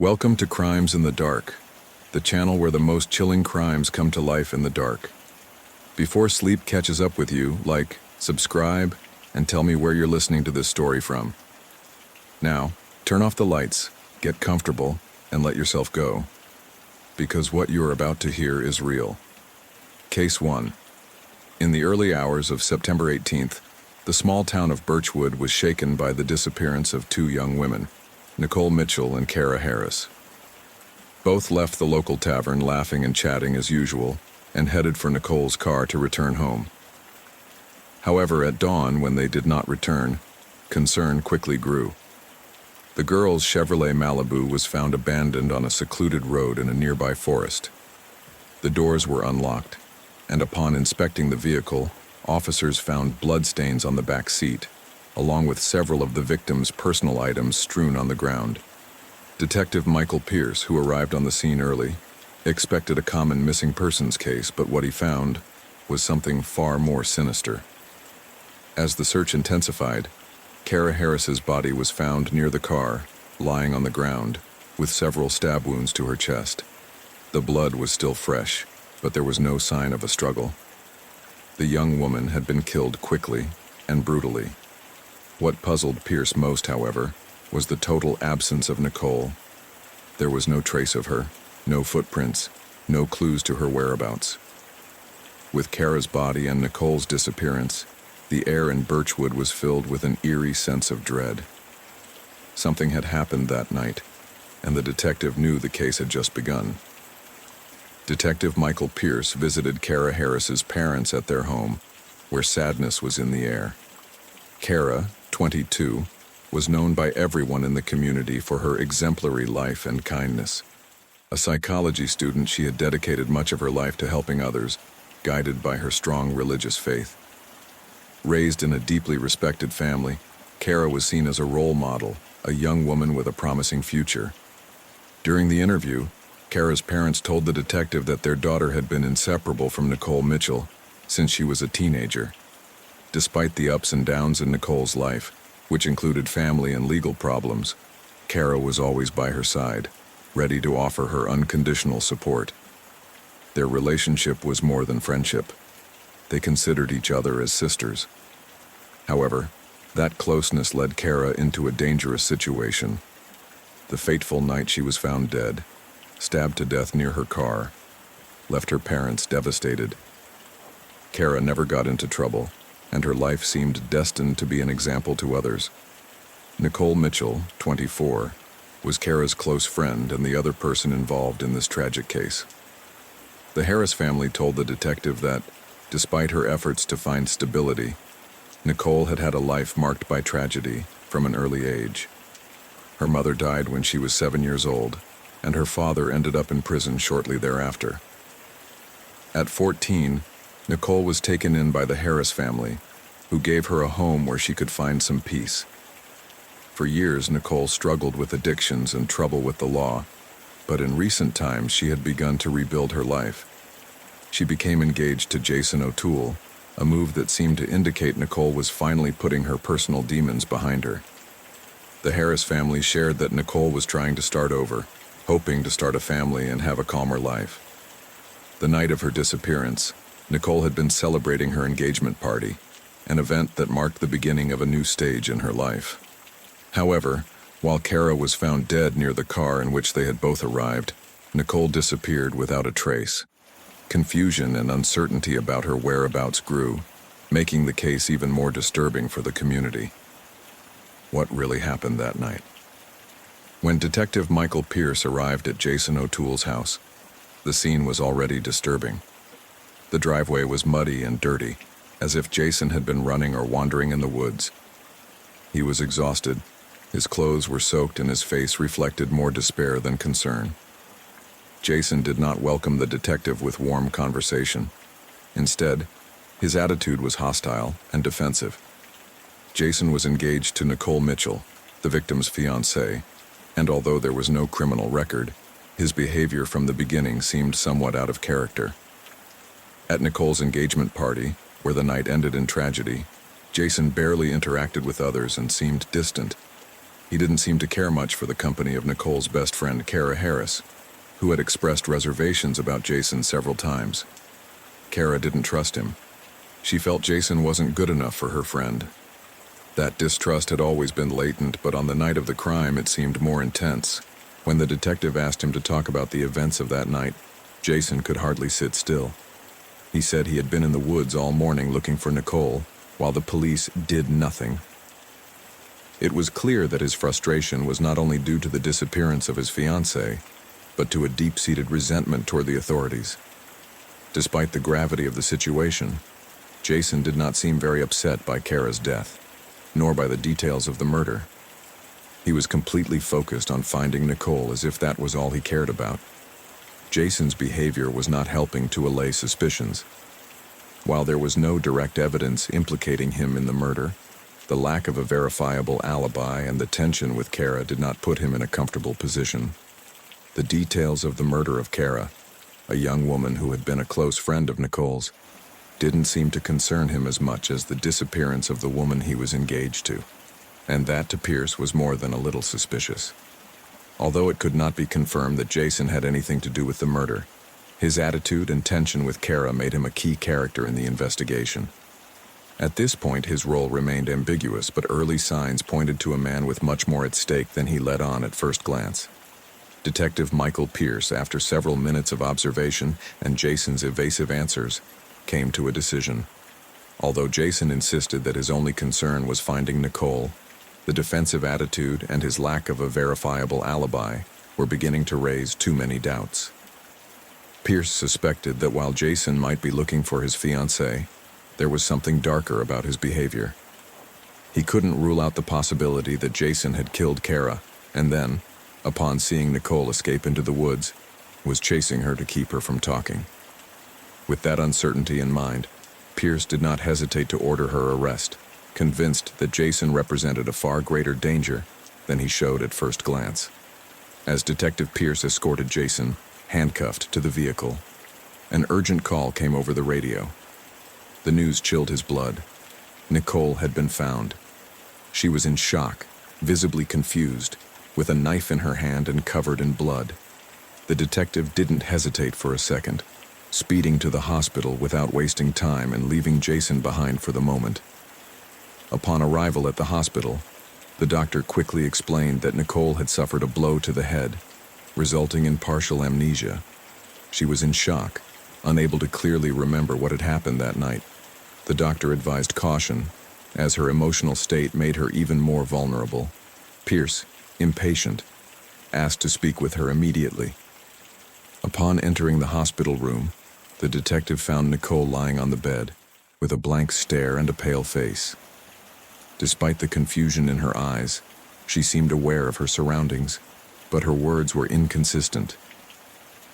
Welcome to Crimes in the Dark, the channel where the most chilling crimes come to life in the dark. Before sleep catches up with you, like, subscribe, and tell me where you're listening to this story from. Now, turn off the lights, get comfortable, and let yourself go. Because what you are about to hear is real. Case 1. In the early hours of September 18th, the small town of Birchwood was shaken by the disappearance of two young women, Nicole Mitchell and Kara Harris. Both left the local tavern laughing and chatting as usual and headed for Nicole's car to return home. However, at dawn, when they did not return, concern quickly grew. The girls' Chevrolet Malibu was found abandoned on a secluded road in a nearby forest. The doors were unlocked, and upon inspecting the vehicle, officers found bloodstains on the back seat, along with several of the victims' personal items strewn on the ground. Detective Michael Pierce, who arrived on the scene early, expected a common missing persons case, but what he found was something far more sinister. As the search intensified, Kara Harris's body was found near the car, lying on the ground, with several stab wounds to her chest. The blood was still fresh, but there was no sign of a struggle. The young woman had been killed quickly and brutally. What puzzled Pierce most, however, was the total absence of Nicole. There was no trace of her, no footprints, no clues to her whereabouts. With Kara's body and Nicole's disappearance, the air in Birchwood was filled with an eerie sense of dread. Something had happened that night, and the detective knew the case had just begun. Detective Michael Pierce visited Kara Harris's parents at their home, where sadness was in the air. Kara, 22, was known by everyone in the community for her exemplary life and kindness. A psychology student, she had dedicated much of her life to helping others, guided by her strong religious faith. Raised in a deeply respected family, Kara was seen as a role model, a young woman with a promising future. During the interview, Kara's parents told the detective that their daughter had been inseparable from Nicole Mitchell since she was a teenager. Despite the ups and downs in Nicole's life, which included family and legal problems, Kara was always by her side, ready to offer her unconditional support. Their relationship was more than friendship. They considered each other as sisters. However, that closeness led Kara into a dangerous situation. The fateful night she was found dead, stabbed to death near her car, left her parents devastated. Kara never got into trouble, and her life seemed destined to be an example to others. Nicole Mitchell, 24, was Kara's close friend and the other person involved in this tragic case. The Harris family told the detective that, despite her efforts to find stability, Nicole had had a life marked by tragedy from an early age. Her mother died when she was 7 years old, and her father ended up in prison shortly thereafter. At 14, Nicole was taken in by the Harris family, who gave her a home where she could find some peace. For years, Nicole struggled with addictions and trouble with the law, but in recent times she had begun to rebuild her life. She became engaged to Jason O'Toole, a move that seemed to indicate Nicole was finally putting her personal demons behind her. The Harris family shared that Nicole was trying to start over, hoping to start a family and have a calmer life. The night of her disappearance, Nicole had been celebrating her engagement party, an event that marked the beginning of a new stage in her life. However, while Kara was found dead near the car in which they had both arrived, Nicole disappeared without a trace. Confusion and uncertainty about her whereabouts grew, making the case even more disturbing for the community. What really happened that night? When Detective Michael Pierce arrived at Jason O'Toole's house, the scene was already disturbing. The driveway was muddy and dirty, as if Jason had been running or wandering in the woods. He was exhausted, his clothes were soaked, and his face reflected more despair than concern. Jason did not welcome the detective with warm conversation. Instead, his attitude was hostile and defensive. Jason was engaged to Nicole Mitchell, the victim's fiancée, and although there was no criminal record, his behavior from the beginning seemed somewhat out of character. At Nicole's engagement party, where the night ended in tragedy, Jason barely interacted with others and seemed distant. He didn't seem to care much for the company of Nicole's best friend, Kara Harris, who had expressed reservations about Jason several times. Kara didn't trust him. She felt Jason wasn't good enough for her friend. That distrust had always been latent, but on the night of the crime it seemed more intense. When the detective asked him to talk about the events of that night, Jason could hardly sit still. He said he had been in the woods all morning looking for Nicole, while the police did nothing. It was clear that his frustration was not only due to the disappearance of his fiancée, but to a deep-seated resentment toward the authorities. Despite the gravity of the situation, Jason did not seem very upset by Kara's death, nor by the details of the murder. He was completely focused on finding Nicole, as if that was all he cared about. Jason's behavior was not helping to allay suspicions. While there was no direct evidence implicating him in the murder, the lack of a verifiable alibi and the tension with Kara did not put him in a comfortable position. The details of the murder of Kara, a young woman who had been a close friend of Nicole's, didn't seem to concern him as much as the disappearance of the woman he was engaged to, and that to Pierce was more than a little suspicious. Although it could not be confirmed that Jason had anything to do with the murder, his attitude and tension with Kara made him a key character in the investigation. At this point, his role remained ambiguous, but early signs pointed to a man with much more at stake than he let on at first glance. Detective Michael Pierce, after several minutes of observation and Jason's evasive answers, came to a decision. Although Jason insisted that his only concern was finding Nicole, the defensive attitude and his lack of a verifiable alibi were beginning to raise too many doubts. Pierce suspected that while Jason might be looking for his fiancée, there was something darker about his behavior. He couldn't rule out the possibility that Jason had killed Kara, and then, upon seeing Nicole escape into the woods, was chasing her to keep her from talking. With that uncertainty in mind, Pierce did not hesitate to order her arrest, convinced that Jason represented a far greater danger than he showed at first glance. As Detective Pierce escorted Jason, handcuffed, to the vehicle, an urgent call came over the radio. The news chilled his blood. Nicole had been found. She was in shock, visibly confused, with a knife in her hand and covered in blood. The detective didn't hesitate for a second, speeding to the hospital without wasting time and leaving Jason behind for the moment. Upon arrival at the hospital, the doctor quickly explained that Nicole had suffered a blow to the head, resulting in partial amnesia. She was in shock, unable to clearly remember what had happened that night. The doctor advised caution, as her emotional state made her even more vulnerable. Pierce, impatient, asked to speak with her immediately. Upon entering the hospital room, the detective found Nicole lying on the bed, with a blank stare and a pale face. Despite the confusion in her eyes, she seemed aware of her surroundings, but her words were inconsistent.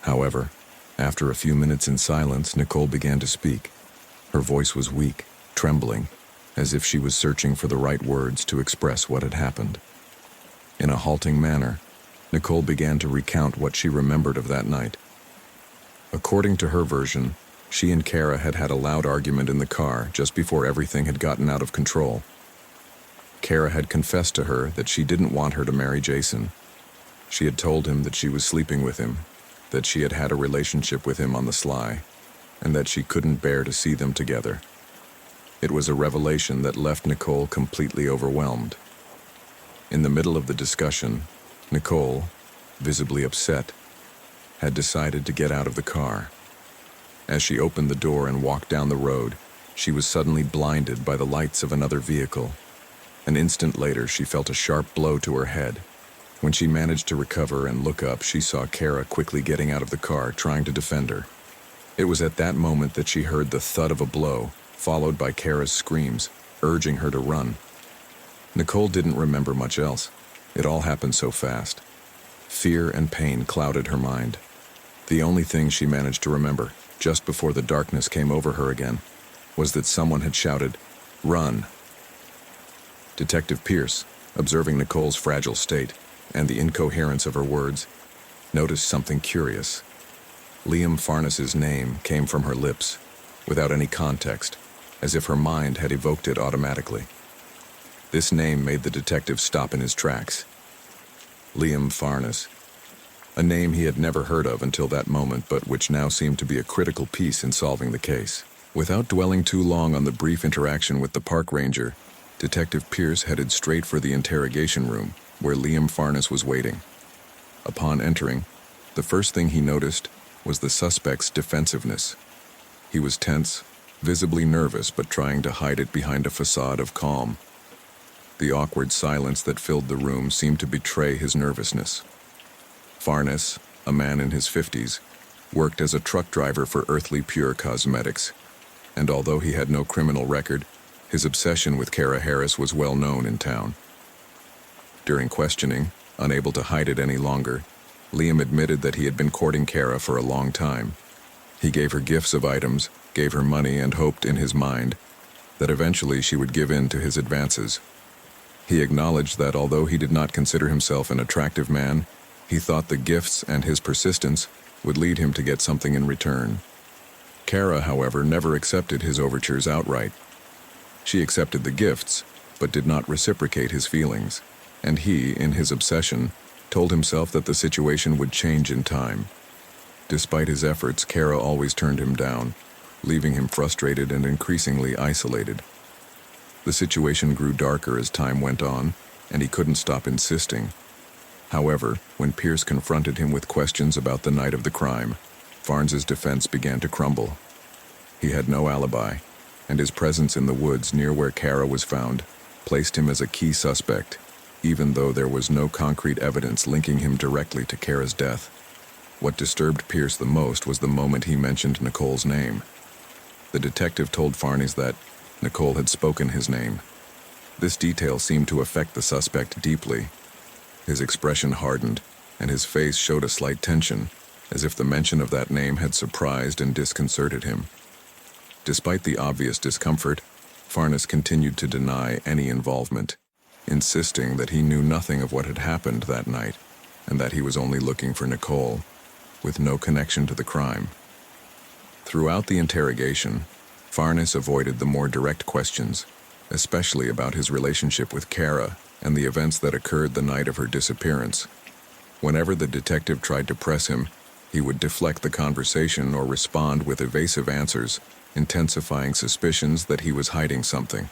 However, after a few minutes in silence, Nicole began to speak. Her voice was weak, trembling, as if she was searching for the right words to express what had happened. In a halting manner, Nicole began to recount what she remembered of that night. According to her version, she and Kara had had a loud argument in the car just before everything had gotten out of control. Kara had confessed to her that she didn't want her to marry Jason. She had told him that she was sleeping with him, that she had had a relationship with him on the sly, and that she couldn't bear to see them together. It was a revelation that left Nicole completely overwhelmed. In the middle of the discussion, Nicole, visibly upset, had decided to get out of the car. As she opened the door and walked down the road, she was suddenly blinded by the lights of another vehicle. An instant later, she felt a sharp blow to her head. When she managed to recover and look up, she saw Kara quickly getting out of the car, trying to defend her. It was at that moment that she heard the thud of a blow, followed by Kara's screams, urging her to run. Nicole didn't remember much else. It all happened so fast. Fear and pain clouded her mind. The only thing she managed to remember, just before the darkness came over her again, was that someone had shouted, "Run!" Detective Pierce, observing Nicole's fragile state and the incoherence of her words, noticed something curious. Liam Farnes's name came from her lips, without any context, as if her mind had evoked it automatically. This name made the detective stop in his tracks. Liam Farnes. A name he had never heard of until that moment, but which now seemed to be a critical piece in solving the case. Without dwelling too long on the brief interaction with the park ranger, Detective Pierce headed straight for the interrogation room, where Liam Farnes was waiting. Upon entering, the first thing he noticed was the suspect's defensiveness. He was tense, visibly nervous, but trying to hide it behind a facade of calm. The awkward silence that filled the room seemed to betray his nervousness. Farnes, a man in his 50s, worked as a truck driver for Earthly Pure Cosmetics, and although he had no criminal record, his obsession with Kara Harris was well known in town. During questioning, unable to hide it any longer, Liam admitted that he had been courting Kara for a long time. He gave her gifts of items, gave her money, and hoped in his mind that eventually she would give in to his advances. He acknowledged that although he did not consider himself an attractive man, he thought the gifts and his persistence would lead him to get something in return. Kara, however, never accepted his overtures outright. She accepted the gifts, but did not reciprocate his feelings, and he, in his obsession, told himself that the situation would change in time. Despite his efforts, Kara always turned him down, leaving him frustrated and increasingly isolated. The situation grew darker as time went on, and he couldn't stop insisting. However, when Pierce confronted him with questions about the night of the crime, Farnes's defense began to crumble. He had no alibi, and his presence in the woods near where Kara was found placed him as a key suspect, even though there was no concrete evidence linking him directly to Kara's death. What disturbed Pierce the most was the moment he mentioned Nicole's name. The detective told Farnes that Nicole had spoken his name. This detail seemed to affect the suspect deeply. His expression hardened, and his face showed a slight tension, as if the mention of that name had surprised and disconcerted him. Despite the obvious discomfort, Farnes continued to deny any involvement, insisting that he knew nothing of what had happened that night, and that he was only looking for Nicole, with no connection to the crime. Throughout the interrogation, Farnes avoided the more direct questions, especially about his relationship with Kara and the events that occurred the night of her disappearance. Whenever the detective tried to press him, he would deflect the conversation or respond with evasive answers, intensifying suspicions that he was hiding something.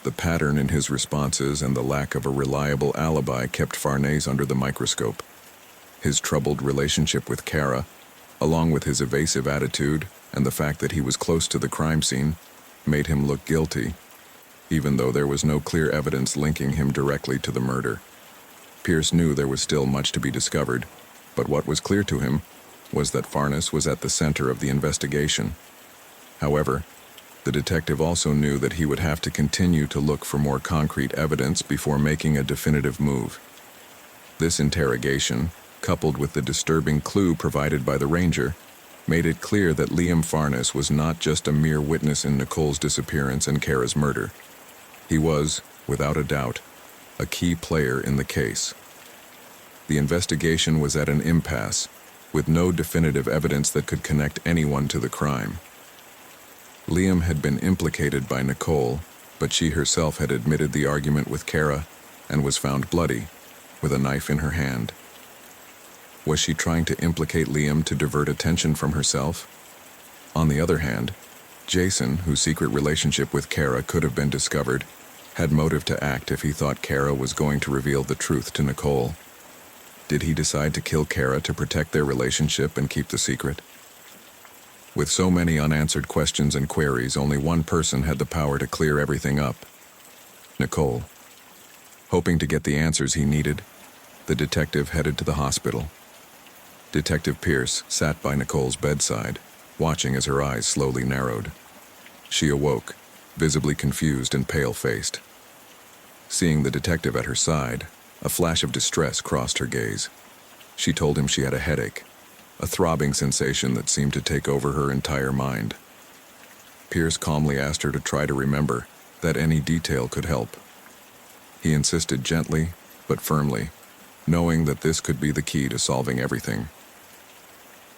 The pattern in his responses and the lack of a reliable alibi kept Farnes under the microscope. His troubled relationship with Kara, along with his evasive attitude and the fact that he was close to the crime scene, made him look guilty, even though there was no clear evidence linking him directly to the murder. Pierce knew there was still much to be discovered, but what was clear to him was that Farnes was at the center of the investigation. However, the detective also knew that he would have to continue to look for more concrete evidence before making a definitive move. This interrogation, coupled with the disturbing clue provided by the ranger, made it clear that Liam Farnes was not just a mere witness in Nicole's disappearance and Kara's murder. He was, without a doubt, a key player in the case. The investigation was at an impasse, with no definitive evidence that could connect anyone to the crime. Liam had been implicated by Nicole, but she herself had admitted the argument with Kara and was found bloody, with a knife in her hand. Was she trying to implicate Liam to divert attention from herself? On the other hand, Jason, whose secret relationship with Kara could have been discovered, had motive to act if he thought Kara was going to reveal the truth to Nicole. Did he decide to kill Kara to protect their relationship and keep the secret? With so many unanswered questions and queries, only one person had the power to clear everything up: Nicole. Hoping to get the answers he needed, the detective headed to the hospital. Detective Pierce sat by Nicole's bedside, watching as her eyes slowly narrowed. She awoke, visibly confused and pale-faced. Seeing the detective at her side, a flash of distress crossed her gaze. She told him she had a headache, a throbbing sensation that seemed to take over her entire mind. Pierce calmly asked her to try to remember, that any detail could help. He insisted gently, but firmly, knowing that this could be the key to solving everything.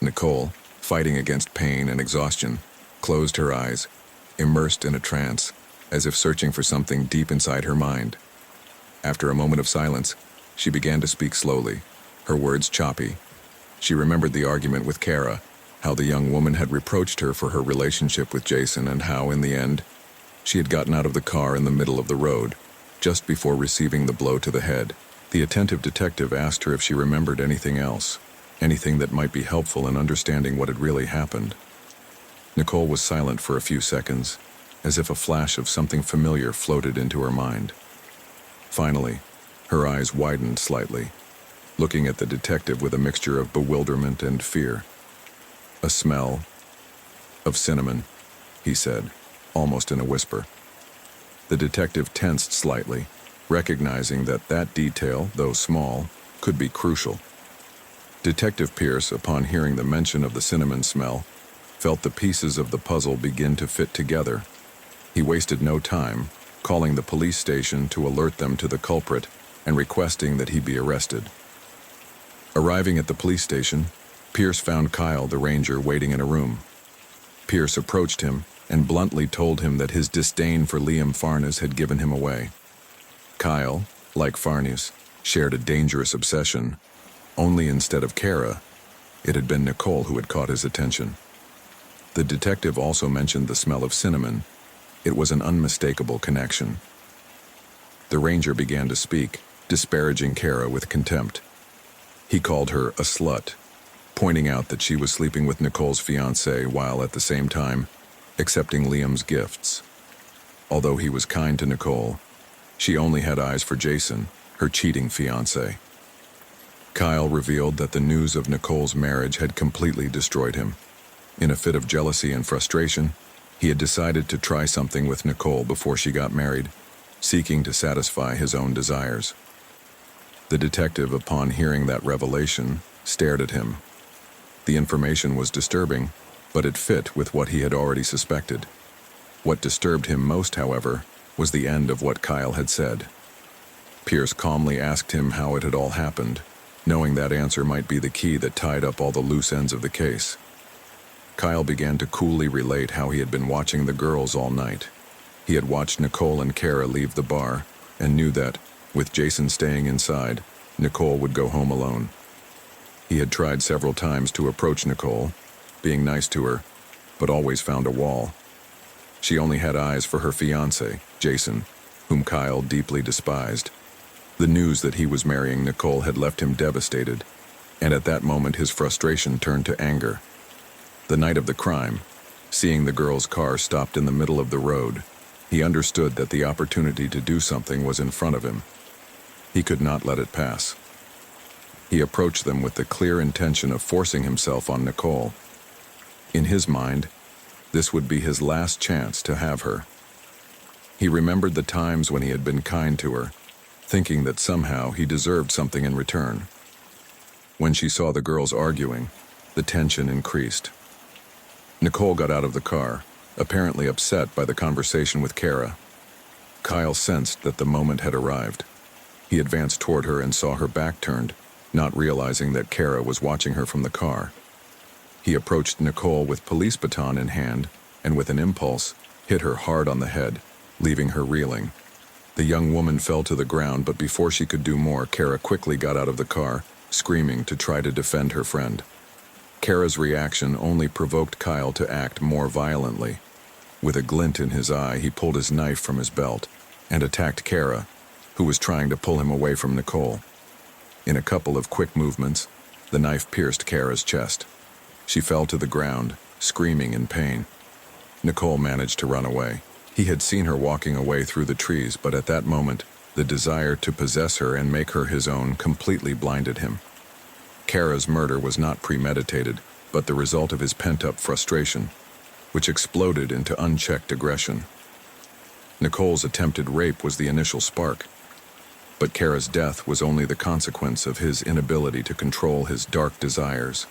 Nicole, fighting against pain and exhaustion, closed her eyes, immersed in a trance, as if searching for something deep inside her mind. After a moment of silence, she began to speak slowly, her words choppy. She remembered the argument with Kara, how the young woman had reproached her for her relationship with Jason, and how, in the end, she had gotten out of the car in the middle of the road, just before receiving the blow to the head. The attentive detective asked her if she remembered anything else, anything that might be helpful in understanding what had really happened. Nicole was silent for a few seconds, as if a flash of something familiar floated into her mind. Finally, her eyes widened slightly, looking at the detective with a mixture of bewilderment and fear. "A smell of cinnamon," he said, almost in a whisper. The detective tensed slightly, recognizing that detail, though small, could be crucial. Detective Pierce, upon hearing the mention of the cinnamon smell, felt the pieces of the puzzle begin to fit together. He wasted no time, calling the police station to alert them to the culprit and requesting that he be arrested. Arriving at the police station, Pierce found Kyle, the ranger, waiting in a room. Pierce approached him and bluntly told him that his disdain for Liam Farnes had given him away. Kyle, like Farnes, shared a dangerous obsession, only instead of Kara, it had been Nicole who had caught his attention. The detective also mentioned the smell of cinnamon. It was an unmistakable connection. The ranger began to speak, disparaging Kara with contempt. He called her a slut, pointing out that she was sleeping with Nicole's fiancé while at the same time accepting Liam's gifts. Although he was kind to Nicole, she only had eyes for Jason, her cheating fiancé. Kyle revealed that the news of Nicole's marriage had completely destroyed him. In a fit of jealousy and frustration, he had decided to try something with Nicole before she got married, seeking to satisfy his own desires. The detective, upon hearing that revelation, stared at him. The information was disturbing, but it fit with what he had already suspected. What disturbed him most, however, was the end of what Kyle had said. Pierce calmly asked him how it had all happened, knowing that answer might be the key that tied up all the loose ends of the case. Kyle began to coolly relate how he had been watching the girls all night. He had watched Nicole and Kara leave the bar, and knew that, with Jason staying inside, Nicole would go home alone. He had tried several times to approach Nicole, being nice to her, but always found a wall. She only had eyes for her fiancé, Jason, whom Kyle deeply despised. The news that he was marrying Nicole had left him devastated, and at that moment his frustration turned to anger. The night of the crime, seeing the girl's car stopped in the middle of the road, he understood that the opportunity to do something was in front of him. He could not let it pass. He approached them with the clear intention of forcing himself on Nicole. In his mind, this would be his last chance to have her. He remembered the times when he had been kind to her, thinking that somehow he deserved something in return. When she saw the girls arguing, the tension increased. Nicole got out of the car, apparently upset by the conversation with Kara. Kyle sensed that the moment had arrived. He advanced toward her and saw her back turned, not realizing that Kara was watching her from the car. He approached Nicole with police baton in hand, and with an impulse, hit her hard on the head, leaving her reeling. The young woman fell to the ground, but before she could do more, Kara quickly got out of the car, screaming to try to defend her friend. Kara's reaction only provoked Kyle to act more violently. With a glint in his eye, he pulled his knife from his belt and attacked Kara, who was trying to pull him away from Nicole. In a couple of quick movements, the knife pierced Kara's chest. She fell to the ground, screaming in pain. Nicole managed to run away. He had seen her walking away through the trees, but at that moment, the desire to possess her and make her his own completely blinded him. Kara's murder was not premeditated, but the result of his pent-up frustration, which exploded into unchecked aggression. Nicole's attempted rape was the initial spark, but Kara's death was only the consequence of his inability to control his dark desires.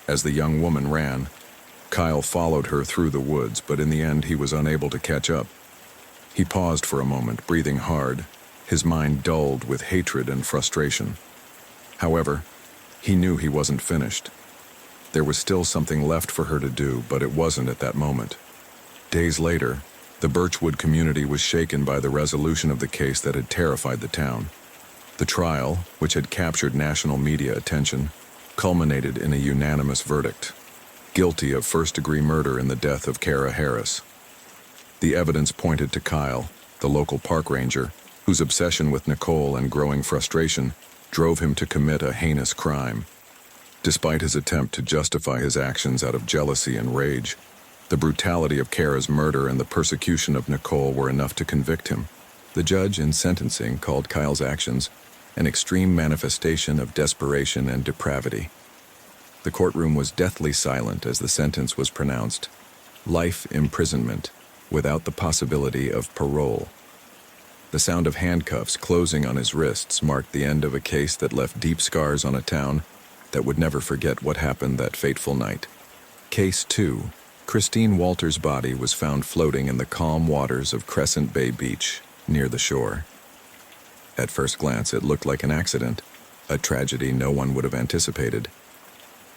As the young woman ran, Kyle followed her through the woods, but in the end he was unable to catch up. He paused for a moment, breathing hard, his mind dulled with hatred and frustration. However, he knew he wasn't finished. There was still something left for her to do, but it wasn't at that moment. Days later, The Birchwood community was shaken by the resolution of the case that had terrified the town. The trial, which had captured national media attention, culminated in a unanimous verdict: guilty of first-degree murder in the death of Kara Harris. The evidence pointed to Kyle, the local park ranger, whose obsession with Nicole and growing frustration drove him to commit a heinous crime. Despite his attempt to justify his actions out of jealousy and rage, the brutality of Kara's murder and the persecution of Nicole were enough to convict him. The judge in sentencing called Kyle's actions an extreme manifestation of desperation and depravity. The courtroom was deathly silent as the sentence was pronounced: life imprisonment, without the possibility of parole. The sound of handcuffs closing on his wrists marked the end of a case that left deep scars on a town that would never forget what happened that fateful night. Case 2. Christine Walters' body was found floating in the calm waters of Crescent Bay Beach, near the shore. At first glance, it looked like an accident, a tragedy no one would have anticipated.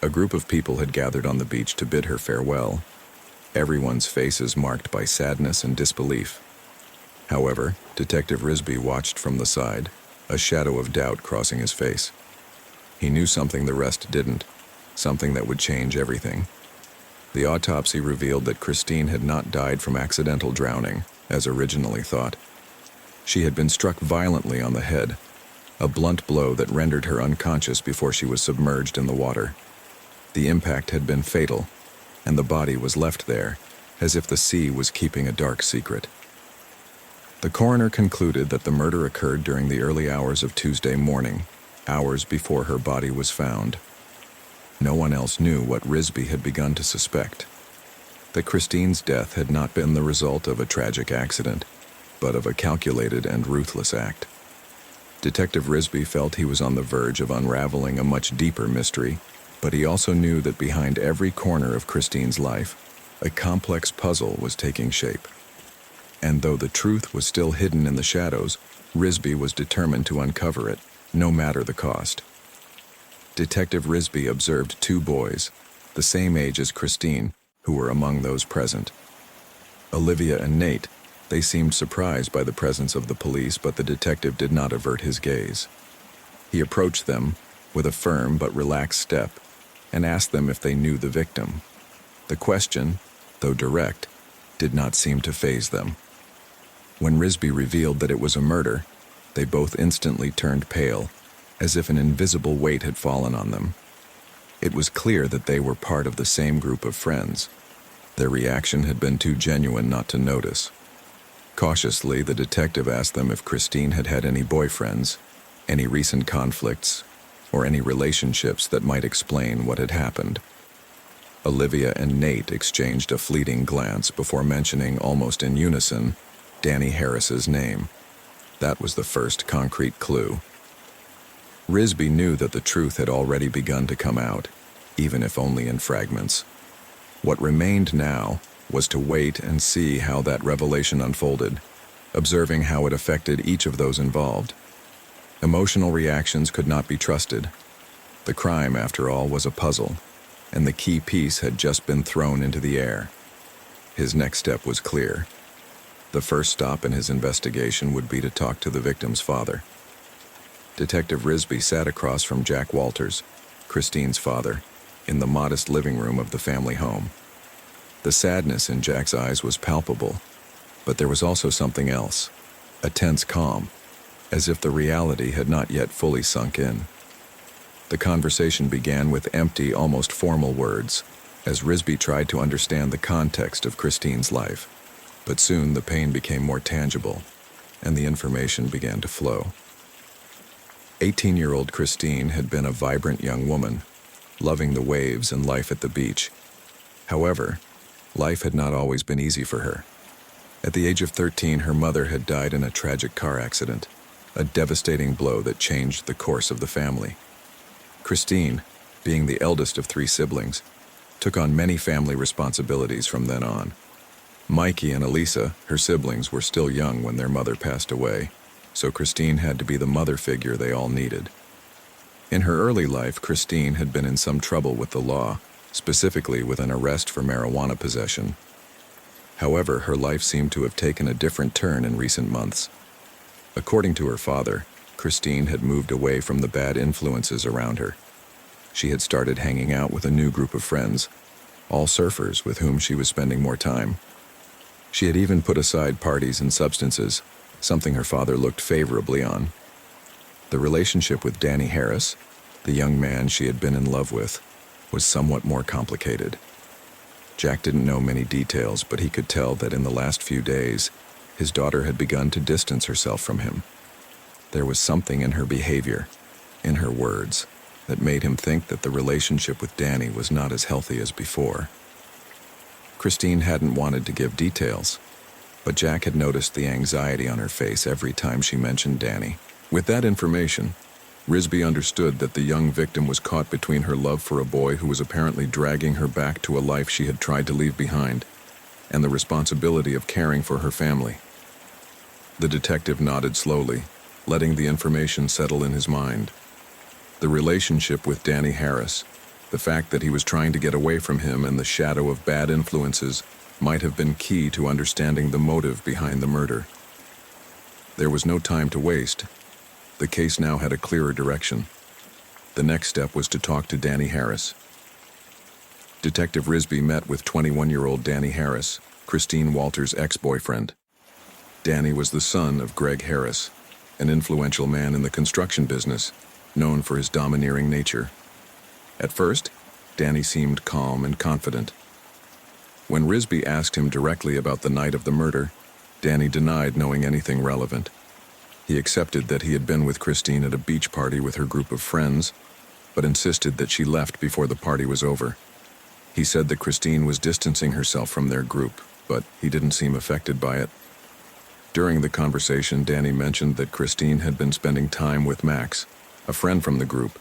A group of people had gathered on the beach to bid her farewell, everyone's faces marked by sadness and disbelief. However, Detective Risby watched from the side, a shadow of doubt crossing his face. He knew something the rest didn't, something that would change everything. The autopsy revealed that Christine had not died from accidental drowning, as originally thought. She had been struck violently on the head, a blunt blow that rendered her unconscious before she was submerged in the water. The impact had been fatal, and the body was left there, as if the sea was keeping a dark secret. The coroner concluded that the murder occurred during the early hours of Tuesday morning, hours before her body was found. No one else knew what Risby had begun to suspect: that Christine's death had not been the result of a tragic accident, but of a calculated and ruthless act. Detective Risby felt he was on the verge of unraveling a much deeper mystery, but he also knew that behind every corner of Christine's life, a complex puzzle was taking shape. And though the truth was still hidden in the shadows, Risby was determined to uncover it, no matter the cost. Detective Risby observed two boys, the same age as Christine, who were among those present. Olivia and Nate. They seemed surprised by the presence of the police, but the detective did not avert his gaze. He approached them with a firm but relaxed step and asked them if they knew the victim. The question, though direct, did not seem to faze them. When Risby revealed that it was a murder, they both instantly turned pale, as if an invisible weight had fallen on them. It was clear that they were part of the same group of friends. Their reaction had been too genuine not to notice. Cautiously, the detective asked them if Christine had had any boyfriends, any recent conflicts, or any relationships that might explain what had happened. Olivia and Nate exchanged a fleeting glance before mentioning, almost in unison, Danny Harris's name. That was the first concrete clue. Risby knew that the truth had already begun to come out, even if only in fragments. What remained now was to wait and see how that revelation unfolded, observing how it affected each of those involved. Emotional reactions could not be trusted. The crime, after all, was a puzzle, and the key piece had just been thrown into the air. His next step was clear. The first stop in his investigation would be to talk to the victim's father. Detective Risby sat across from Jack Walters, Christine's father, in the modest living room of the family home. The sadness in Jack's eyes was palpable, but there was also something else, a tense calm, as if the reality had not yet fully sunk in. The conversation began with empty, almost formal words, as Risby tried to understand the context of Christine's life. But soon the pain became more tangible, and the information began to flow. 18-year-old Christine had been a vibrant young woman, loving the waves and life at the beach. However, life had not always been easy for her. At the age of 13, her mother had died in a tragic car accident, a devastating blow that changed the course of the family. Christine, being the eldest of 3 siblings, took on many family responsibilities from then on. Mikey and Elisa, her siblings, were still young when their mother passed away, so Christine had to be the mother figure they all needed. In her early life, Christine had been in some trouble with the law, specifically with an arrest for marijuana possession. However, her life seemed to have taken a different turn in recent months. According to her father, Christine had moved away from the bad influences around her. She had started hanging out with a new group of friends, all surfers with whom she was spending more time. She had even put aside parties and substances, something her father looked favorably on. The relationship with Danny Harris, the young man she had been in love with, was somewhat more complicated. Jack didn't know many details, but he could tell that in the last few days, his daughter had begun to distance herself from him. There was something in her behavior, in her words, that made him think that the relationship with Danny was not as healthy as before. Christine hadn't wanted to give details, but Jack had noticed the anxiety on her face every time she mentioned Danny. With that information, Risby understood that the young victim was caught between her love for a boy who was apparently dragging her back to a life she had tried to leave behind, and the responsibility of caring for her family. The detective nodded slowly, letting the information settle in his mind. The relationship with Danny Harris, the fact that he was trying to get away from him, and the shadow of bad influences might have been key to understanding the motive behind the murder. There was no time to waste. The case now had a clearer direction. The next step was to talk to Danny Harris. Detective Risby met with 21-year-old Danny Harris, Christine Walter's ex-boyfriend. Danny was the son of Greg Harris, an influential man in the construction business, known for his domineering nature. At first, Danny seemed calm and confident. When Risby asked him directly about the night of the murder, Danny denied knowing anything relevant. He accepted that he had been with Christine at a beach party with her group of friends, but insisted that she left before the party was over. He said that Christine was distancing herself from their group, but he didn't seem affected by it. During the conversation, Danny mentioned that Christine had been spending time with Max, a friend from the group,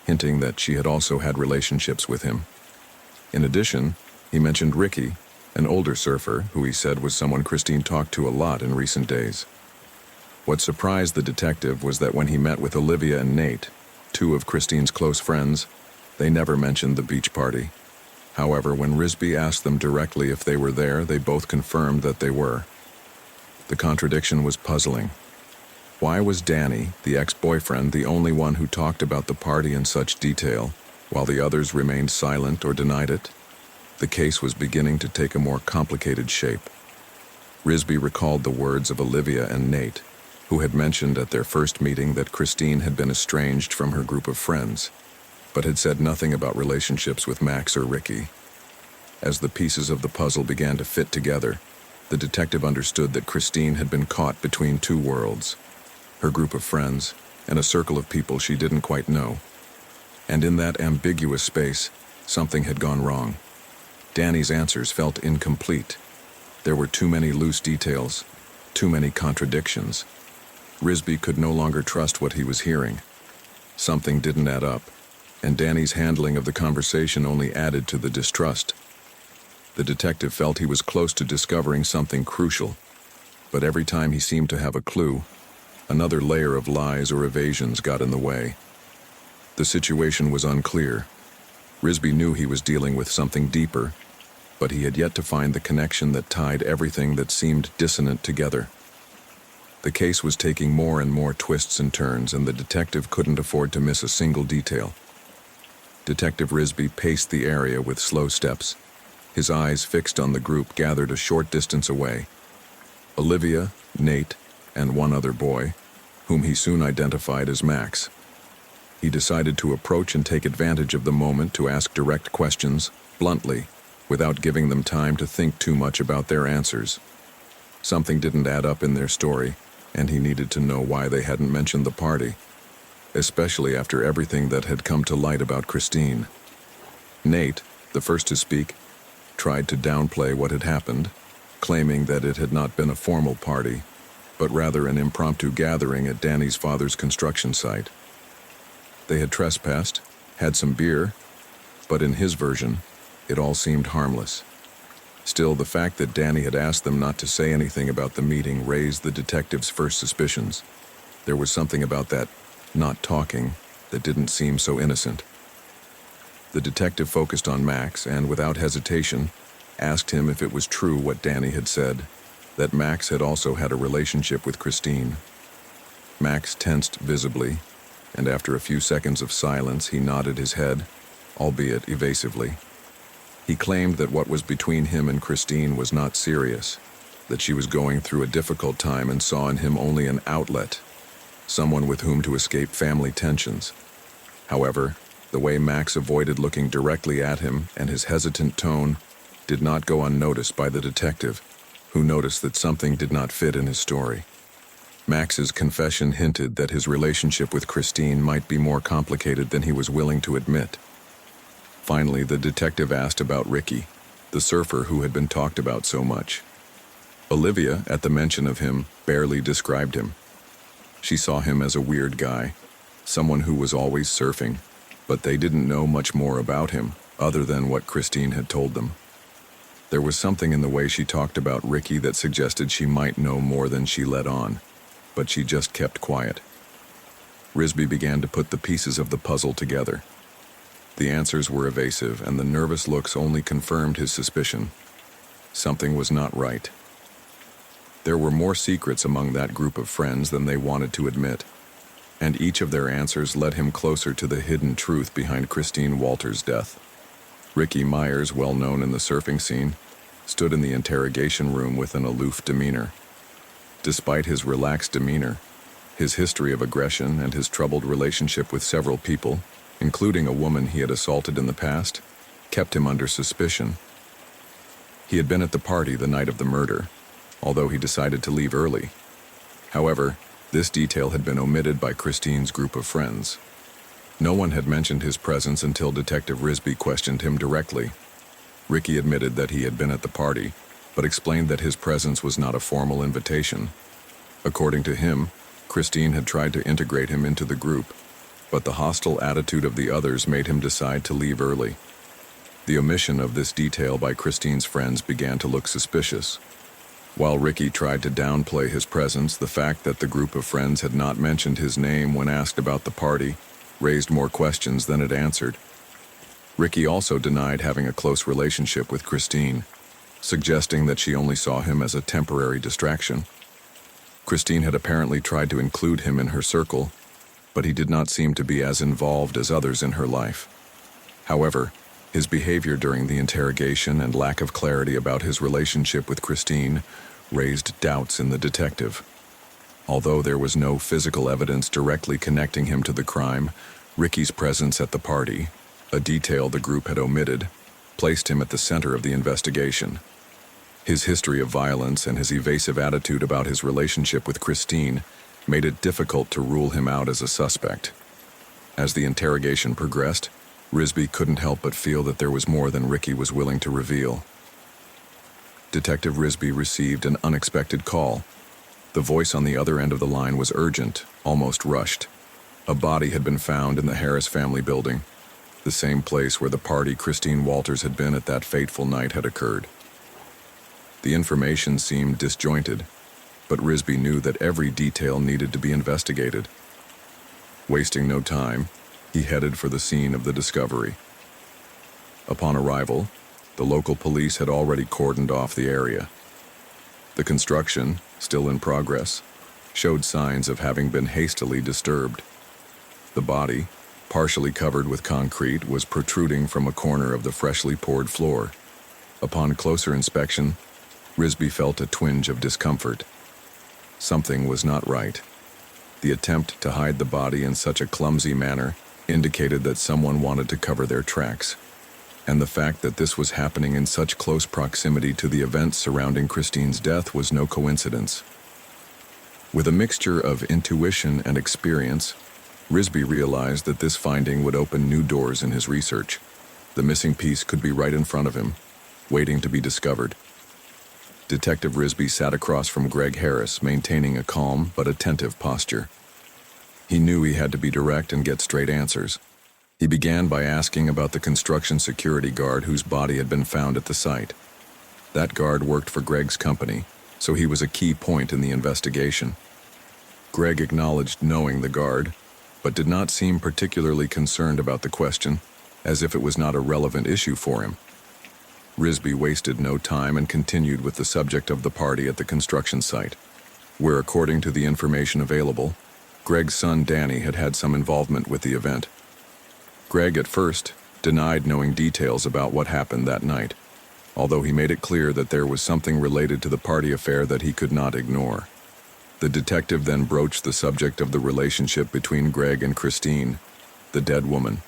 hinting that she had also had relationships with him. In addition, he mentioned Ricky, an older surfer who he said was someone Christine talked to a lot in recent days. What surprised the detective was that when he met with Olivia and Nate, two of Christine's close friends, they never mentioned the beach party. However, when Risby asked them directly if they were there, they both confirmed that they were. The contradiction was puzzling. Why was Danny, the ex-boyfriend, the only one who talked about the party in such detail, while the others remained silent or denied it? The case was beginning to take a more complicated shape. Risby recalled the words of Olivia and Nate, who had mentioned at their first meeting that Christine had been estranged from her group of friends, but had said nothing about relationships with Max or Ricky. As the pieces of the puzzle began to fit together, the detective understood that Christine had been caught between two worlds, her group of friends and a circle of people she didn't quite know. And in that ambiguous space, something had gone wrong. Danny's answers felt incomplete. There were too many loose details, too many contradictions. Risby could no longer trust what he was hearing. Something didn't add up, and Danny's handling of the conversation only added to the distrust. The detective felt he was close to discovering something crucial, but every time he seemed to have a clue, another layer of lies or evasions got in the way. The situation was unclear. Risby knew he was dealing with something deeper, but he had yet to find the connection that tied everything that seemed dissonant together. The case was taking more and more twists and turns, and the detective couldn't afford to miss a single detail. Detective Risby paced the area with slow steps, his eyes fixed on the group gathered a short distance away. Olivia, Nate, and one other boy, whom he soon identified as Max. He decided to approach and take advantage of the moment to ask direct questions, bluntly, without giving them time to think too much about their answers. Something didn't add up in their story, and he needed to know why they hadn't mentioned the party, especially after everything that had come to light about Christine. Nate, the first to speak, tried to downplay what had happened, claiming that it had not been a formal party, but rather an impromptu gathering at Danny's father's construction site. They had trespassed, had some beer, but in his version, it all seemed harmless. Still, the fact that Danny had asked them not to say anything about the meeting raised the detective's first suspicions. There was something about that not talking that didn't seem so innocent. The detective focused on Max and, without hesitation, asked him if it was true what Danny had said, that Max had also had a relationship with Christine. Max tensed visibly, and after a few seconds of silence, he nodded his head, albeit evasively. He claimed that what was between him and Christine was not serious, that she was going through a difficult time and saw in him only an outlet, someone with whom to escape family tensions. However, the way Max avoided looking directly at him and his hesitant tone did not go unnoticed by the detective, who noticed that something did not fit in his story. Max's confession hinted that his relationship with Christine might be more complicated than he was willing to admit. Finally, the detective asked about Ricky, the surfer who had been talked about so much. Olivia, at the mention of him, barely described him. She saw him as a weird guy, someone who was always surfing, but they didn't know much more about him, other than what Christine had told them. There was something in the way she talked about Ricky that suggested she might know more than she let on, but she just kept quiet. Risby began to put the pieces of the puzzle together. The answers were evasive, and the nervous looks only confirmed his suspicion. Something was not right. There were more secrets among that group of friends than they wanted to admit, and each of their answers led him closer to the hidden truth behind Christine Walters' death. Ricky Myers, well known in the surfing scene, stood in the interrogation room with an aloof demeanor. Despite his relaxed demeanor, his history of aggression and his troubled relationship with several people, including a woman he had assaulted in the past, kept him under suspicion. He had been at the party the night of the murder, although he decided to leave early. However, this detail had been omitted by Christine's group of friends. No one had mentioned his presence until Detective Risby questioned him directly. Ricky admitted that he had been at the party, but explained that his presence was not a formal invitation. According to him, Christine had tried to integrate him into the group, but the hostile attitude of the others made him decide to leave early. The omission of this detail by Christine's friends began to look suspicious. While Ricky tried to downplay his presence, the fact that the group of friends had not mentioned his name when asked about the party raised more questions than it answered. Ricky also denied having a close relationship with Christine, suggesting that she only saw him as a temporary distraction. Christine had apparently tried to include him in her circle, but he did not seem to be as involved as others in her life. However, his behavior during the interrogation and lack of clarity about his relationship with Christine raised doubts in the detective. Although there was no physical evidence directly connecting him to the crime, Ricky's presence at the party, a detail the group had omitted, placed him at the center of the investigation. His history of violence and his evasive attitude about his relationship with Christine made it difficult to rule him out as a suspect. As the interrogation progressed, Risby couldn't help but feel that there was more than Ricky was willing to reveal. Detective Risby received an unexpected call. The voice on the other end of the line was urgent, almost rushed. A body had been found in the Harris family building, the same place where the party Christine Walters had been at that fateful night had occurred. The information seemed disjointed, but Risby knew that every detail needed to be investigated. Wasting no time, he headed for the scene of the discovery. Upon arrival, the local police had already cordoned off the area. The construction, still in progress, showed signs of having been hastily disturbed. The body, partially covered with concrete, was protruding from a corner of the freshly poured floor. Upon closer inspection, Risby felt a twinge of discomfort. Something was not right. The attempt to hide the body in such a clumsy manner indicated that someone wanted to cover their tracks, and the fact that this was happening in such close proximity to the events surrounding Christine's death was no coincidence. With a mixture of intuition and experience, Risby realized that this finding would open new doors in his research. The missing piece could be right in front of him, waiting to be discovered. Detective Risby sat across from Greg Harris, maintaining a calm but attentive posture. He knew he had to be direct and get straight answers. He began by asking about the construction security guard whose body had been found at the site. That guard worked for Greg's company, so he was a key point in the investigation. Greg acknowledged knowing the guard, but did not seem particularly concerned about the question, as if it was not a relevant issue for him. Risby wasted no time and continued with the subject of the party at the construction site, where, according to the information available, Greg's son Danny had had some involvement with the event. Greg at first denied knowing details about what happened that night, although he made it clear that there was something related to the party affair that he could not ignore. The detective then broached the subject of the relationship between Greg and Christine, the dead woman.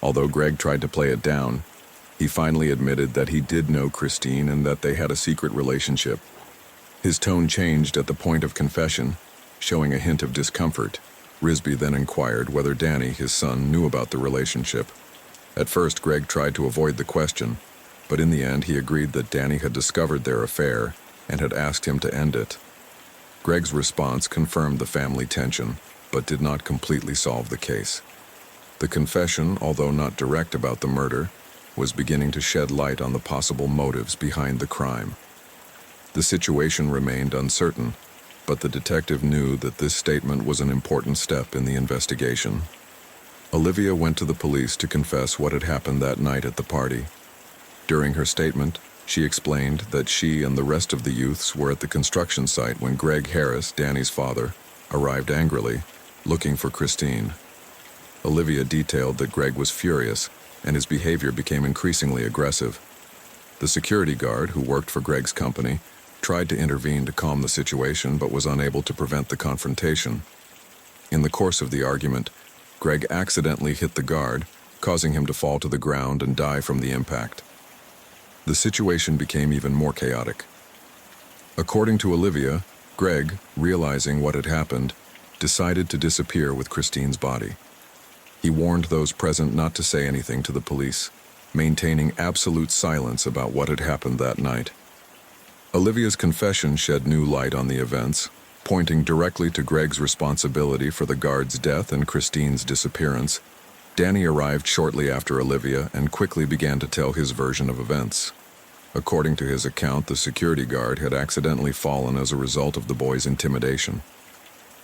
Although Greg tried to play it down, he finally admitted that he did know Christine and that they had a secret relationship. His tone changed at the point of confession, showing a hint of discomfort. Risby then inquired whether Danny, his son, knew about the relationship. At first, Greg tried to avoid the question, but in the end he agreed that Danny had discovered their affair and had asked him to end it. Greg's response confirmed the family tension, but did not completely solve the case. The confession, although not direct about the murder, was beginning to shed light on the possible motives behind the crime. The situation remained uncertain, but the detective knew that this statement was an important step in the investigation. Olivia went to the police to confess what had happened that night at the party. During her statement, she explained that she and the rest of the youths were at the construction site when Greg Harris, Danny's father, arrived angrily, looking for Christine. Olivia detailed that Greg was furious, and his behavior became increasingly aggressive. The security guard, who worked for Greg's company, tried to intervene to calm the situation but was unable to prevent the confrontation. In the course of the argument, Greg accidentally hit the guard, causing him to fall to the ground and die from the impact. The situation became even more chaotic. According to Olivia, Greg, realizing what had happened, decided to disappear with Christine's body. He warned those present not to say anything to the police, maintaining absolute silence about what had happened that night. Olivia's confession shed new light on the events, pointing directly to Greg's responsibility for the guard's death and Christine's disappearance. Danny arrived shortly after Olivia and quickly began to tell his version of events. According to his account, the security guard had accidentally fallen as a result of the boy's intimidation.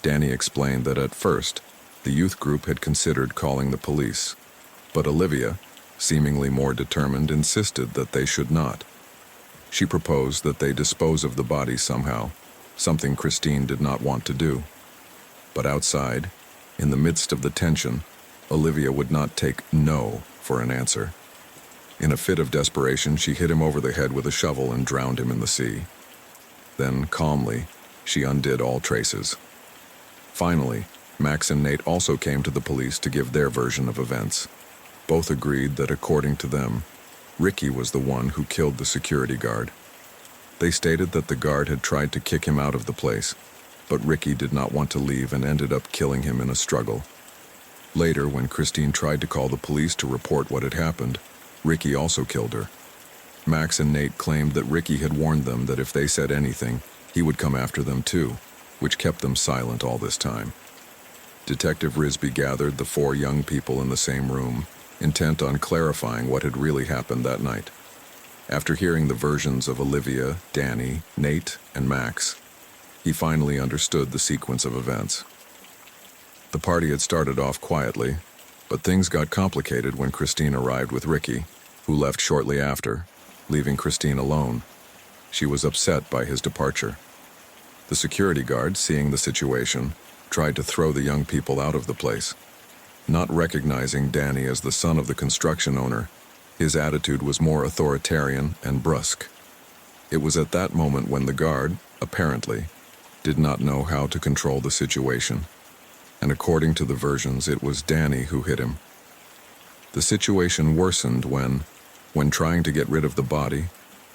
Danny explained that at first, the youth group had considered calling the police, but Olivia, seemingly more determined, insisted that they should not. She proposed that they dispose of the body somehow, something Christine did not want to do. But outside, in the midst of the tension, Olivia would not take no for an answer. In a fit of desperation, she hit him over the head with a shovel and drowned him in the sea. Then, calmly, she undid all traces. Finally, Max and Nate also came to the police to give their version of events. Both agreed that, according to them, Ricky was the one who killed the security guard. They stated that the guard had tried to kick him out of the place, but Ricky did not want to leave and ended up killing him in a struggle. Later, when Christine tried to call the police to report what had happened, Ricky also killed her. Max and Nate claimed that Ricky had warned them that if they said anything, he would come after them too, which kept them silent all this time. Detective Risby gathered the four young people in the same room, intent on clarifying what had really happened that night. After hearing the versions of Olivia, Danny, Nate, and Max, he finally understood the sequence of events. The party had started off quietly, but things got complicated when Christine arrived with Ricky, who left shortly after, leaving Christine alone. She was upset by his departure. The security guard, seeing the situation, tried to throw the young people out of the place. Not recognizing Danny as the son of the construction owner, his attitude was more authoritarian and brusque. It was at that moment when the guard, apparently, did not know how to control the situation, and according to the versions, it was Danny who hit him. The situation worsened when trying to get rid of the body,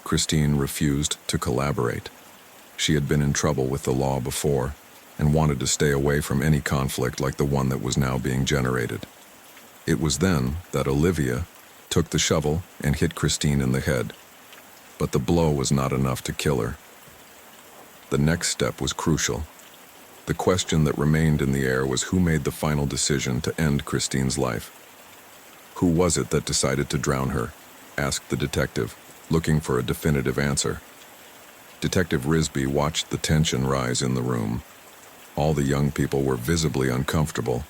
Christine refused to collaborate. She had been in trouble with the law before, and wanted to stay away from any conflict like the one that was now being generated. It was then that Olivia took the shovel and hit Christine in the head, but the blow was not enough to kill her. The next step was crucial. The question that remained in the air was who made the final decision to end Christine's life. Who was it that decided to drown her? Asked the detective, looking for a definitive answer. Detective Risby watched the tension rise in the room. All the young people were visibly uncomfortable,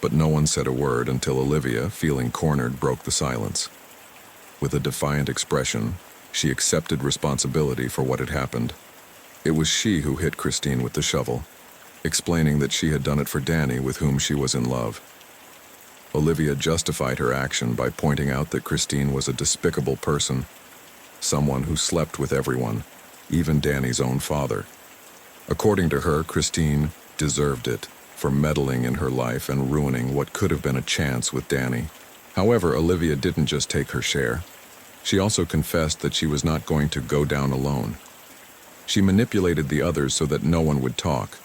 but no one said a word until Olivia, feeling cornered, broke the silence. With a defiant expression, she accepted responsibility for what had happened. It was she who hit Christine with the shovel, explaining that she had done it for Danny, with whom she was in love. Olivia justified her action by pointing out that Christine was a despicable person, someone who slept with everyone, even Danny's own father. According to her, Christine deserved it for meddling in her life and ruining what could have been a chance with Danny. However, Olivia didn't just take her share. She also confessed that she was not going to go down alone. She manipulated the others so that no one would talk,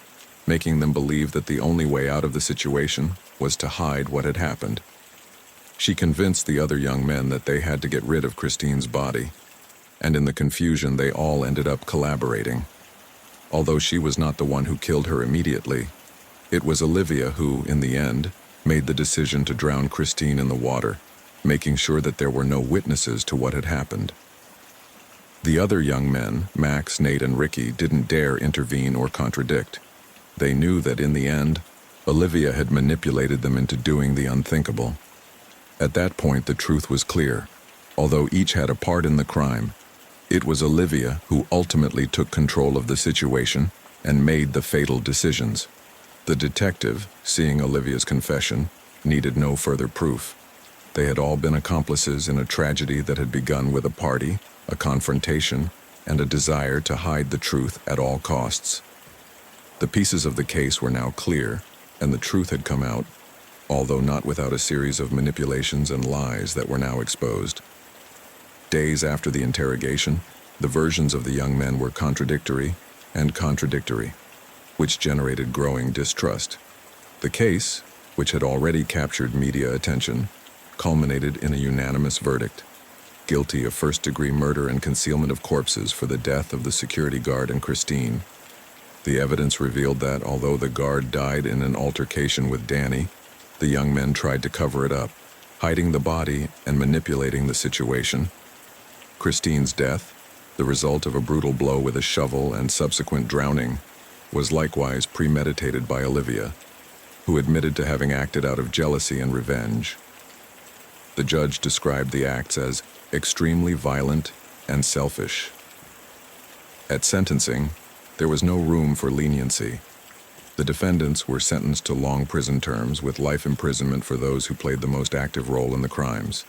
making them believe that the only way out of the situation was to hide what had happened. She convinced the other young men that they had to get rid of Christine's body, and in the confusion they all ended up collaborating. Although she was not the one who killed her immediately, it was Olivia who, in the end, made the decision to drown Christine in the water, making sure that there were no witnesses to what had happened. The other young men, Max, Nate, and Ricky, didn't dare intervene or contradict. They knew that in the end, Olivia had manipulated them into doing the unthinkable. At that point, the truth was clear. Although each had a part in the crime, it was Olivia who ultimately took control of the situation and made the fatal decisions. The detective, seeing Olivia's confession, needed no further proof. They had all been accomplices in a tragedy that had begun with a party, a confrontation, and a desire to hide the truth at all costs. The pieces of the case were now clear, and the truth had come out, although not without a series of manipulations and lies that were now exposed. Days after the interrogation, the versions of the young men were contradictory, which generated growing distrust. The case, which had already captured media attention, culminated in a unanimous verdict: guilty of first-degree murder and concealment of corpses for the death of the security guard and Christine. The evidence revealed that, although the guard died in an altercation with Danny, the young men tried to cover it up, hiding the body and manipulating the situation. Christine's death, the result of a brutal blow with a shovel and subsequent drowning, was likewise premeditated by Olivia, who admitted to having acted out of jealousy and revenge. The judge described the acts as extremely violent and selfish. At sentencing, there was no room for leniency. The defendants were sentenced to long prison terms with life imprisonment for those who played the most active role in the crimes.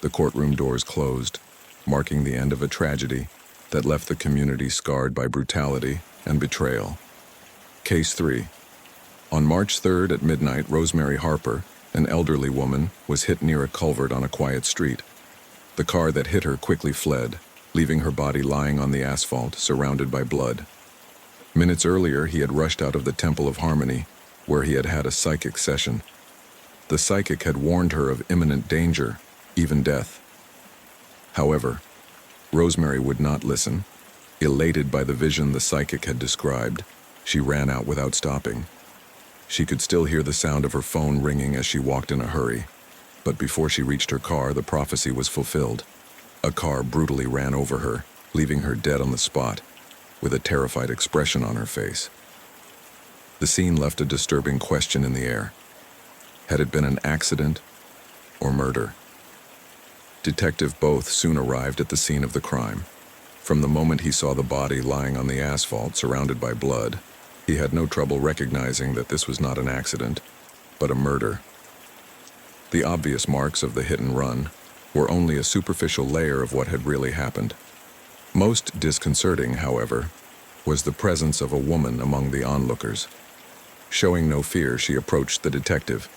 The courtroom doors closed, marking the end of a tragedy that left the community scarred by brutality and betrayal. Case 3. On March 3rd at midnight, Rosemary Harper, an elderly woman, was hit near a culvert on a quiet street. The car that hit her quickly fled, leaving her body lying on the asphalt, surrounded by blood. Minutes earlier, he had rushed out of the Temple of Harmony, where he had had a psychic session. The psychic had warned her of imminent danger, even death. However, Rosemary would not listen. Elated by the vision the psychic had described, she ran out without stopping. She could still hear the sound of her phone ringing as she walked in a hurry, but before she reached her car, the prophecy was fulfilled. A car brutally ran over her, leaving her dead on the spot, with a terrified expression on her face. The scene left a disturbing question in the air. Had it been an accident or murder? Detective Both soon arrived at the scene of the crime. From the moment he saw the body lying on the asphalt surrounded by blood, he had no trouble recognizing that this was not an accident, but a murder. The obvious marks of the hit and run were only a superficial layer of what had really happened. Most disconcerting, however, was the presence of a woman among the onlookers. Showing no fear, she approached the detective.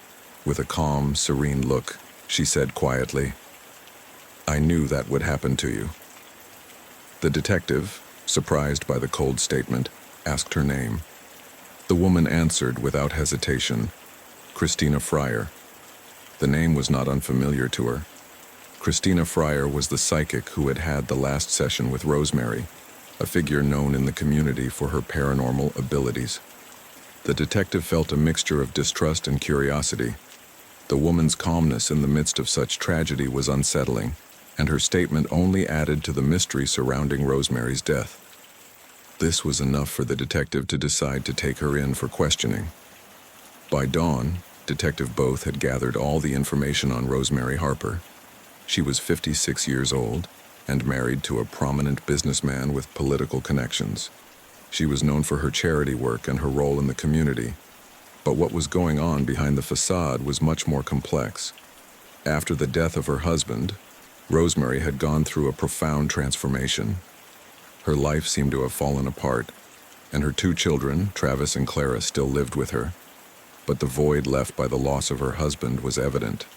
With a calm, serene look, she said quietly, "I knew that would happen to you." The detective, surprised by the cold statement, asked her name. The woman answered without hesitation, "Christina Fryer." The name was not unfamiliar to her. Christina Fryer was the psychic who had had the last session with Rosemary, a figure known in the community for her paranormal abilities. The detective felt a mixture of distrust and curiosity. The woman's calmness in the midst of such tragedy was unsettling, and her statement only added to the mystery surrounding Rosemary's death. This was enough for the detective to decide to take her in for questioning. By dawn, Detective Both had gathered all the information on Rosemary Harper. She was 56 years old and married to a prominent businessman with political connections. She was known for her charity work and her role in the community, but what was going on behind the facade was much more complex. After the death of her husband, Rosemary had gone through a profound transformation. Her life seemed to have fallen apart, and her two children, Travis and Clara, still lived with her, but the void left by the loss of her husband was evident.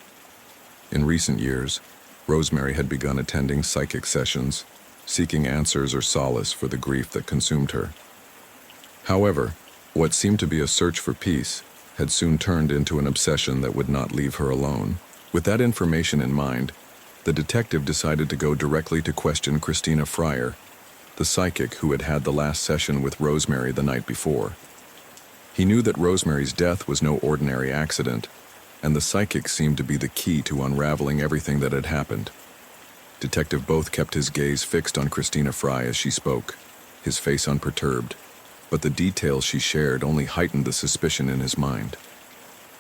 In recent years, Rosemary had begun attending psychic sessions, seeking answers or solace for the grief that consumed her. However, what seemed to be a search for peace had soon turned into an obsession that would not leave her alone. With that information in mind, the detective decided to go directly to question Christina Fryer, the psychic who had had the last session with Rosemary the night before. He knew that Rosemary's death was no ordinary accident, and the psychic seemed to be the key to unraveling everything that had happened. Detective Both kept his gaze fixed on Christina Fry as she spoke, his face unperturbed, but the details she shared only heightened the suspicion in his mind.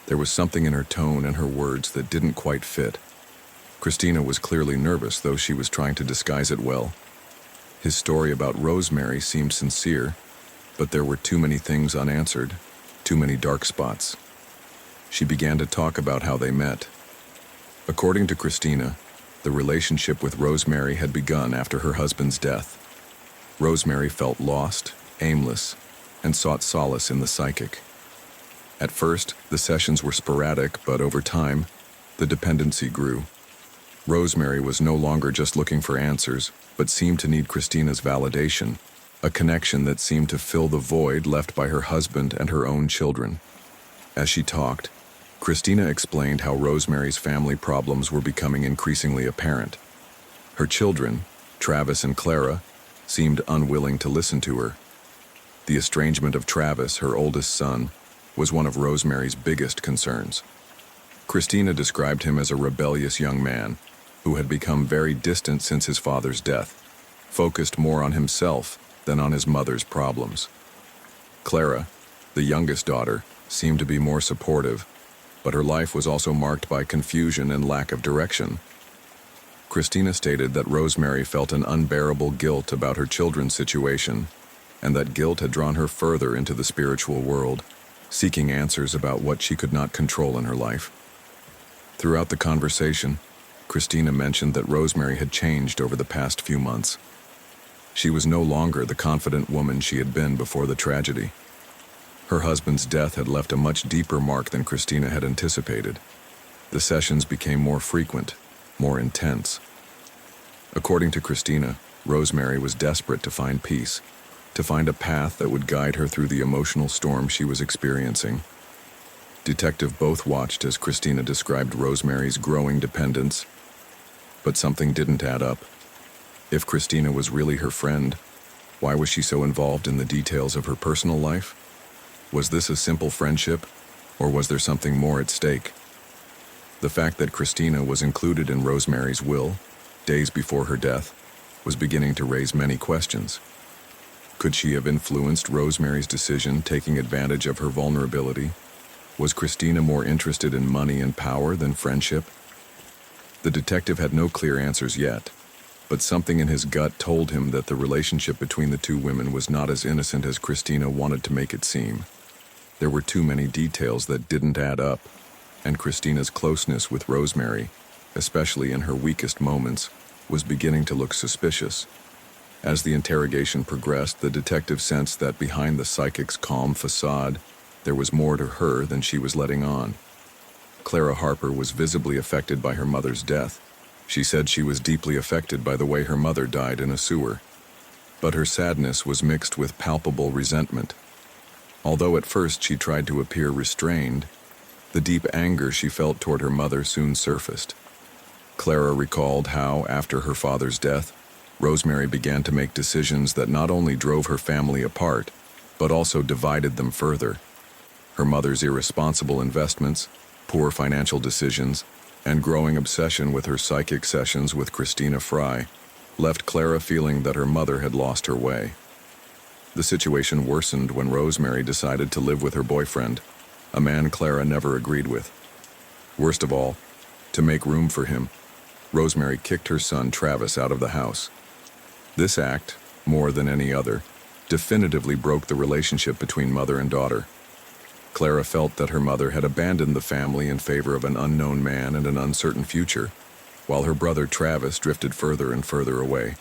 There was something in her tone and her words that didn't quite fit. Christina was clearly nervous, though she was trying to disguise it well. His story about Rosemary seemed sincere, but there were too many things unanswered, too many dark spots. She began to talk about how they met. According to Christina, the relationship with Rosemary had begun after her husband's death. Rosemary felt lost, aimless, and sought solace in the psychic. At first, the sessions were sporadic, but over time, the dependency grew. Rosemary was no longer just looking for answers, but seemed to need Christina's validation, a connection that seemed to fill the void left by her husband and her own children. As she talked, Christina explained how Rosemary's family problems were becoming increasingly apparent. Her children, Travis and Clara, seemed unwilling to listen to her. The estrangement of Travis, her oldest son, was one of Rosemary's biggest concerns. Christina described him as a rebellious young man who had become very distant since his father's death, focused more on himself than on his mother's problems. Clara, the youngest daughter, seemed to be more supportive, but her life was also marked by confusion and lack of direction. Christina stated that Rosemary felt an unbearable guilt about her children's situation, and that guilt had drawn her further into the spiritual world, seeking answers about what she could not control in her life. Throughout the conversation, Christina mentioned that Rosemary had changed over the past few months. She was no longer the confident woman she had been before the tragedy. Her husband's death had left a much deeper mark than Christina had anticipated. The sessions became more frequent, more intense. According to Christina, Rosemary was desperate to find peace, to find a path that would guide her through the emotional storm she was experiencing. Detective Both watched as Christina described Rosemary's growing dependence, but something didn't add up. If Christina was really her friend, why was she so involved in the details of her personal life? Was this a simple friendship, or was there something more at stake? The fact that Christina was included in Rosemary's will, days before her death, was beginning to raise many questions. Could she have influenced Rosemary's decision, taking advantage of her vulnerability? Was Christina more interested in money and power than friendship? The detective had no clear answers yet, but something in his gut told him that the relationship between the two women was not as innocent as Christina wanted to make it seem. There were too many details that didn't add up, and Christina's closeness with Rosemary, especially in her weakest moments, was beginning to look suspicious. As the interrogation progressed, the detective sensed that behind the psychic's calm facade, there was more to her than she was letting on. Clara Harper was visibly affected by her mother's death. She said she was deeply affected by the way her mother died in a sewer. But her sadness was mixed with palpable resentment. Although at first she tried to appear restrained, the deep anger she felt toward her mother soon surfaced. Clara recalled how, after her father's death, Rosemary began to make decisions that not only drove her family apart, but also divided them further. Her mother's irresponsible investments, poor financial decisions, and growing obsession with her psychic sessions with Christina Fry left Clara feeling that her mother had lost her way. The situation worsened when Rosemary decided to live with her boyfriend, a man Clara never agreed with. Worst of all, to make room for him, Rosemary kicked her son Travis out of the house. This act, more than any other, definitively broke the relationship between mother and daughter. Clara felt that her mother had abandoned the family in favor of an unknown man and an uncertain future, while her brother Travis drifted further and further away.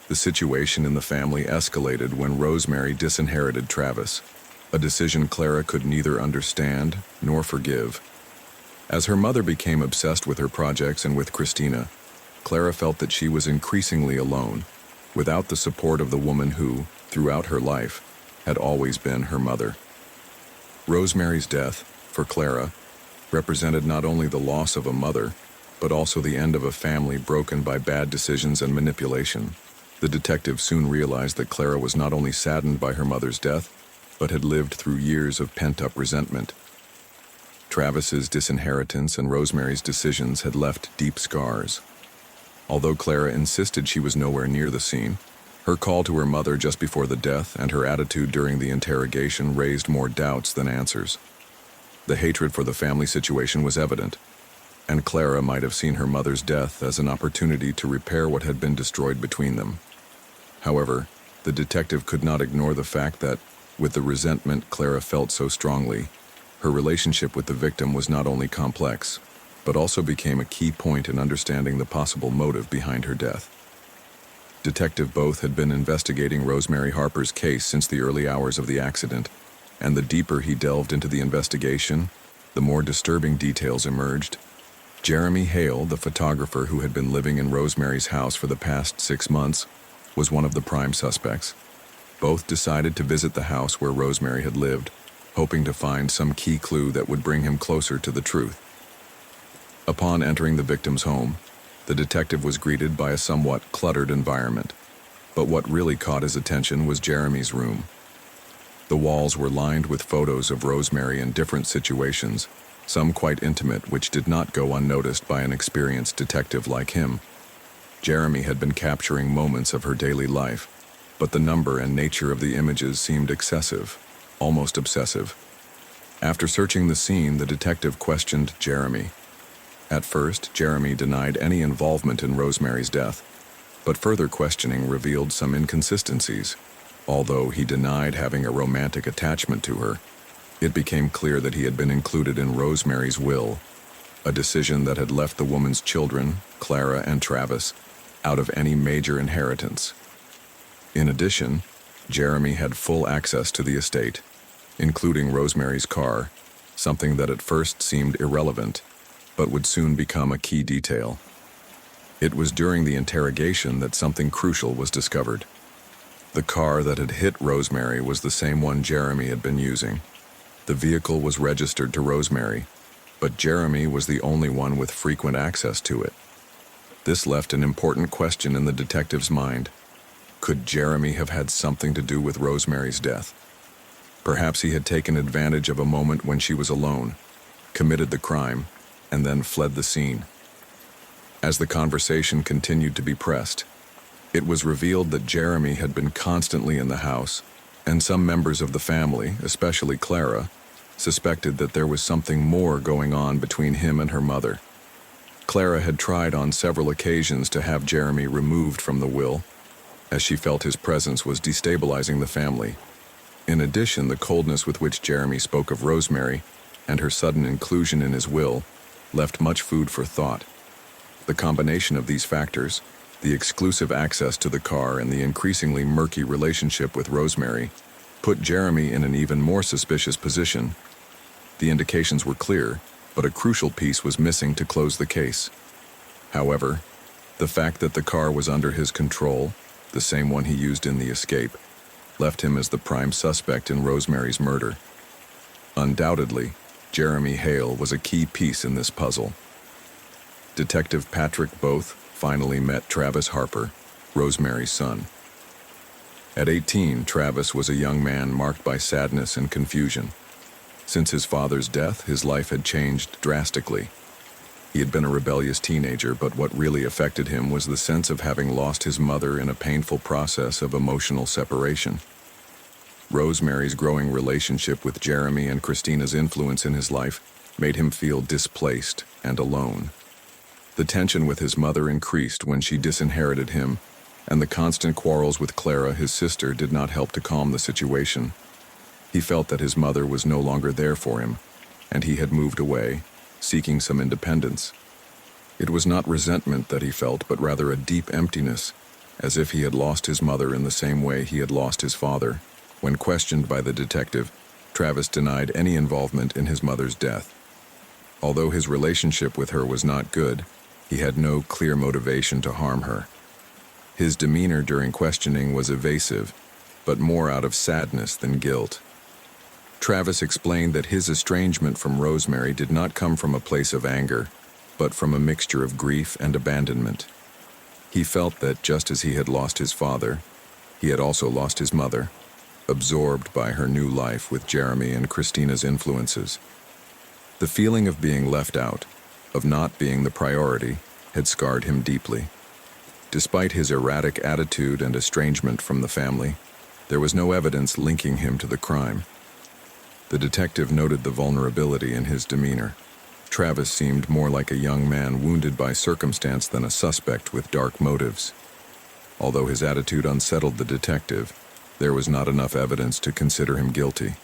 The situation in the family escalated when Rosemary disinherited Travis, a decision Clara could neither understand nor forgive. As her mother became obsessed with her projects and with Christina, Clara felt that she was increasingly alone, without the support of the woman who, throughout her life, had always been her mother. Rosemary's death, for Clara, represented not only the loss of a mother, but also the end of a family broken by bad decisions and manipulation. The detective soon realized that Clara was not only saddened by her mother's death, but had lived through years of pent-up resentment. Travis's disinheritance and Rosemary's decisions had left deep scars. Although Clara insisted she was nowhere near the scene, her call to her mother just before the death and her attitude during the interrogation raised more doubts than answers. The hatred for the family situation was evident, and Clara might have seen her mother's death as an opportunity to repair what had been destroyed between them. However, the detective could not ignore the fact that, with the resentment Clara felt so strongly, her relationship with the victim was not only complex, but also became a key point in understanding the possible motive behind her death. Detective Both had been investigating Rosemary Harper's case since the early hours of the accident, and the deeper he delved into the investigation, the more disturbing details emerged. Jeremy Hale, the photographer who had been living in Rosemary's house for the past 6 months, was one of the prime suspects. Both decided to visit the house where Rosemary had lived, hoping to find some key clue that would bring him closer to the truth. Upon entering the victim's home, the detective was greeted by a somewhat cluttered environment, but what really caught his attention was Jeremy's room. The walls were lined with photos of Rosemary in different situations, some quite intimate, which did not go unnoticed by an experienced detective like him. Jeremy had been capturing moments of her daily life, but the number and nature of the images seemed excessive, almost obsessive. After searching the scene, the detective questioned Jeremy. At first, Jeremy denied any involvement in Rosemary's death, but further questioning revealed some inconsistencies. Although he denied having a romantic attachment to her, it became clear that he had been included in Rosemary's will, a decision that had left the woman's children, Clara and Travis, out of any major inheritance. In addition, Jeremy had full access to the estate, including Rosemary's car, something that at first seemed irrelevant, but would soon become a key detail. It was during the interrogation that something crucial was discovered. The car that had hit Rosemary was the same one Jeremy had been using. The vehicle was registered to Rosemary, but Jeremy was the only one with frequent access to it. This left an important question in the detective's mind. Could Jeremy have had something to do with Rosemary's death? Perhaps he had taken advantage of a moment when she was alone, committed the crime, and then fled the scene. As the conversation continued to be pressed, it was revealed that Jeremy had been constantly in the house, and some members of the family, especially Clara, suspected that there was something more going on between him and her mother. Clara had tried on several occasions to have Jeremy removed from the will, as she felt his presence was destabilizing the family. In addition, the coldness with which Jeremy spoke of Rosemary and her sudden inclusion in his will left much food for thought. The combination of these factors, the exclusive access to the car and the increasingly murky relationship with Rosemary, put Jeremy in an even more suspicious position. The indications were clear, but a crucial piece was missing to close the case. However, the fact that the car was under his control, the same one he used in the escape, left him as the prime suspect in Rosemary's murder. Undoubtedly, Jeremy Hale was a key piece in this puzzle. Detective Patrick Both finally met Travis Harper, Rosemary's son. At 18, Travis was a young man marked by sadness and confusion. Since his father's death, his life had changed drastically. He had been a rebellious teenager, but what really affected him was the sense of having lost his mother in a painful process of emotional separation. Rosemary's growing relationship with Jeremy and Christina's influence in his life made him feel displaced and alone. The tension with his mother increased when she disinherited him, and the constant quarrels with Clara, his sister, did not help to calm the situation. He felt that his mother was no longer there for him, and he had moved away, seeking some independence. It was not resentment that he felt, but rather a deep emptiness, as if he had lost his mother in the same way he had lost his father. When questioned by the detective, Travis denied any involvement in his mother's death. Although his relationship with her was not good, he had no clear motivation to harm her. His demeanor during questioning was evasive, but more out of sadness than guilt. Travis explained that his estrangement from Rosemary did not come from a place of anger, but from a mixture of grief and abandonment. He felt that just as he had lost his father, he had also lost his mother, absorbed by her new life with Jeremy and Christina's influences. The feeling of being left out, of not being the priority, had scarred him deeply. Despite his erratic attitude and estrangement from the family, there was no evidence linking him to the crime. The detective noted the vulnerability in his demeanor. Travis seemed more like a young man wounded by circumstance than a suspect with dark motives. Although his attitude unsettled the detective, there was not enough evidence to consider him guilty.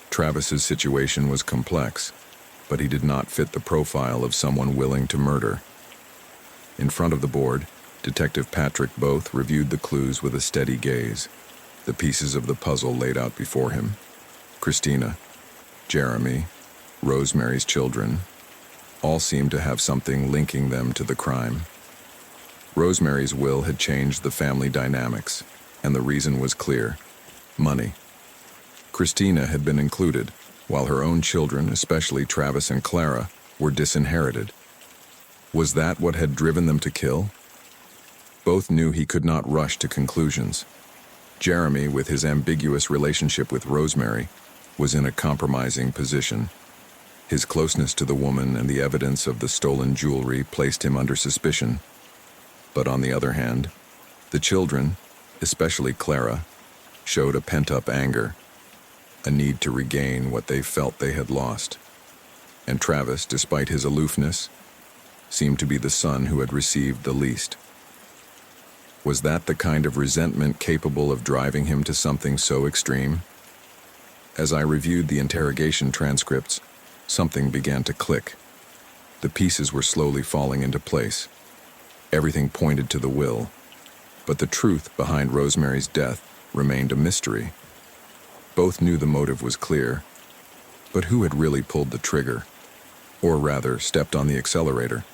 Travis's situation was complex, but he did not fit the profile of someone willing to murder. In front of the board, Detective Patrick Both reviewed the clues with a steady gaze, the pieces of the puzzle laid out before him. Christina, Jeremy, Rosemary's children, all seemed to have something linking them to the crime. Rosemary's will had changed the family dynamics, and the reason was clear: money. Christina had been included, while her own children, especially Travis and Clara, were disinherited. Was that what had driven them to kill? Both knew he could not rush to conclusions. Jeremy, with his ambiguous relationship with Rosemary, was in a compromising position. His closeness to the woman and the evidence of the stolen jewelry placed him under suspicion. But on the other hand, the children, especially Clara, showed a pent-up anger, a need to regain what they felt they had lost. And Travis, despite his aloofness, seemed to be the son who had received the least. Was that the kind of resentment capable of driving him to something so extreme? As I reviewed the interrogation transcripts, something began to click. The pieces were slowly falling into place. Everything pointed to the will, but the truth behind Rosemary's death remained a mystery. Both knew the motive was clear, but who had really pulled the trigger? Or rather, stepped on the accelerator?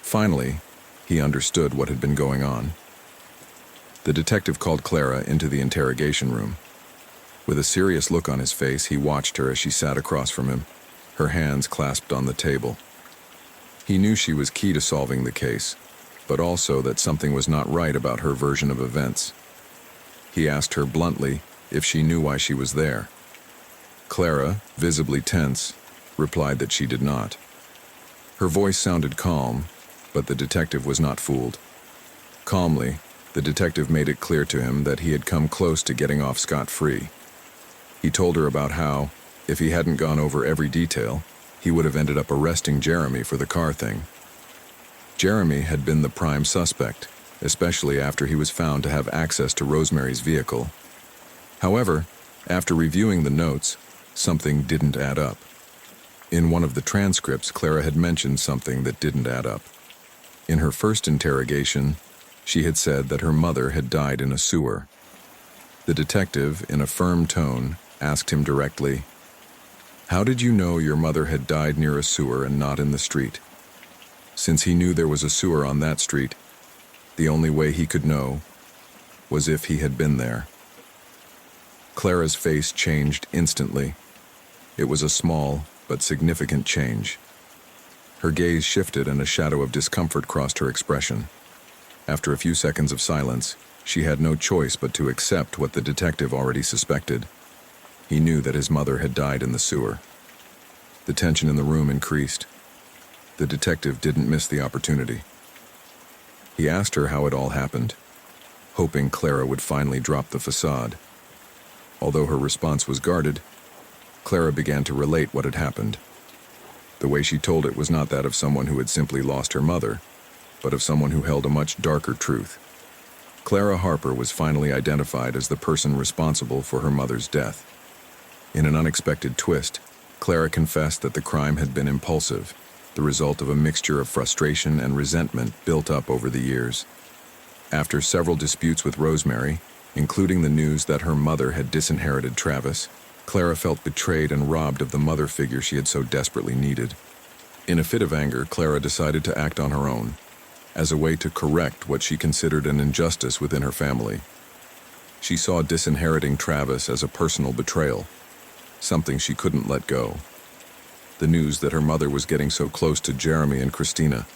Finally, he understood what had been going on. The detective called Clara into the interrogation room. With a serious look on his face, he watched her as she sat across from him, her hands clasped on the table. He knew she was key to solving the case, but also that something was not right about her version of events. He asked her bluntly if she knew why she was there. Clara, visibly tense, replied that she did not. Her voice sounded calm, but the detective was not fooled. Calmly, the detective made it clear to him that he had come close to getting off scot-free. He told her about how, if he hadn't gone over every detail, he would have ended up arresting Jeremy for the car thing. Jeremy had been the prime suspect, especially after he was found to have access to Rosemary's vehicle. However, after reviewing the notes, something didn't add up. In one of the transcripts, Clara had mentioned something that didn't add up. In her first interrogation, she had said that her mother had died in a sewer. The detective, in a firm tone, asked him directly, "How did you know your mother had died near a sewer and not in the street?" Since he knew there was a sewer on that street, the only way he could know was if he had been there. Clara's face changed instantly. It was a small but significant change. Her gaze shifted and a shadow of discomfort crossed her expression. After a few seconds of silence, she had no choice but to accept what the detective already suspected. He knew that his mother had died in the sewer. The tension in the room increased. The detective didn't miss the opportunity. He asked her how it all happened, hoping Clara would finally drop the facade. Although her response was guarded, Clara began to relate what had happened. The way she told it was not that of someone who had simply lost her mother, but of someone who held a much darker truth. Clara Harper was finally identified as the person responsible for her mother's death. In an unexpected twist, Clara confessed that the crime had been impulsive, the result of a mixture of frustration and resentment built up over the years. After several disputes with Rosemary, including the news that her mother had disinherited Travis, Clara felt betrayed and robbed of the mother figure she had so desperately needed. In a fit of anger, Clara decided to act on her own, as a way to correct what she considered an injustice within her family. She saw disinheriting Travis as a personal betrayal, something she couldn't let go. The news that her mother was getting so close to Jeremy and Christina,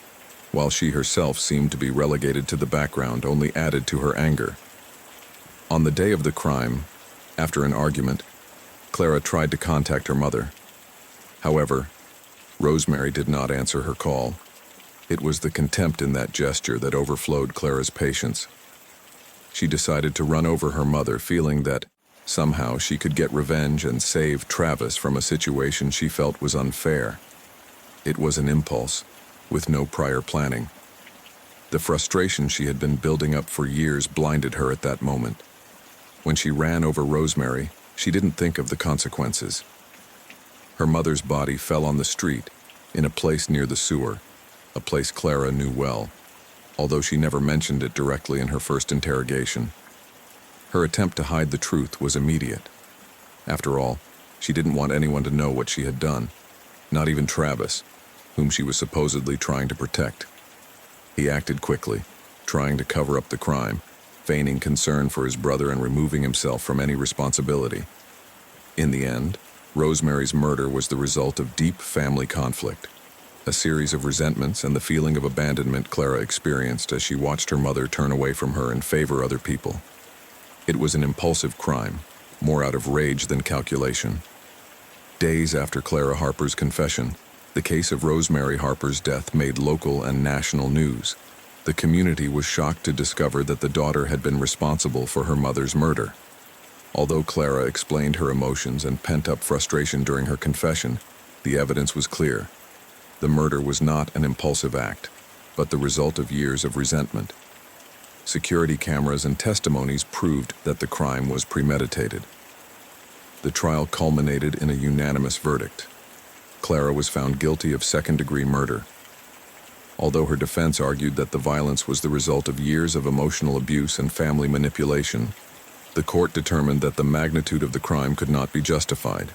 while she herself seemed to be relegated to the background, only added to her anger. On the day of the crime, after an argument, Clara tried to contact her mother. However, Rosemary did not answer her call. It was the contempt in that gesture that overflowed Clara's patience. She decided to run over her mother, feeling that somehow she could get revenge and save Travis from a situation she felt was unfair. It was an impulse, with no prior planning. The frustration she had been building up for years blinded her at that moment. When she ran over Rosemary, she didn't think of the consequences. Her mother's body fell on the street, in a place near the sewer, a place Clara knew well, although she never mentioned it directly in her first interrogation. Her attempt to hide the truth was immediate. After all, she didn't want anyone to know what she had done, not even Travis, whom she was supposedly trying to protect. He acted quickly, trying to cover up the crime, feigning concern for his brother and removing himself from any responsibility. In the end, Rosemary's murder was the result of deep family conflict, a series of resentments and the feeling of abandonment Clara experienced as she watched her mother turn away from her and favor other people. It was an impulsive crime, more out of rage than calculation. Days after Clara Harper's confession, the case of Rosemary Harper's death made local and national news. The community was shocked to discover that the daughter had been responsible for her mother's murder. Although Clara explained her emotions and pent-up frustration during her confession, the evidence was clear. The murder was not an impulsive act, but the result of years of resentment. Security cameras and testimonies proved that the crime was premeditated. The trial culminated in a unanimous verdict. Clara was found guilty of second-degree murder. Although her defense argued that the violence was the result of years of emotional abuse and family manipulation, the court determined that the magnitude of the crime could not be justified.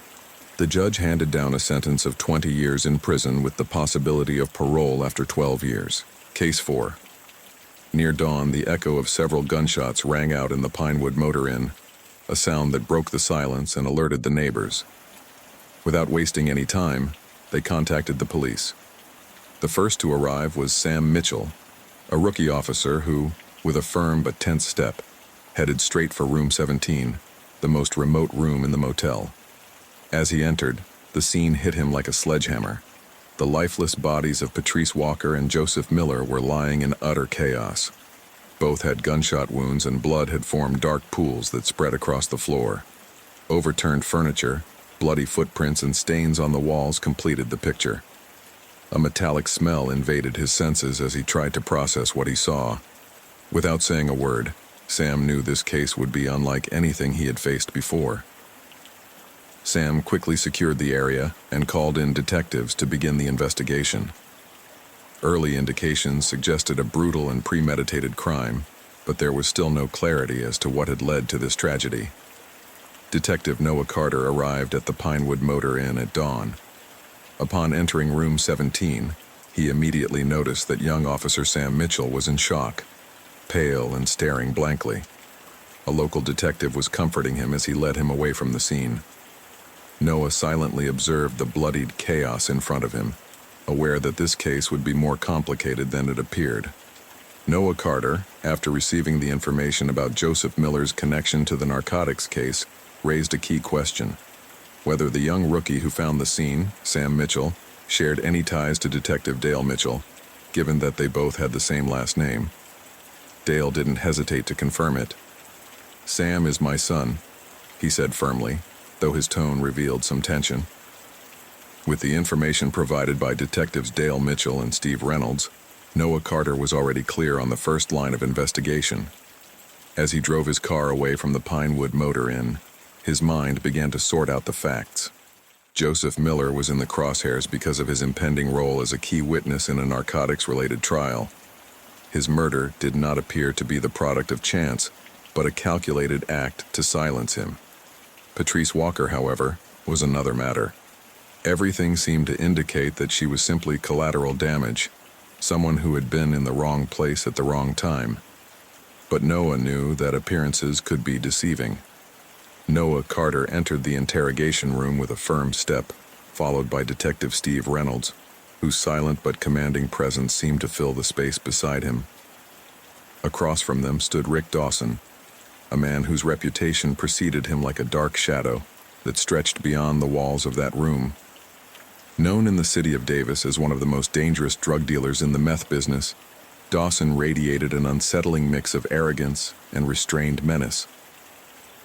The judge handed down a sentence of 20 years in prison with the possibility of parole after 12 years. Case 4. Near dawn, the echo of several gunshots rang out in the Pinewood Motor Inn, a sound that broke the silence and alerted the neighbors. Without wasting any time, they contacted the police. The first to arrive was Sam Mitchell, a rookie officer who, with a firm but tense step, headed straight for room 17, the most remote room in the motel. As he entered, the scene hit him like a sledgehammer. The lifeless bodies of Patrice Walker and Joseph Miller were lying in utter chaos. Both had gunshot wounds and blood had formed dark pools that spread across the floor. Overturned furniture, bloody footprints and stains on the walls completed the picture. A metallic smell invaded his senses as he tried to process what he saw. Without saying a word, Sam knew this case would be unlike anything he had faced before. Sam quickly secured the area and called in detectives to begin the investigation. Early indications suggested a brutal and premeditated crime, but there was still no clarity as to what had led to this tragedy. Detective Noah Carter arrived at the Pinewood Motor Inn at dawn. Upon entering room 17, he immediately noticed that young Officer Sam Mitchell was in shock, pale and staring blankly. A local detective was comforting him as he led him away from the scene. Noah silently observed the bloodied chaos in front of him, aware that this case would be more complicated than it appeared. Noah Carter, after receiving the information about Joseph Miller's connection to the narcotics case, raised a key question: whether the young rookie who found the scene, Sam Mitchell, shared any ties to Detective Dale Mitchell, given that they both had the same last name. Dale didn't hesitate to confirm it. "Sam is my son," he said firmly, though his tone revealed some tension. With the information provided by Detectives Dale Mitchell and Steve Reynolds, Noah Carter was already clear on the first line of investigation. As he drove his car away from the Pinewood Motor Inn, his mind began to sort out the facts. Joseph Miller was in the crosshairs because of his impending role as a key witness in a narcotics-related trial. His murder did not appear to be the product of chance, but a calculated act to silence him. Patrice Walker, however, was another matter. Everything seemed to indicate that she was simply collateral damage, someone who had been in the wrong place at the wrong time. But Noah knew that appearances could be deceiving. Noah Carter entered the interrogation room with a firm step, followed by Detective Steve Reynolds, whose silent but commanding presence seemed to fill the space beside him. Across from them stood Rick Dawson, a man whose reputation preceded him like a dark shadow that stretched beyond the walls of that room. Known in the city of Davis as one of the most dangerous drug dealers in the meth business, Dawson radiated an unsettling mix of arrogance and restrained menace.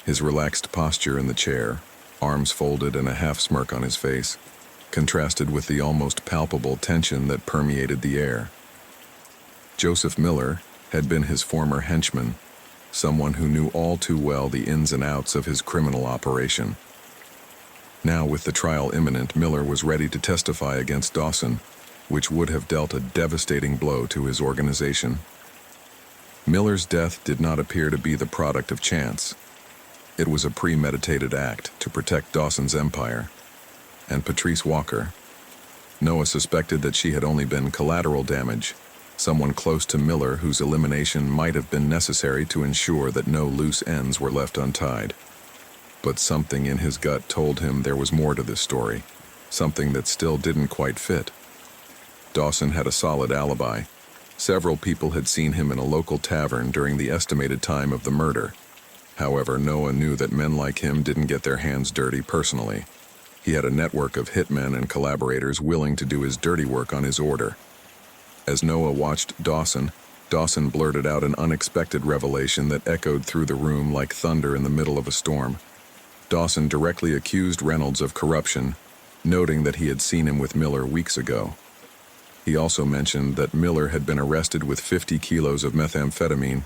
His relaxed posture in the chair, arms folded and a half-smirk on his face, contrasted with the almost palpable tension that permeated the air. Joseph Miller had been his former henchman, someone who knew all too well the ins and outs of his criminal operation. Now, with the trial imminent, Miller was ready to testify against Dawson, which would have dealt a devastating blow to his organization. Miller's death did not appear to be the product of chance. It was a premeditated act to protect Dawson's empire. And Patrice Walker, Noah suspected that she had only been collateral damage, someone close to Miller whose elimination might have been necessary to ensure that no loose ends were left untied. But something in his gut told him there was more to this story, something that still didn't quite fit. Dawson had a solid alibi. Several people had seen him in a local tavern during the estimated time of the murder. However, Noah knew that men like him didn't get their hands dirty personally. He had a network of hitmen and collaborators willing to do his dirty work on his order. As Noah watched Dawson blurted out an unexpected revelation that echoed through the room like thunder in the middle of a storm. Dawson directly accused Reynolds of corruption, noting that he had seen him with Miller weeks ago. He also mentioned that Miller had been arrested with 50 kilos of methamphetamine,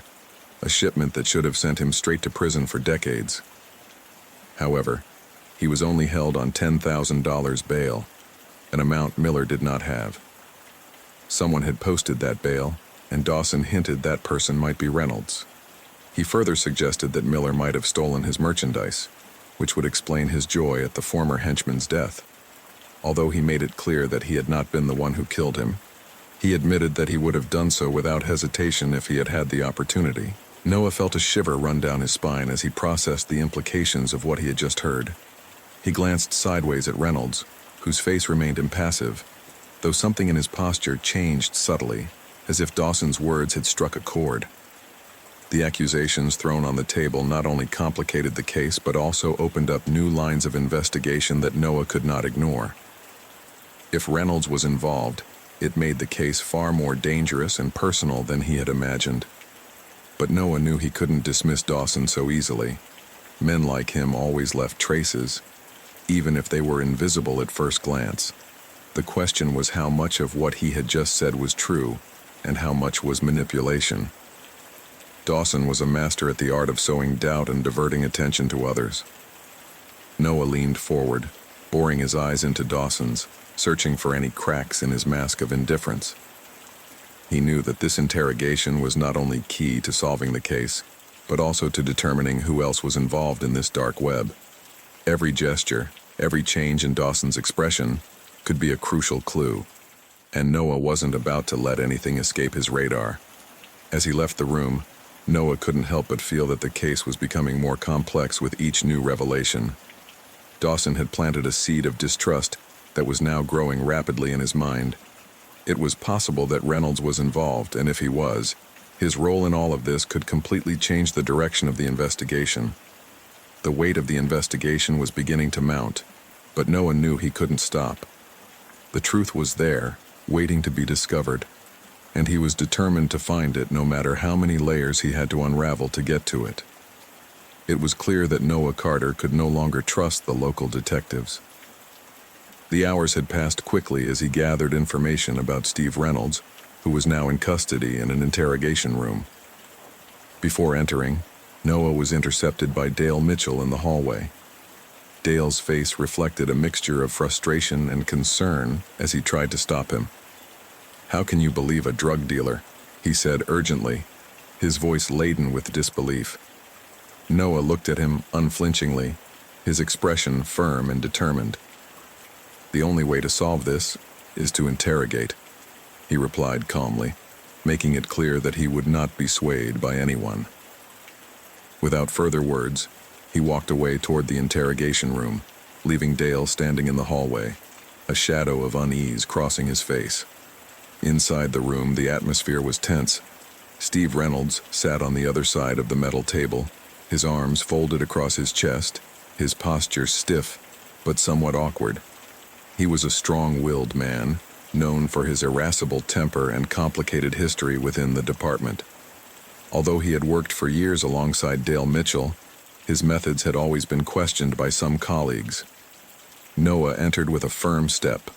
a shipment that should have sent him straight to prison for decades. However, he was only held on $10,000 bail, an amount Miller did not have. Someone had posted that bail, and Dawson hinted that person might be Reynolds. He further suggested that Miller might have stolen his merchandise, which would explain his joy at the former henchman's death. Although he made it clear that he had not been the one who killed him, he admitted that he would have done so without hesitation if he had had the opportunity. Noah felt a shiver run down his spine as he processed the implications of what he had just heard. He glanced sideways at Reynolds, whose face remained impassive, though something in his posture changed subtly, as if Dawson's words had struck a chord. The accusations thrown on the table not only complicated the case but also opened up new lines of investigation that Noah could not ignore. If Reynolds was involved, it made the case far more dangerous and personal than he had imagined. But Noah knew he couldn't dismiss Dawson so easily. Men like him always left traces, even if they were invisible at first glance. The question was how much of what he had just said was true, and how much was manipulation. Dawson was a master at the art of sowing doubt and diverting attention to others. Noah leaned forward, boring his eyes into Dawson's, searching for any cracks in his mask of indifference. He knew that this interrogation was not only key to solving the case, but also to determining who else was involved in this dark web. Every gesture, every change in Dawson's expression, could be a crucial clue, and Noah wasn't about to let anything escape his radar. As he left the room, Noah couldn't help but feel that the case was becoming more complex with each new revelation. Dawson had planted a seed of distrust that was now growing rapidly in his mind. It was possible that Reynolds was involved, and if he was, his role in all of this could completely change the direction of the investigation. The weight of the investigation was beginning to mount, but Noah knew he couldn't stop. The truth was there, waiting to be discovered, and he was determined to find it no matter how many layers he had to unravel to get to it. It was clear that Noah Carter could no longer trust the local detectives. The hours had passed quickly as he gathered information about Steve Reynolds, who was now in custody in an interrogation room. Before entering, Noah was intercepted by Dale Mitchell in the hallway. Dale's face reflected a mixture of frustration and concern as he tried to stop him. "How can you believe a drug dealer?" he said urgently, his voice laden with disbelief. Noah looked at him unflinchingly, his expression firm and determined. "The only way to solve this is to interrogate," he replied calmly, making it clear that he would not be swayed by anyone. Without further words, he walked away toward the interrogation room, leaving Dale standing in the hallway, a shadow of unease crossing his face. Inside the room, the atmosphere was tense. Steve Reynolds sat on the other side of the metal table, his arms folded across his chest, his posture stiff but somewhat awkward. He was a strong-willed man, known for his irascible temper and complicated history within the department. Although he had worked for years alongside Dale Mitchell, his methods had always been questioned by some colleagues. Noah entered with a firm step,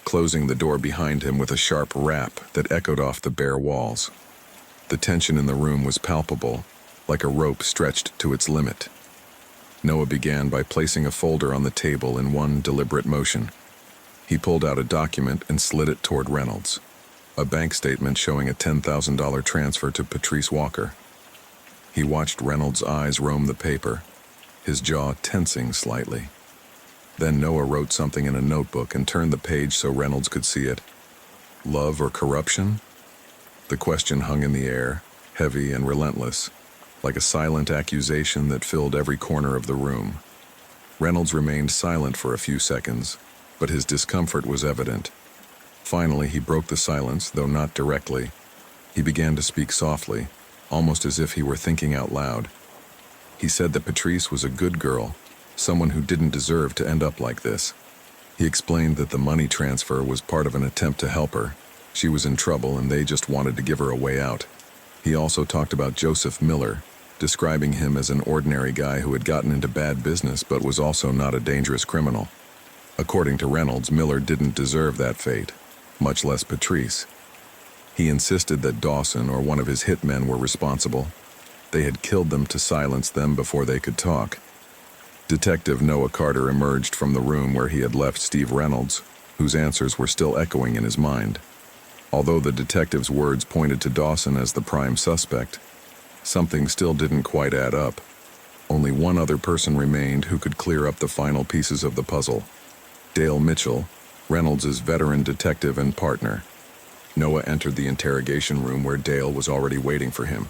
closing the door behind him with a sharp rap that echoed off the bare walls. The tension in the room was palpable, like a rope stretched to its limit. Noah began by placing a folder on the table in one deliberate motion. He pulled out a document and slid it toward Reynolds, a bank statement showing a $10,000 transfer to Patrice Walker. He watched Reynolds' eyes roam the paper, his jaw tensing slightly. Then Noah wrote something in a notebook and turned the page so Reynolds could see it. Love or corruption? The question hung in the air, heavy and relentless, like a silent accusation that filled every corner of the room. Reynolds remained silent for a few seconds, but his discomfort was evident. Finally, he broke the silence, though not directly. He began to speak softly, almost as if he were thinking out loud. He said that Patrice was a good girl, someone who didn't deserve to end up like this. He explained that the money transfer was part of an attempt to help her. She was in trouble and they just wanted to give her a way out. He also talked about Joseph Miller, describing him as an ordinary guy who had gotten into bad business but was also not a dangerous criminal. According to Reynolds, Miller didn't deserve that fate, much less Patrice. He insisted that Dawson or one of his hitmen were responsible. They had killed them to silence them before they could talk. Detective Noah Carter emerged from the room where he had left Steve Reynolds, whose answers were still echoing in his mind. Although the detective's words pointed to Dawson as the prime suspect, something still didn't quite add up. Only one other person remained who could clear up the final pieces of the puzzle: Dale Mitchell, Reynolds' veteran detective and partner. Noah entered the interrogation room where Dale was already waiting for him.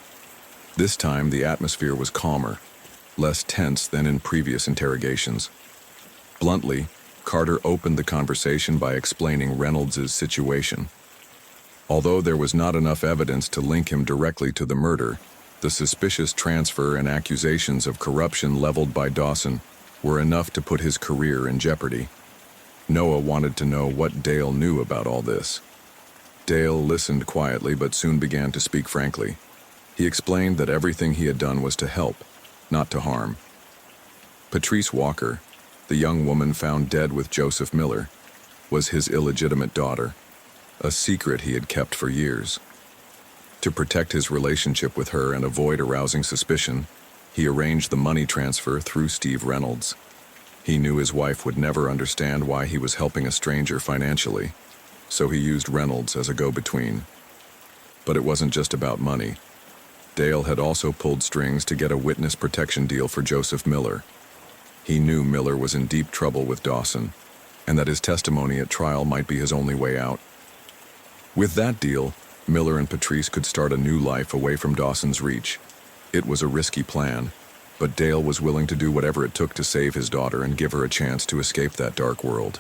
This time, the atmosphere was calmer, less tense than in previous interrogations. Bluntly, Carter opened the conversation by explaining Reynolds' situation. Although there was not enough evidence to link him directly to the murder, the suspicious transfer and accusations of corruption leveled by Dawson were enough to put his career in jeopardy. Noah wanted to know what Dale knew about all this. Dale listened quietly but soon began to speak frankly. He explained that everything he had done was to help, not to harm. Patrice Walker, the young woman found dead with Joseph Miller, was his illegitimate daughter, a secret he had kept for years. To protect his relationship with her and avoid arousing suspicion, he arranged the money transfer through Steve Reynolds. He knew his wife would never understand why he was helping a stranger financially, so he used Reynolds as a go-between. But it wasn't just about money. Dale had also pulled strings to get a witness protection deal for Joseph Miller. He knew Miller was in deep trouble with Dawson, and that his testimony at trial might be his only way out. With that deal, Miller and Patrice could start a new life away from Dawson's reach. It was a risky plan, but Dale was willing to do whatever it took to save his daughter and give her a chance to escape that dark world.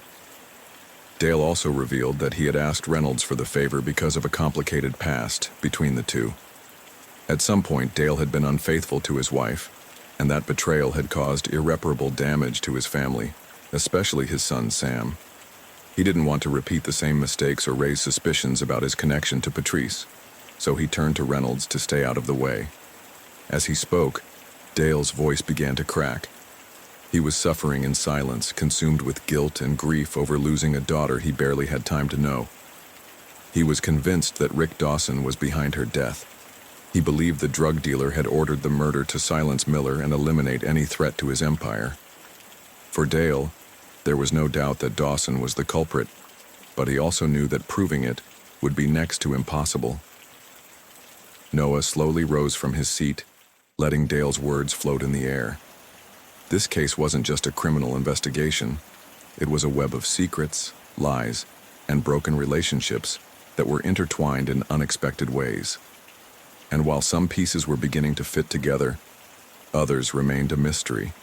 Dale also revealed that he had asked Reynolds for the favor because of a complicated past between the two. At some point, Dale had been unfaithful to his wife, and that betrayal had caused irreparable damage to his family, especially his son Sam. He didn't want to repeat the same mistakes or raise suspicions about his connection to Patrice, so he turned to Reynolds to stay out of the way. As he spoke, Dale's voice began to crack. He was suffering in silence, consumed with guilt and grief over losing a daughter he barely had time to know. He was convinced that Rick Dawson was behind her death. He believed the drug dealer had ordered the murder to silence Miller and eliminate any threat to his empire. For Dale, there was no doubt that Dawson was the culprit, but he also knew that proving it would be next to impossible. Noah slowly rose from his seat, letting Dale's words float in the air. This case wasn't just a criminal investigation. It was a web of secrets, lies, and broken relationships that were intertwined in unexpected ways. And while some pieces were beginning to fit together, others remained a mystery.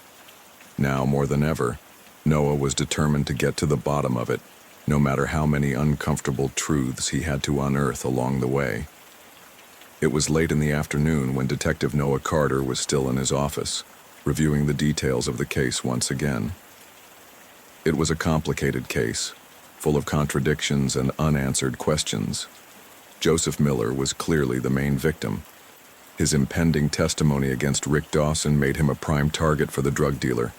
Now more than ever, Noah was determined to get to the bottom of it, no matter how many uncomfortable truths he had to unearth along the way. It was late in the afternoon when Detective Noah Carter was still in his office, reviewing the details of the case once again. It was a complicated case, full of contradictions and unanswered questions. Joseph Miller was clearly the main victim. His impending testimony against Rick Dawson made him a prime target for the drug dealer.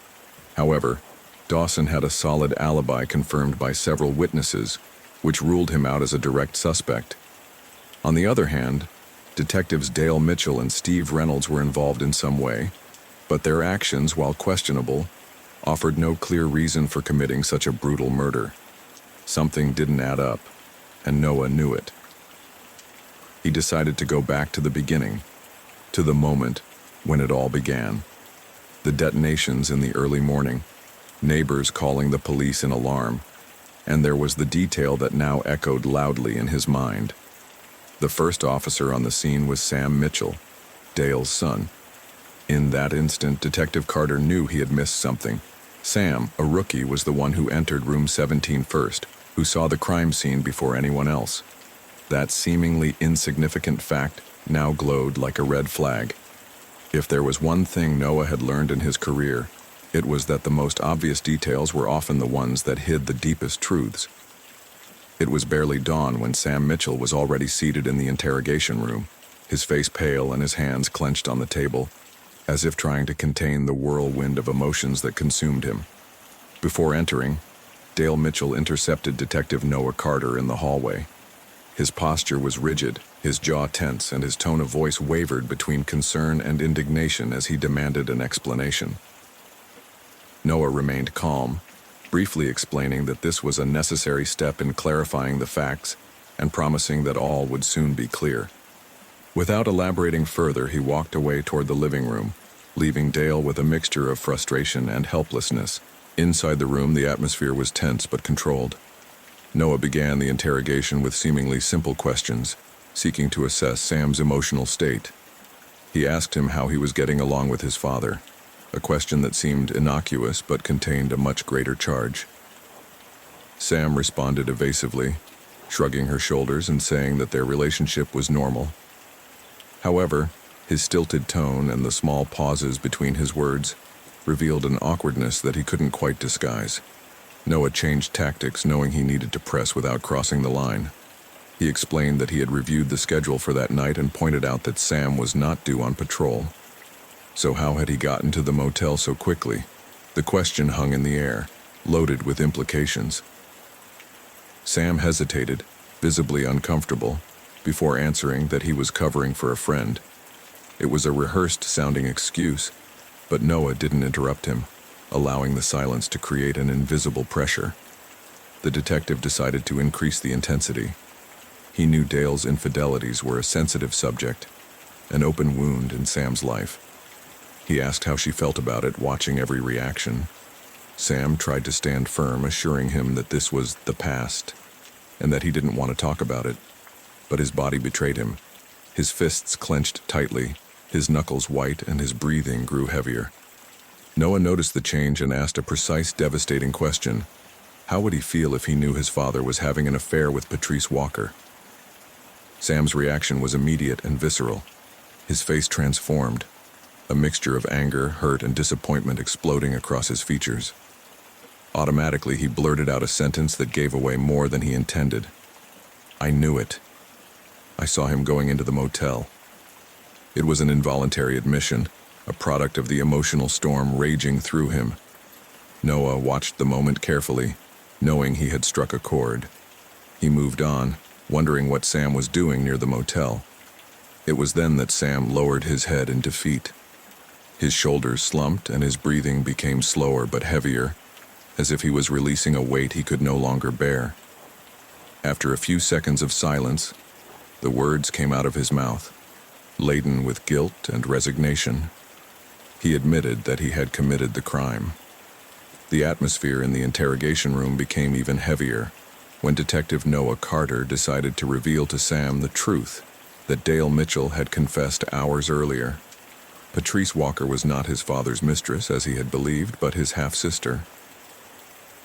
However, Dawson had a solid alibi confirmed by several witnesses, which ruled him out as a direct suspect. On the other hand, Detectives Dale Mitchell and Steve Reynolds were involved in some way, but their actions, while questionable, offered no clear reason for committing such a brutal murder. Something didn't add up, and Noah knew it. He decided to go back to the beginning, to the moment when it all began. The detonations in the early morning, neighbors calling the police in alarm, and there was the detail that now echoed loudly in his mind. The first officer on the scene was Sam Mitchell, Dale's son. In that instant, Detective Carter knew he had missed something. Sam, a rookie, was the one who entered room 17 first, who saw the crime scene before anyone else. That seemingly insignificant fact now glowed like a red flag. If there was one thing Noah had learned in his career, it was that the most obvious details were often the ones that hid the deepest truths. It was barely dawn when Sam Mitchell was already seated in the interrogation room, his face pale and his hands clenched on the table, as if trying to contain the whirlwind of emotions that consumed him. Before entering, Dale Mitchell intercepted Detective Noah Carter in the hallway. His posture was rigid, his jaw tense, and his tone of voice wavered between concern and indignation as he demanded an explanation. Noah remained calm, briefly explaining that this was a necessary step in clarifying the facts and promising that all would soon be clear. Without elaborating further, he walked away toward the living room, leaving Dale with a mixture of frustration and helplessness. Inside the room, the atmosphere was tense but controlled. Noah began the interrogation with seemingly simple questions, seeking to assess Sam's emotional state. He asked him how he was getting along with his father, a question that seemed innocuous but contained a much greater charge. Sam responded evasively, shrugging her shoulders and saying that their relationship was normal. However, his stilted tone and the small pauses between his words revealed an awkwardness that he couldn't quite disguise. Noah changed tactics, knowing he needed to press without crossing the line. He explained that he had reviewed the schedule for that night and pointed out that Sam was not due on patrol. So how had he gotten to the motel so quickly? The question hung in the air, loaded with implications. Sam hesitated, visibly uncomfortable, before answering that he was covering for a friend. It was a rehearsed-sounding excuse, but Noah didn't interrupt him, allowing the silence to create an invisible pressure. The detective decided to increase the intensity. He knew Dale's infidelities were a sensitive subject, an open wound in Sam's life. He asked how she felt about it, watching every reaction. Sam tried to stand firm, assuring him that this was the past, and that he didn't want to talk about it. But his body betrayed him. His fists clenched tightly, his knuckles white, and his breathing grew heavier. Noah noticed the change and asked a precise, devastating question. How would he feel if he knew his father was having an affair with Patrice Walker? Sam's reaction was immediate and visceral. His face transformed, a mixture of anger, hurt, and disappointment exploding across his features. Automatically, he blurted out a sentence that gave away more than he intended. I knew it. I saw him going into the motel. It was an involuntary admission, a product of the emotional storm raging through him, Noah watched the moment carefully, knowing he had struck a chord. He moved on, wondering what Sam was doing near the motel. It was then that Sam lowered his head in defeat. His shoulders slumped and his breathing became slower but heavier, as if he was releasing a weight he could no longer bear. After a few seconds of silence, the words came out of his mouth, laden with guilt and resignation. He admitted that he had committed the crime. The atmosphere in the interrogation room became even heavier when Detective Noah Carter decided to reveal to Sam the truth that Dale Mitchell had confessed hours earlier. Patrice Walker was not his father's mistress, as he had believed, but his half-sister.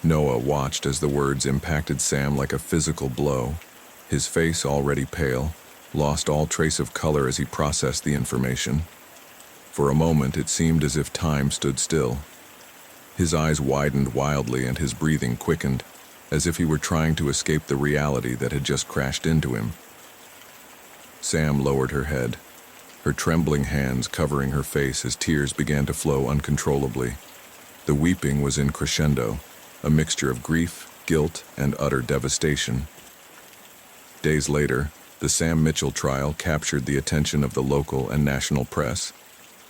Noah watched as the words impacted Sam like a physical blow. His face, already pale, lost all trace of color as he processed the information. For a moment, it seemed as if time stood still. His eyes widened wildly and his breathing quickened, as if he were trying to escape the reality that had just crashed into him. Sam lowered her head, her trembling hands covering her face as tears began to flow uncontrollably. The weeping was in crescendo, a mixture of grief, guilt, and utter devastation. Days later, the Sam Mitchell trial captured the attention of the local and national press.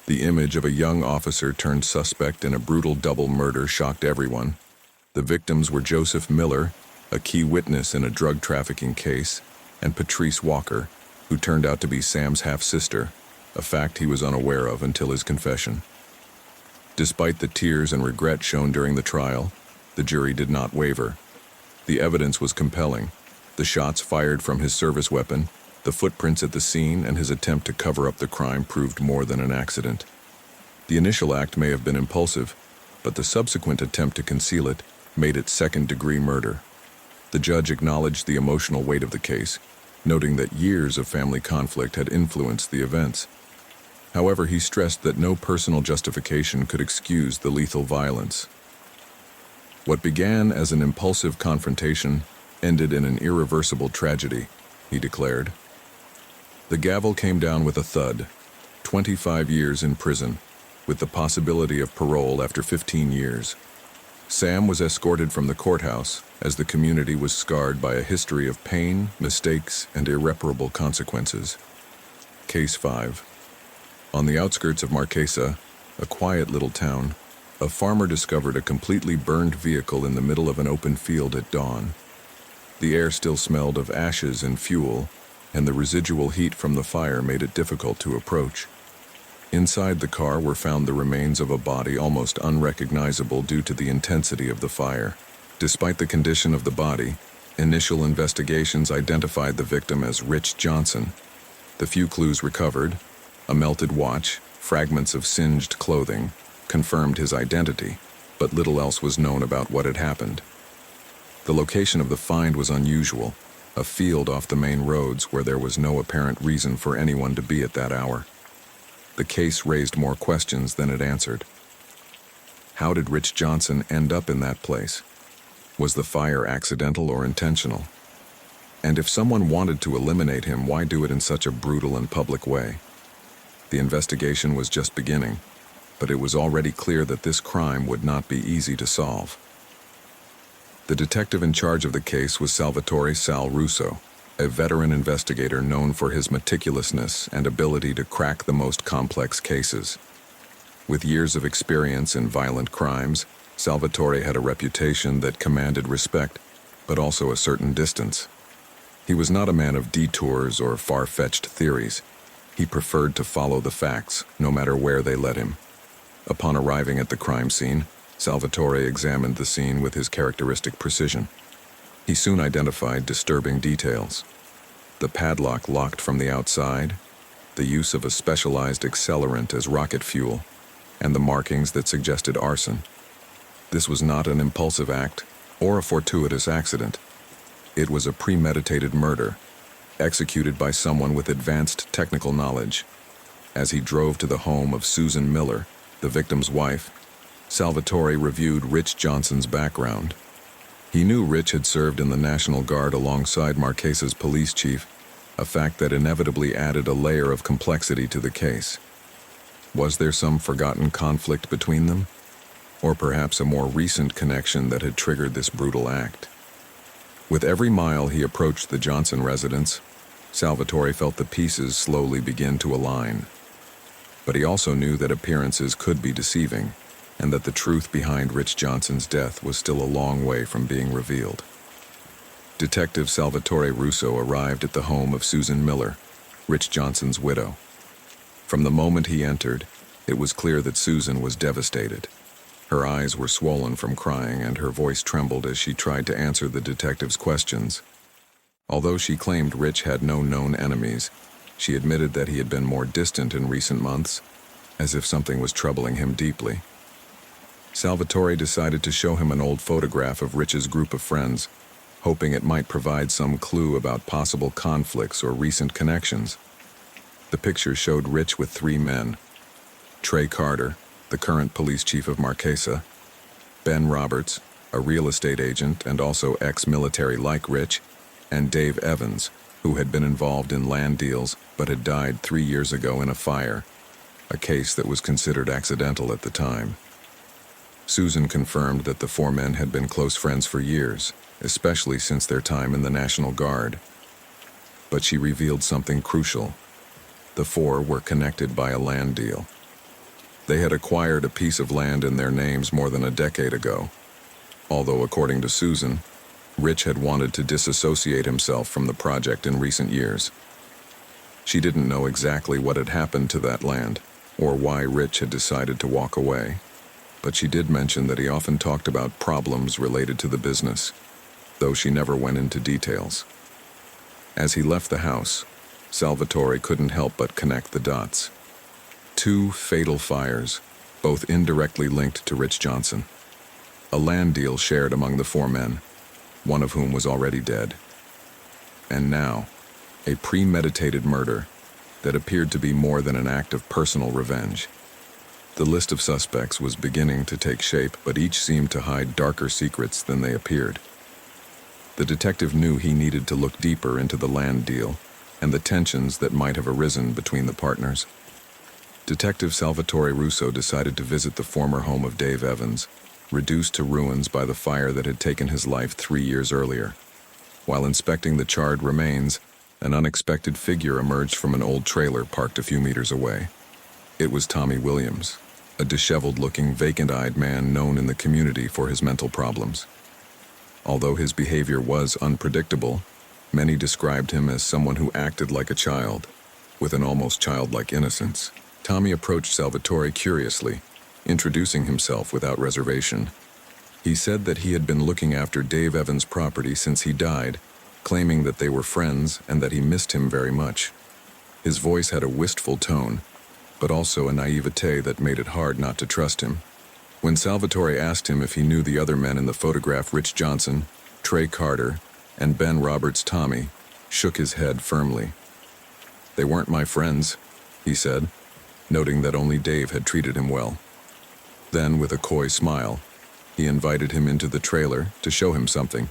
The image of a young officer turned suspect in a brutal double murder shocked everyone. The victims were Joseph Miller, a key witness in a drug trafficking case, and Patrice Walker, who turned out to be Sam's half-sister, a fact he was unaware of until his confession. Despite the tears and regret shown during the trial, the jury did not waver. The evidence was compelling. The shots fired from his service weapon, the footprints at the scene, and his attempt to cover up the crime proved more than an accident. The initial act may have been impulsive, but the subsequent attempt to conceal it made it second-degree murder. The judge acknowledged the emotional weight of the case, noting that years of family conflict had influenced the events. However, he stressed that no personal justification could excuse the lethal violence. What began as an impulsive confrontation ended in an irreversible tragedy, he declared. The gavel came down with a thud, 25 years in prison, with the possibility of parole after 15 years. Sam was escorted from the courthouse as the community was scarred by a history of pain, mistakes, and irreparable consequences. Case 5. On the outskirts of Marquesa, a quiet little town, a farmer discovered a completely burned vehicle in the middle of an open field at dawn. The air still smelled of ashes and fuel, and the residual heat from the fire made it difficult to approach. Inside the car were found the remains of a body almost unrecognizable due to the intensity of the fire. Despite the condition of the body, initial investigations identified the victim as Rich Johnson. The few clues recovered, a melted watch, fragments of singed clothing, confirmed his identity, but little else was known about what had happened. The location of the find was unusual, a field off the main roads where there was no apparent reason for anyone to be at that hour. The case raised more questions than it answered. How did Rich Johnson end up in that place? Was the fire accidental or intentional? And if someone wanted to eliminate him, why do it in such a brutal and public way? The investigation was just beginning, but it was already clear that this crime would not be easy to solve. The detective in charge of the case was Salvatore Sal Russo, a veteran investigator known for his meticulousness and ability to crack the most complex cases. With years of experience in violent crimes, Salvatore had a reputation that commanded respect, but also a certain distance. He was not a man of detours or far-fetched theories. He preferred to follow the facts, no matter where they led him. Upon arriving at the crime scene, Salvatore examined the scene with his characteristic precision. He soon identified disturbing details. The padlock locked from the outside, the use of a specialized accelerant as rocket fuel, and the markings that suggested arson. This was not an impulsive act or a fortuitous accident. It was a premeditated murder, executed by someone with advanced technical knowledge. As he drove to the home of Susan Miller, the victim's wife, Salvatore reviewed Rich Johnson's background. He knew Rich had served in the National Guard alongside Marquesa's police chief, a fact that inevitably added a layer of complexity to the case. Was there some forgotten conflict between them? or perhaps a more recent connection that had triggered this brutal act. With every mile he approached the Johnson residence, Salvatore felt the pieces slowly begin to align. But he also knew that appearances could be deceiving, and that the truth behind Rich Johnson's death was still a long way from being revealed. Detective Salvatore Russo arrived at the home of Susan Miller, Rich Johnson's widow. From the moment he entered, it was clear that Susan was devastated. Her eyes were swollen from crying, and her voice trembled as she tried to answer the detective's questions. Although she claimed Rich had no known enemies, she admitted that he had been more distant in recent months, as if something was troubling him deeply. Salvatore decided to show him an old photograph of Rich's group of friends, hoping it might provide some clue about possible conflicts or recent connections. The picture showed Rich with 3 men: Trey Carter, the current police chief of Marquesa; Ben Roberts, a real estate agent and also ex-military like Rich; and Dave Evans, who had been involved in land deals but had died 3 years ago in a fire, a case that was considered accidental at the time. Susan confirmed that the 4 men had been close friends for years, especially since their time in the National Guard. But she revealed something crucial. The 4 were connected by a land deal. They had acquired a piece of land in their names more than a decade ago, although according to Susan, Rich had wanted to disassociate himself from the project in recent years. She didn't know exactly what had happened to that land, or why Rich had decided to walk away, but she did mention that he often talked about problems related to the business, though she never went into details. As he left the house, Salvatore couldn't help but connect the dots. 2 fatal fires, both indirectly linked to Rich Johnson. A land deal shared among the 4 men, one of whom was already dead. And now, a premeditated murder that appeared to be more than an act of personal revenge. The list of suspects was beginning to take shape, but each seemed to hide darker secrets than they appeared. The detective knew he needed to look deeper into the land deal and the tensions that might have arisen between the partners. Detective Salvatore Russo decided to visit the former home of Dave Evans, reduced to ruins by the fire that had taken his life 3 years earlier. While inspecting the charred remains, an unexpected figure emerged from an old trailer parked a few meters away. It was Tommy Williams, a disheveled-looking, vacant-eyed man known in the community for his mental problems. Although his behavior was unpredictable, many described him as someone who acted like a child, with an almost childlike innocence. Tommy approached Salvatore curiously, introducing himself without reservation. He said that he had been looking after Dave Evans' property since he died, claiming that they were friends and that he missed him very much. His voice had a wistful tone, but also a naivete that made it hard not to trust him. When Salvatore asked him if he knew the other men in the photograph, Rich Johnson, Trey Carter, and Ben Roberts, Tommy shook his head firmly. "They weren't my friends," he said, noting that only Dave had treated him well. Then, with a coy smile, he invited him into the trailer to show him something.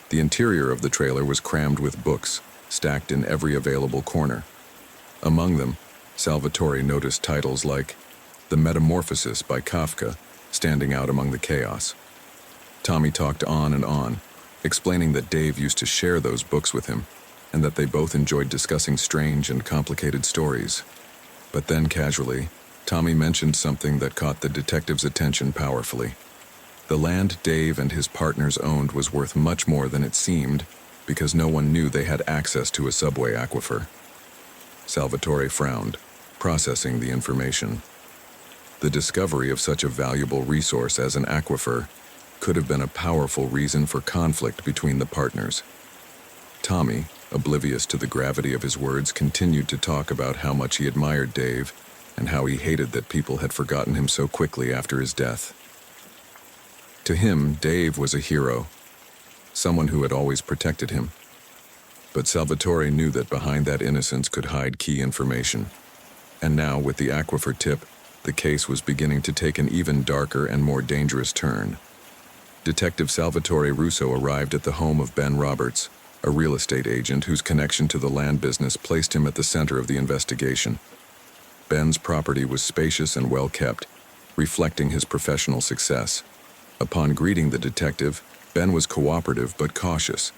The interior of the trailer was crammed with books, stacked in every available corner. Among them, Salvatore noticed titles like The Metamorphosis by Kafka, standing out among the chaos. Tommy talked on and on, explaining that Dave used to share those books with him, and that they both enjoyed discussing strange and complicated stories. But then, casually, Tommy mentioned something that caught the detective's attention powerfully. The land Dave and his partners owned was worth much more than it seemed, because no one knew they had access to a subway aquifer. Salvatore frowned, processing the information. The discovery of such a valuable resource as an aquifer could have been a powerful reason for conflict between the partners. Tommy, oblivious to the gravity of his words, continued to talk about how much he admired Dave and how he hated that people had forgotten him so quickly after his death. To him, Dave was a hero, someone who had always protected him. But Salvatore knew that behind that innocence could hide key information. And now, with the aquifer tip, the case was beginning to take an even darker and more dangerous turn. Detective Salvatore Russo arrived at the home of Ben Roberts, a real estate agent whose connection to the land business placed him at the center of the investigation. Ben's property was spacious and well kept, reflecting his professional success. Upon greeting the detective, Ben was cooperative but cautious,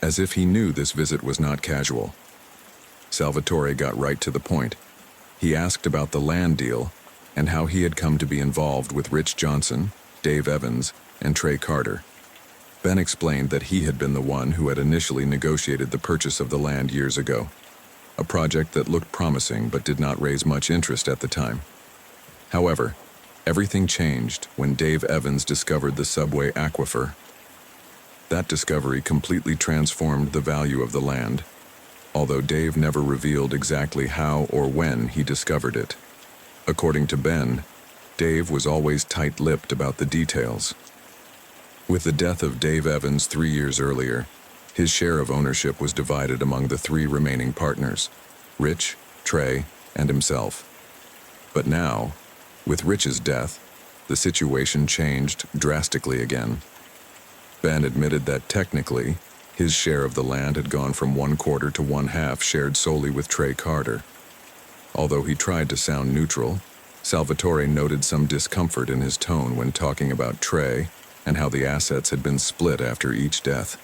as if he knew this visit was not casual. Salvatore got right to the point. He asked about the land deal and how he had come to be involved with Rich Johnson, Dave Evans, and Trey Carter. Ben explained that he had been the one who had initially negotiated the purchase of the land years ago, a project that looked promising but did not raise much interest at the time. However, everything changed when Dave Evans discovered the subway aquifer. That discovery completely transformed the value of the land, although Dave never revealed exactly how or when he discovered it. According to Ben, Dave was always tight-lipped about the details. With the death of Dave Evans 3 years earlier, his share of ownership was divided among the 3 remaining partners, Rich, Trey, and himself. But now, with Rich's death, the situation changed drastically again. Ben admitted that technically, his share of the land had gone from 1/4 to 1/2 shared solely with Trey Carter. Although he tried to sound neutral, Salvatore noted some discomfort in his tone when talking about Trey and how the assets had been split after each death.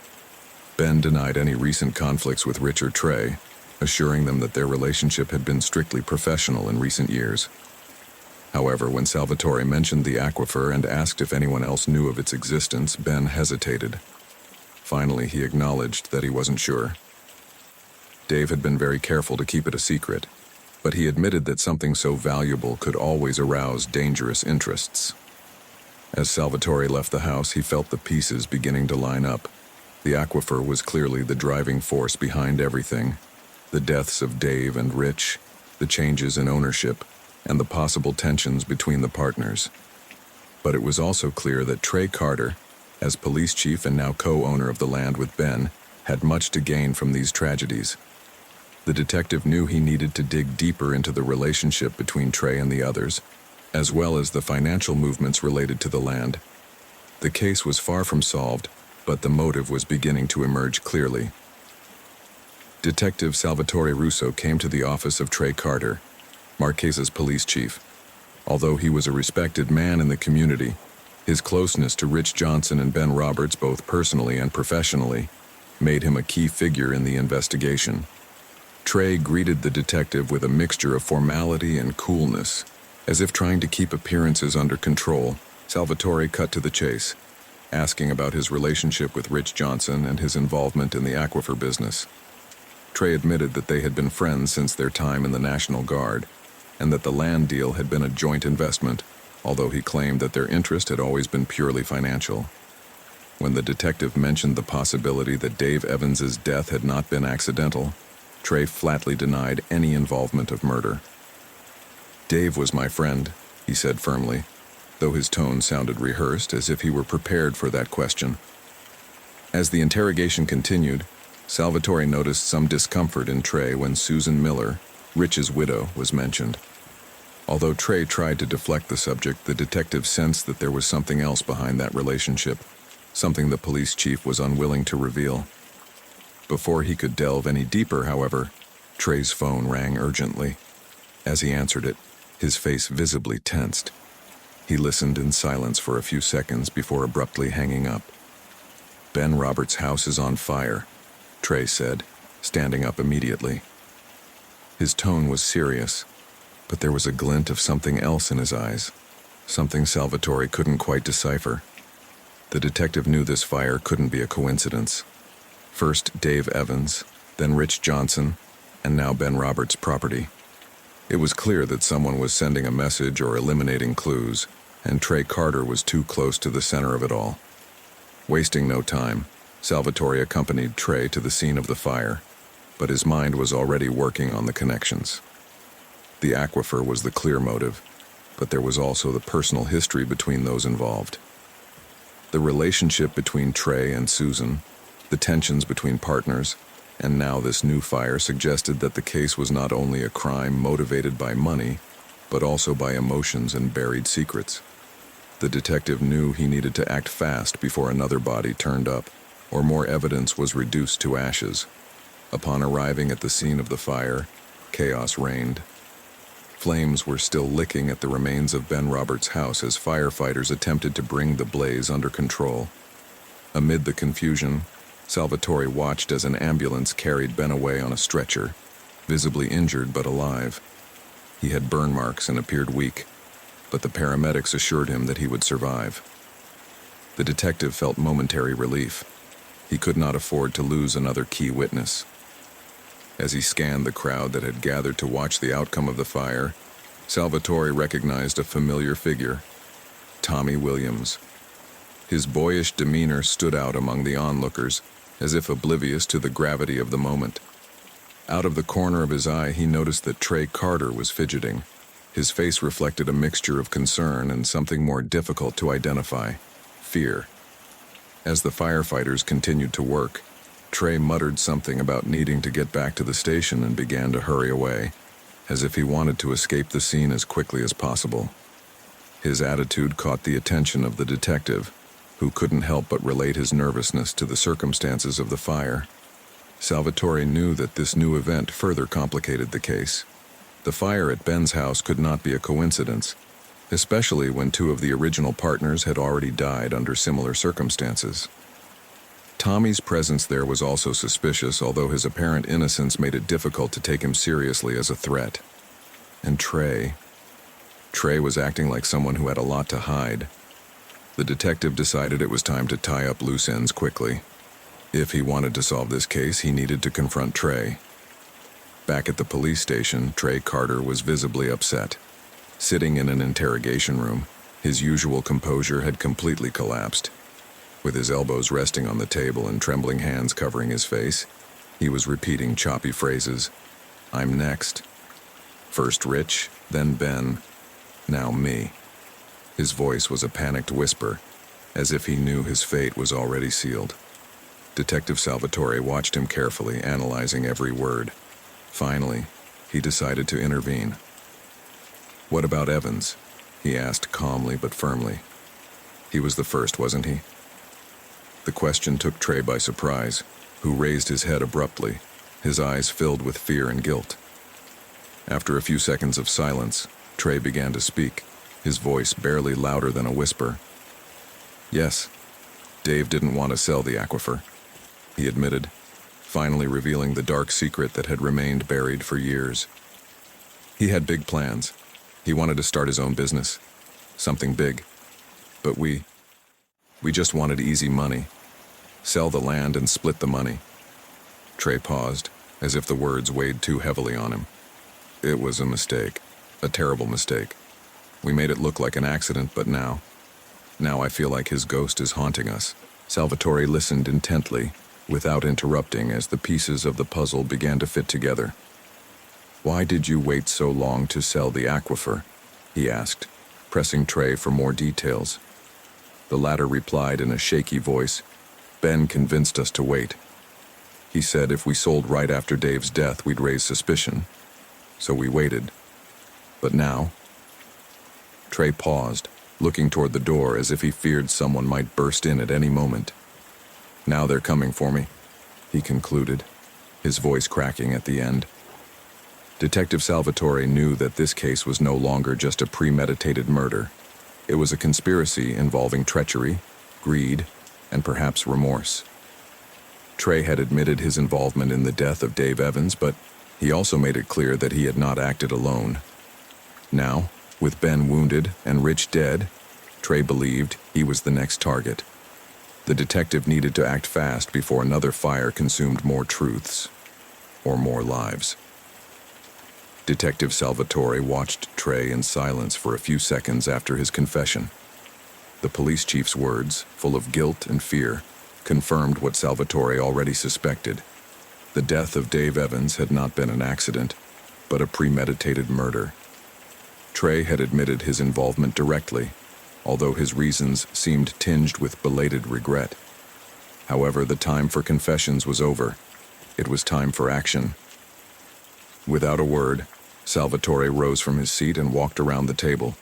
Ben denied any recent conflicts with Rich or Trey, assuring them that their relationship had been strictly professional in recent years. However, when Salvatore mentioned the aquifer and asked if anyone else knew of its existence, Ben hesitated. Finally, he acknowledged that he wasn't sure. Dave had been very careful to keep it a secret, but he admitted that something so valuable could always arouse dangerous interests. As Salvatore left the house, he felt the pieces beginning to line up. The aquifer was clearly the driving force behind everything. The deaths of Dave and Rich, the changes in ownership, and the possible tensions between the partners. But it was also clear that Trey Carter, as police chief and now co-owner of the land with Ben, had much to gain from these tragedies. The detective knew he needed to dig deeper into the relationship between Trey and the others, as well as the financial movements related to the land. The case was far from solved, but the motive was beginning to emerge clearly. Detective Salvatore Russo came to the office of Trey Carter, Marchesa's police chief. Although he was a respected man in the community, his closeness to Rich Johnson and Ben Roberts, both personally and professionally, made him a key figure in the investigation. Trey greeted the detective with a mixture of formality and coolness. As if trying to keep appearances under control, Salvatore cut to the chase, asking about his relationship with Rich Johnson and his involvement in the aquifer business. Trey admitted that they had been friends since their time in the National Guard, and that the land deal had been a joint investment, although he claimed that their interest had always been purely financial. When the detective mentioned the possibility that Dave Evans's death had not been accidental, Trey flatly denied any involvement of murder. "Dave was my friend," he said firmly, though his tone sounded rehearsed, as if he were prepared for that question. As the interrogation continued, Salvatore noticed some discomfort in Trey when Susan Miller, Rich's widow, was mentioned. Although Trey tried to deflect the subject, the detective sensed that there was something else behind that relationship, something the police chief was unwilling to reveal. Before he could delve any deeper, however, Trey's phone rang urgently. As he answered it, his face visibly tensed. He listened in silence for a few seconds before abruptly hanging up. "Ben Roberts' house is on fire," Trey said, standing up immediately. His tone was serious, but there was a glint of something else in his eyes, something Salvatore couldn't quite decipher. The detective knew this fire couldn't be a coincidence. First Dave Evans, then Rich Johnson, and now Ben Roberts' property. It was clear that someone was sending a message or eliminating clues, and Trey Carter was too close to the center of it all. Wasting no time, Salvatore accompanied Trey to the scene of the fire, but his mind was already working on the connections. The aquifer was the clear motive, but there was also the personal history between those involved. The relationship between Trey and Susan, the tensions between partners, and now this new fire suggested that the case was not only a crime motivated by money, but also by emotions and buried secrets. The detective knew he needed to act fast before another body turned up, or more evidence was reduced to ashes. Upon arriving at the scene of the fire, chaos reigned. Flames were still licking at the remains of Ben Roberts' house as firefighters attempted to bring the blaze under control. Amid the confusion, Salvatore watched as an ambulance carried Ben away on a stretcher, visibly injured but alive. He had burn marks and appeared weak, but the paramedics assured him that he would survive. The detective felt momentary relief. He could not afford to lose another key witness. As he scanned the crowd that had gathered to watch the outcome of the fire, Salvatore recognized a familiar figure, Tommy Williams. His boyish demeanor stood out among the onlookers, as if oblivious to the gravity of the moment. Out of the corner of his eye, he noticed that Trey Carter was fidgeting. His face reflected a mixture of concern and something more difficult to identify, fear. As the firefighters continued to work, Trey muttered something about needing to get back to the station and began to hurry away, as if he wanted to escape the scene as quickly as possible. His attitude caught the attention of the detective, who couldn't help but relate his nervousness to the circumstances of the fire. Salvatore knew that this new event further complicated the case. The fire at Ben's house could not be a coincidence, especially when two of the original partners had already died under similar circumstances. Tommy's presence there was also suspicious, although his apparent innocence made it difficult to take him seriously as a threat. And Trey was acting like someone who had a lot to hide. The detective decided it was time to tie up loose ends quickly. If he wanted to solve this case, he needed to confront Trey. Back at the police station, Trey Carter was visibly upset. Sitting in an interrogation room, his usual composure had completely collapsed. With his elbows resting on the table and trembling hands covering his face, he was repeating choppy phrases. "I'm next. First Rich, then Ben, now me." His voice was a panicked whisper, as if he knew his fate was already sealed. Detective Salvatore watched him carefully, analyzing every word. Finally, he decided to intervene. "What about Evans?" he asked calmly but firmly. He was the first, wasn't he? The question took Trey by surprise, who raised his head abruptly, his eyes filled with fear and guilt. After a few seconds of silence, Trey began to speak, his voice barely louder than a whisper. "Yes, Dave didn't want to sell the aquifer," he admitted, finally revealing the dark secret that had remained buried for years. "He had big plans. He wanted to start his own business, something big. But we just wanted easy money. Sell the land and split the money." Trey paused, as if the words weighed too heavily on him. "It was a mistake, a terrible mistake. We made it look like an accident, but now I feel like his ghost is haunting us." Salvatore listened intently, without interrupting, as the pieces of the puzzle began to fit together. "Why did you wait so long to sell the aquifer?" he asked, pressing Trey for more details. The latter replied in a shaky voice, "Ben convinced us to wait. He said if we sold right after Dave's death, we'd raise suspicion. So we waited. But now..." Trey paused, looking toward the door as if he feared someone might burst in at any moment. "Now they're coming for me," he concluded, his voice cracking at the end. Detective Salvatore knew that this case was no longer just a premeditated murder. It was a conspiracy involving treachery, greed, and perhaps remorse. Trey had admitted his involvement in the death of Dave Evans, but he also made it clear that he had not acted alone. Now, with Ben wounded and Rich dead, Trey believed he was the next target. The detective needed to act fast before another fire consumed more truths, or more lives. Detective Salvatore watched Trey in silence for a few seconds after his confession. The police chief's words, full of guilt and fear, confirmed what Salvatore already suspected. The death of Dave Evans had not been an accident, but a premeditated murder. Trey had admitted his involvement directly, although his reasons seemed tinged with belated regret. However, the time for confessions was over. It was time for action. Without a word, Salvatore rose from his seat and walked around the table.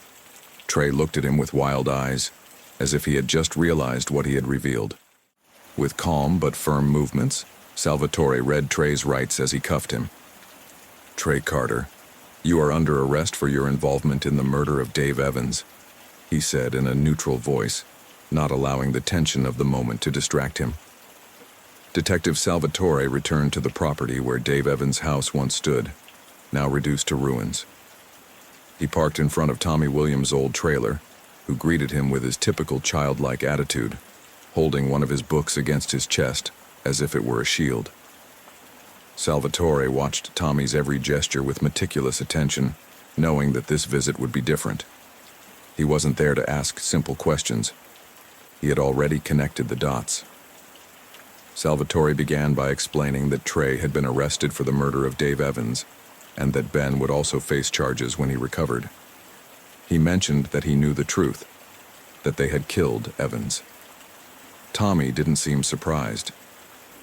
Trey looked at him with wild eyes, as if he had just realized what he had revealed. With calm but firm movements, Salvatore read Trey's rights as he cuffed him. "Trey Carter, "You are under arrest for your involvement in the murder of Dave Evans," he said in a neutral voice, not allowing the tension of the moment to distract him. Detective Salvatore returned to the property where Dave Evans' house once stood, now reduced to ruins. He parked in front of Tommy Williams' old trailer, who greeted him with his typical childlike attitude, holding one of his books against his chest as if it were a shield. Salvatore watched Tommy's every gesture with meticulous attention, knowing that this visit would be different. He wasn't there to ask simple questions. He had already connected the dots. Salvatore began by explaining that Trey had been arrested for the murder of Dave Evans, and that Ben would also face charges when he recovered. He mentioned that he knew the truth, that they had killed Evans. Tommy didn't seem surprised.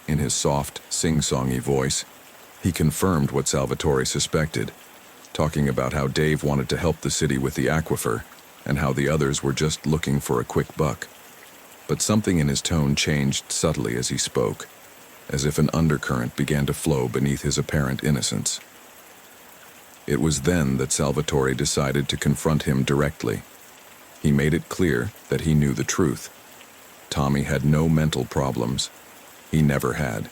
In his soft, sing-songy voice, he confirmed what Salvatore suspected, talking about how Dave wanted to help the city with the aquifer, and how the others were just looking for a quick buck. But something in his tone changed subtly as he spoke, as if an undercurrent began to flow beneath his apparent innocence. It was then that Salvatore decided to confront him directly. He made it clear that he knew the truth. Tommy had no mental problems. He never had.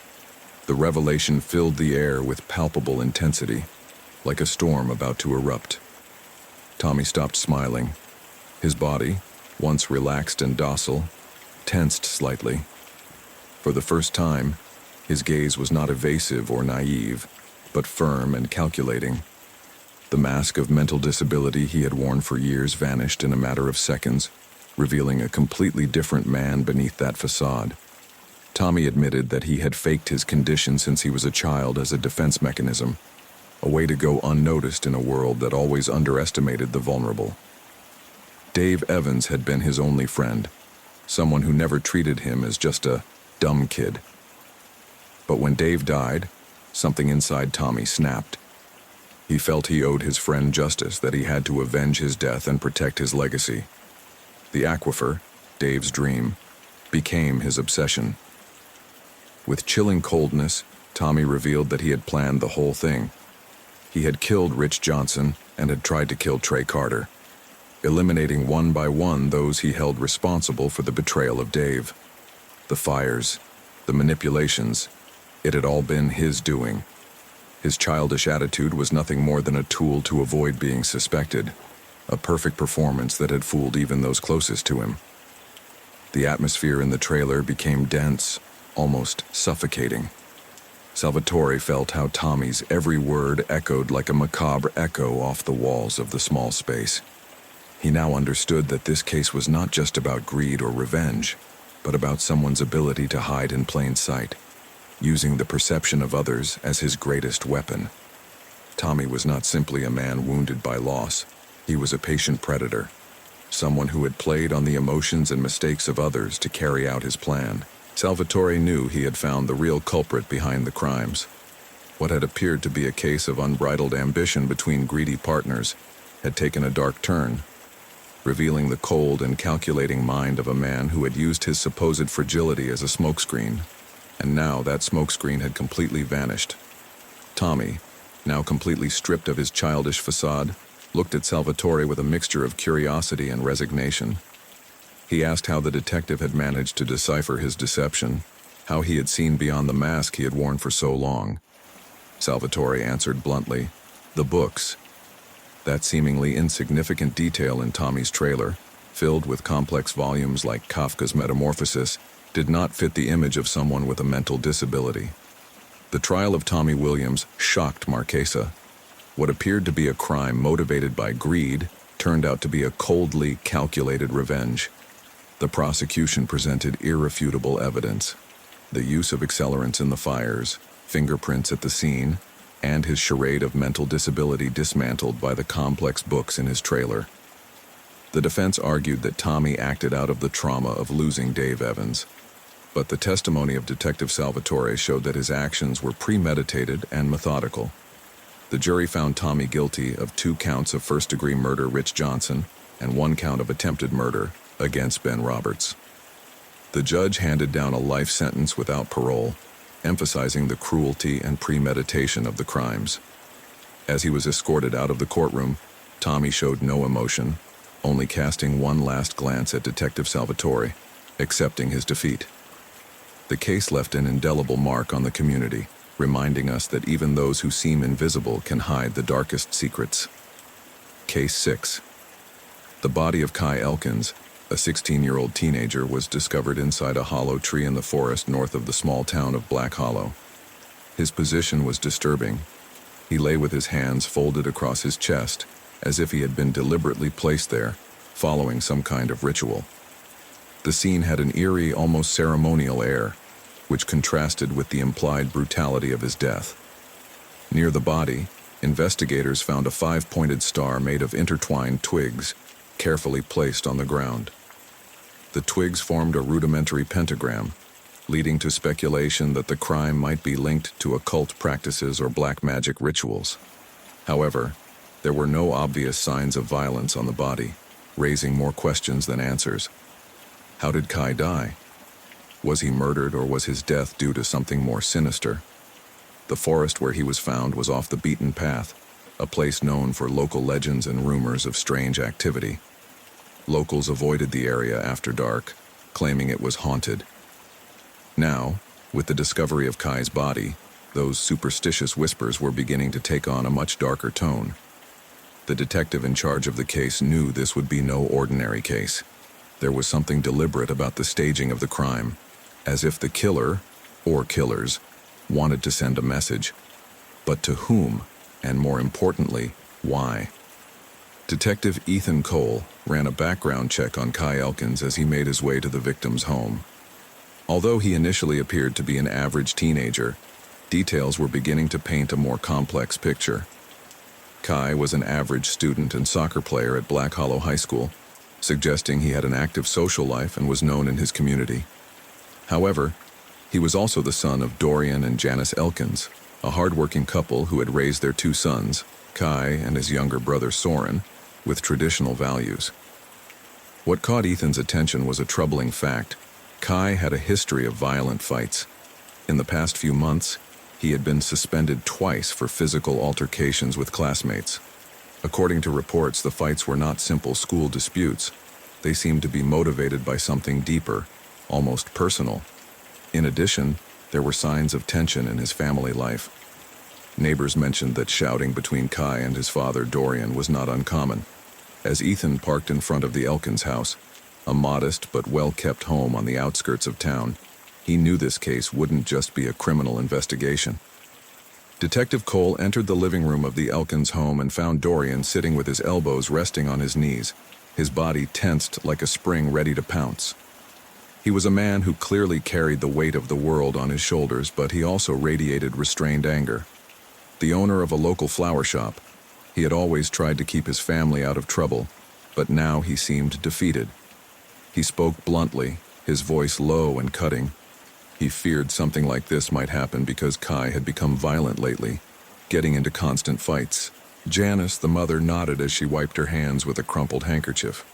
The revelation filled the air with palpable intensity, like a storm about to erupt. Tommy stopped smiling. His body, once relaxed and docile, tensed slightly. For the first time, his gaze was not evasive or naive, but firm and calculating. The mask of mental disability he had worn for years vanished in a matter of seconds, revealing a completely different man beneath that facade. Tommy admitted that he had faked his condition since he was a child as a defense mechanism, a way to go unnoticed in a world that always underestimated the vulnerable. Dave Evans had been his only friend, someone who never treated him as just a dumb kid. But when Dave died, something inside Tommy snapped. He felt he owed his friend justice, that he had to avenge his death and protect his legacy. The aquifer, Dave's dream, became his obsession. With chilling coldness, Tommy revealed that he had planned the whole thing. He had killed Rich Johnson and had tried to kill Trey Carter, eliminating one by one those he held responsible for the betrayal of Dave. The fires, the manipulations, it had all been his doing. His childish attitude was nothing more than a tool to avoid being suspected, a perfect performance that had fooled even those closest to him. The atmosphere in the trailer became dense, almost suffocating. Salvatore felt how Tommy's every word echoed like a macabre echo off the walls of the small space. He now understood that this case was not just about greed or revenge, but about someone's ability to hide in plain sight, using the perception of others as his greatest weapon. Tommy was not simply a man wounded by loss. He was a patient predator, someone who had played on the emotions and mistakes of others to carry out his plan. Salvatore knew he had found the real culprit behind the crimes. What had appeared to be a case of unbridled ambition between greedy partners had taken a dark turn, revealing the cold and calculating mind of a man who had used his supposed fragility as a smokescreen. And now that smokescreen had completely vanished. Tommy, now completely stripped of his childish facade, looked at Salvatore with a mixture of curiosity and resignation. He asked how the detective had managed to decipher his deception, how he had seen beyond the mask he had worn for so long. Salvatore answered bluntly, "The books." That seemingly insignificant detail in Tommy's trailer, filled with complex volumes like Kafka's Metamorphosis, did not fit the image of someone with a mental disability. The trial of Tommy Williams shocked Marchesa. What appeared to be a crime motivated by greed turned out to be a coldly calculated revenge. The prosecution presented irrefutable evidence: the use of accelerants in the fires, fingerprints at the scene, and his charade of mental disability dismantled by the complex books in his trailer. The defense argued that Tommy acted out of the trauma of losing Dave Evans, but the testimony of Detective Salvatore showed that his actions were premeditated and methodical. The jury found Tommy guilty of 2 counts of first-degree murder Rich Johnson and 1 count of attempted murder against Ben Roberts. The judge handed down a life sentence without parole, emphasizing the cruelty and premeditation of the crimes. As he was escorted out of the courtroom, Tommy showed no emotion, only casting one last glance at Detective Salvatore, accepting his defeat. The case left an indelible mark on the community, reminding us that even those who seem invisible can hide the darkest secrets. Case 6. The body of Kai Elkins, a 16-year-old teenager, was discovered inside a hollow tree in the forest north of the small town of Black Hollow. His position was disturbing. He lay with his hands folded across his chest, as if he had been deliberately placed there, following some kind of ritual. The scene had an eerie, almost ceremonial air, which contrasted with the implied brutality of his death. Near the body, investigators found a 5-pointed star made of intertwined twigs, carefully placed on the ground. The twigs formed a rudimentary pentagram, leading to speculation that the crime might be linked to occult practices or black magic rituals. However, there were no obvious signs of violence on the body, raising more questions than answers. How did Kai die? Was he murdered, or was his death due to something more sinister? The forest where he was found was off the beaten path, a place known for local legends and rumors of strange activity. Locals avoided the area after dark, claiming it was haunted. Now, with the discovery of Kai's body, those superstitious whispers were beginning to take on a much darker tone. The detective in charge of the case knew this would be no ordinary case. There was something deliberate about the staging of the crime, as if the killer, or killers, wanted to send a message. But to whom, and more importantly, why? Detective Ethan Cole ran a background check on Kai Elkins as he made his way to the victim's home. Although he initially appeared to be an average teenager, details were beginning to paint a more complex picture. Kai was an average student and soccer player at Black Hollow High School, suggesting he had an active social life and was known in his community. However, he was also the son of Dorian and Janice Elkins, a hardworking couple who had raised their 2 sons, Kai and his younger brother Soren, with traditional values. What caught Ethan's attention was a troubling fact. Kai had a history of violent fights. In the past few months, he had been suspended twice for physical altercations with classmates. According to reports, the fights were not simple school disputes. They seemed to be motivated by something deeper, almost personal. In addition, there were signs of tension in his family life. Neighbors mentioned that shouting between Kai and his father Dorian was not uncommon. As Ethan parked in front of the Elkins house, a modest but well-kept home on the outskirts of town, he knew this case wouldn't just be a criminal investigation. Detective Cole entered the living room of the Elkins home and found Dorian sitting with his elbows resting on his knees, his body tensed like a spring ready to pounce. He was a man who clearly carried the weight of the world on his shoulders, but he also radiated restrained anger. The owner of a local flower shop, he had always tried to keep his family out of trouble, but now he seemed defeated. He spoke bluntly, his voice low and cutting. He feared something like this might happen because Kai had become violent lately, getting into constant fights. Janice, the mother, nodded as she wiped her hands with a crumpled handkerchief.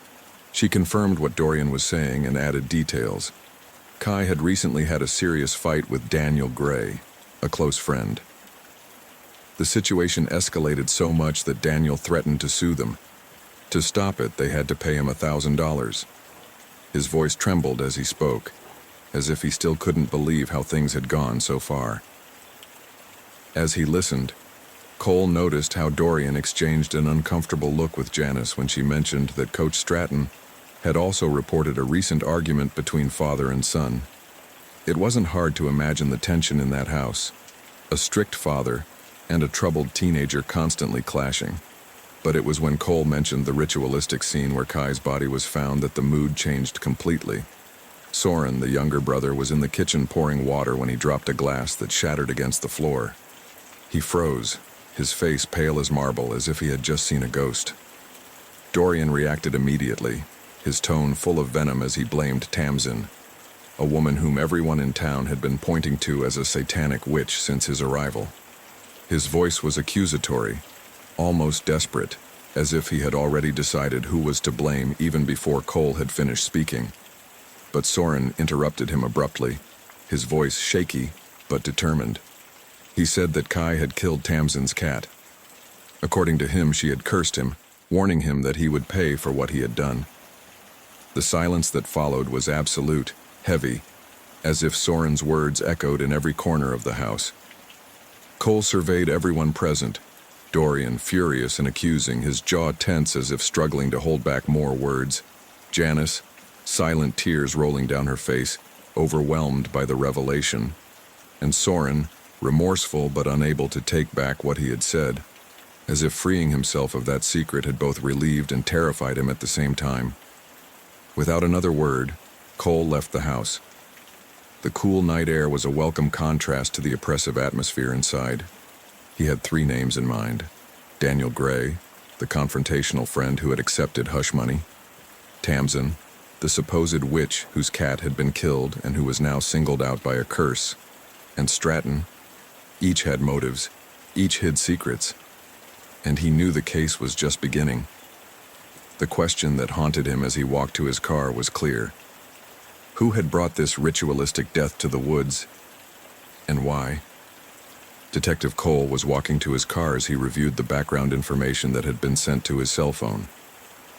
She confirmed what Dorian was saying and added details. Kai had recently had a serious fight with Daniel Gray, a close friend. The situation escalated so much that Daniel threatened to sue them. To stop it, they had to pay him $1,000. His voice trembled as he spoke, as if he still couldn't believe how things had gone so far. As he listened, Cole noticed how Dorian exchanged an uncomfortable look with Janice when she mentioned that Coach Stratton had also reported a recent argument between father and son. It wasn't hard to imagine the tension in that house, a strict father and a troubled teenager constantly clashing. But it was when Cole mentioned the ritualistic scene where Kai's body was found that the mood changed completely. Soren, the younger brother, was in the kitchen pouring water when he dropped a glass that shattered against the floor. He froze, his face pale as marble, as if he had just seen a ghost. Dorian reacted immediately, his tone full of venom as he blamed Tamsin, a woman whom everyone in town had been pointing to as a satanic witch since his arrival. His voice was accusatory, almost desperate, as if he had already decided who was to blame even before Cole had finished speaking. But Soren interrupted him abruptly, his voice shaky but determined. He said that Kai had killed Tamsin's cat. According to him, she had cursed him, warning him that he would pay for what he had done. The silence that followed was absolute, heavy, as if Soren's words echoed in every corner of the house. Cole surveyed everyone present, Dorian furious and accusing, his jaw tense as if struggling to hold back more words. Janice, silent tears rolling down her face, overwhelmed by the revelation. And Soren, remorseful but unable to take back what he had said, as if freeing himself of that secret had both relieved and terrified him at the same time. Without another word, Cole left the house. The cool night air was a welcome contrast to the oppressive atmosphere inside. He had 3 names in mind: Daniel Gray, the confrontational friend who had accepted hush money; Tamsin, the supposed witch whose cat had been killed and who was now singled out by a curse; and Stratton. Each had motives, each hid secrets, and he knew the case was just beginning. The question that haunted him as he walked to his car was clear. Who had brought this ritualistic death to the woods, and why? Detective Cole was walking to his car as he reviewed the background information that had been sent to his cell phone.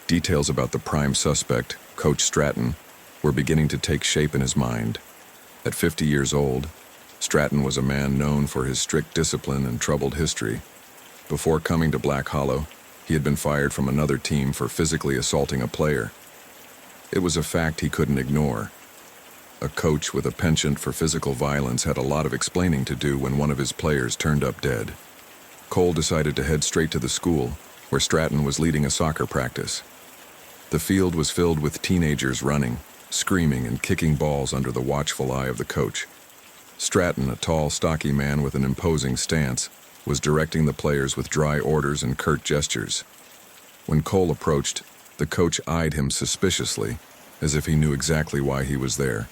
Details about the prime suspect, Coach Stratton, were beginning to take shape in his mind. At 50 years old, Stratton was a man known for his strict discipline and troubled history. Before coming to Black Hollow, he had been fired from another team for physically assaulting a player. It was a fact he couldn't ignore. A coach with a penchant for physical violence had a lot of explaining to do when one of his players turned up dead. Cole decided to head straight to the school, where Stratton was leading a soccer practice. The field was filled with teenagers running, screaming and kicking balls under the watchful eye of the coach. Stratton, a tall, stocky man with an imposing stance, was directing the players with dry orders and curt gestures. When Cole approached, the coach eyed him suspiciously, as if he knew exactly why he was there.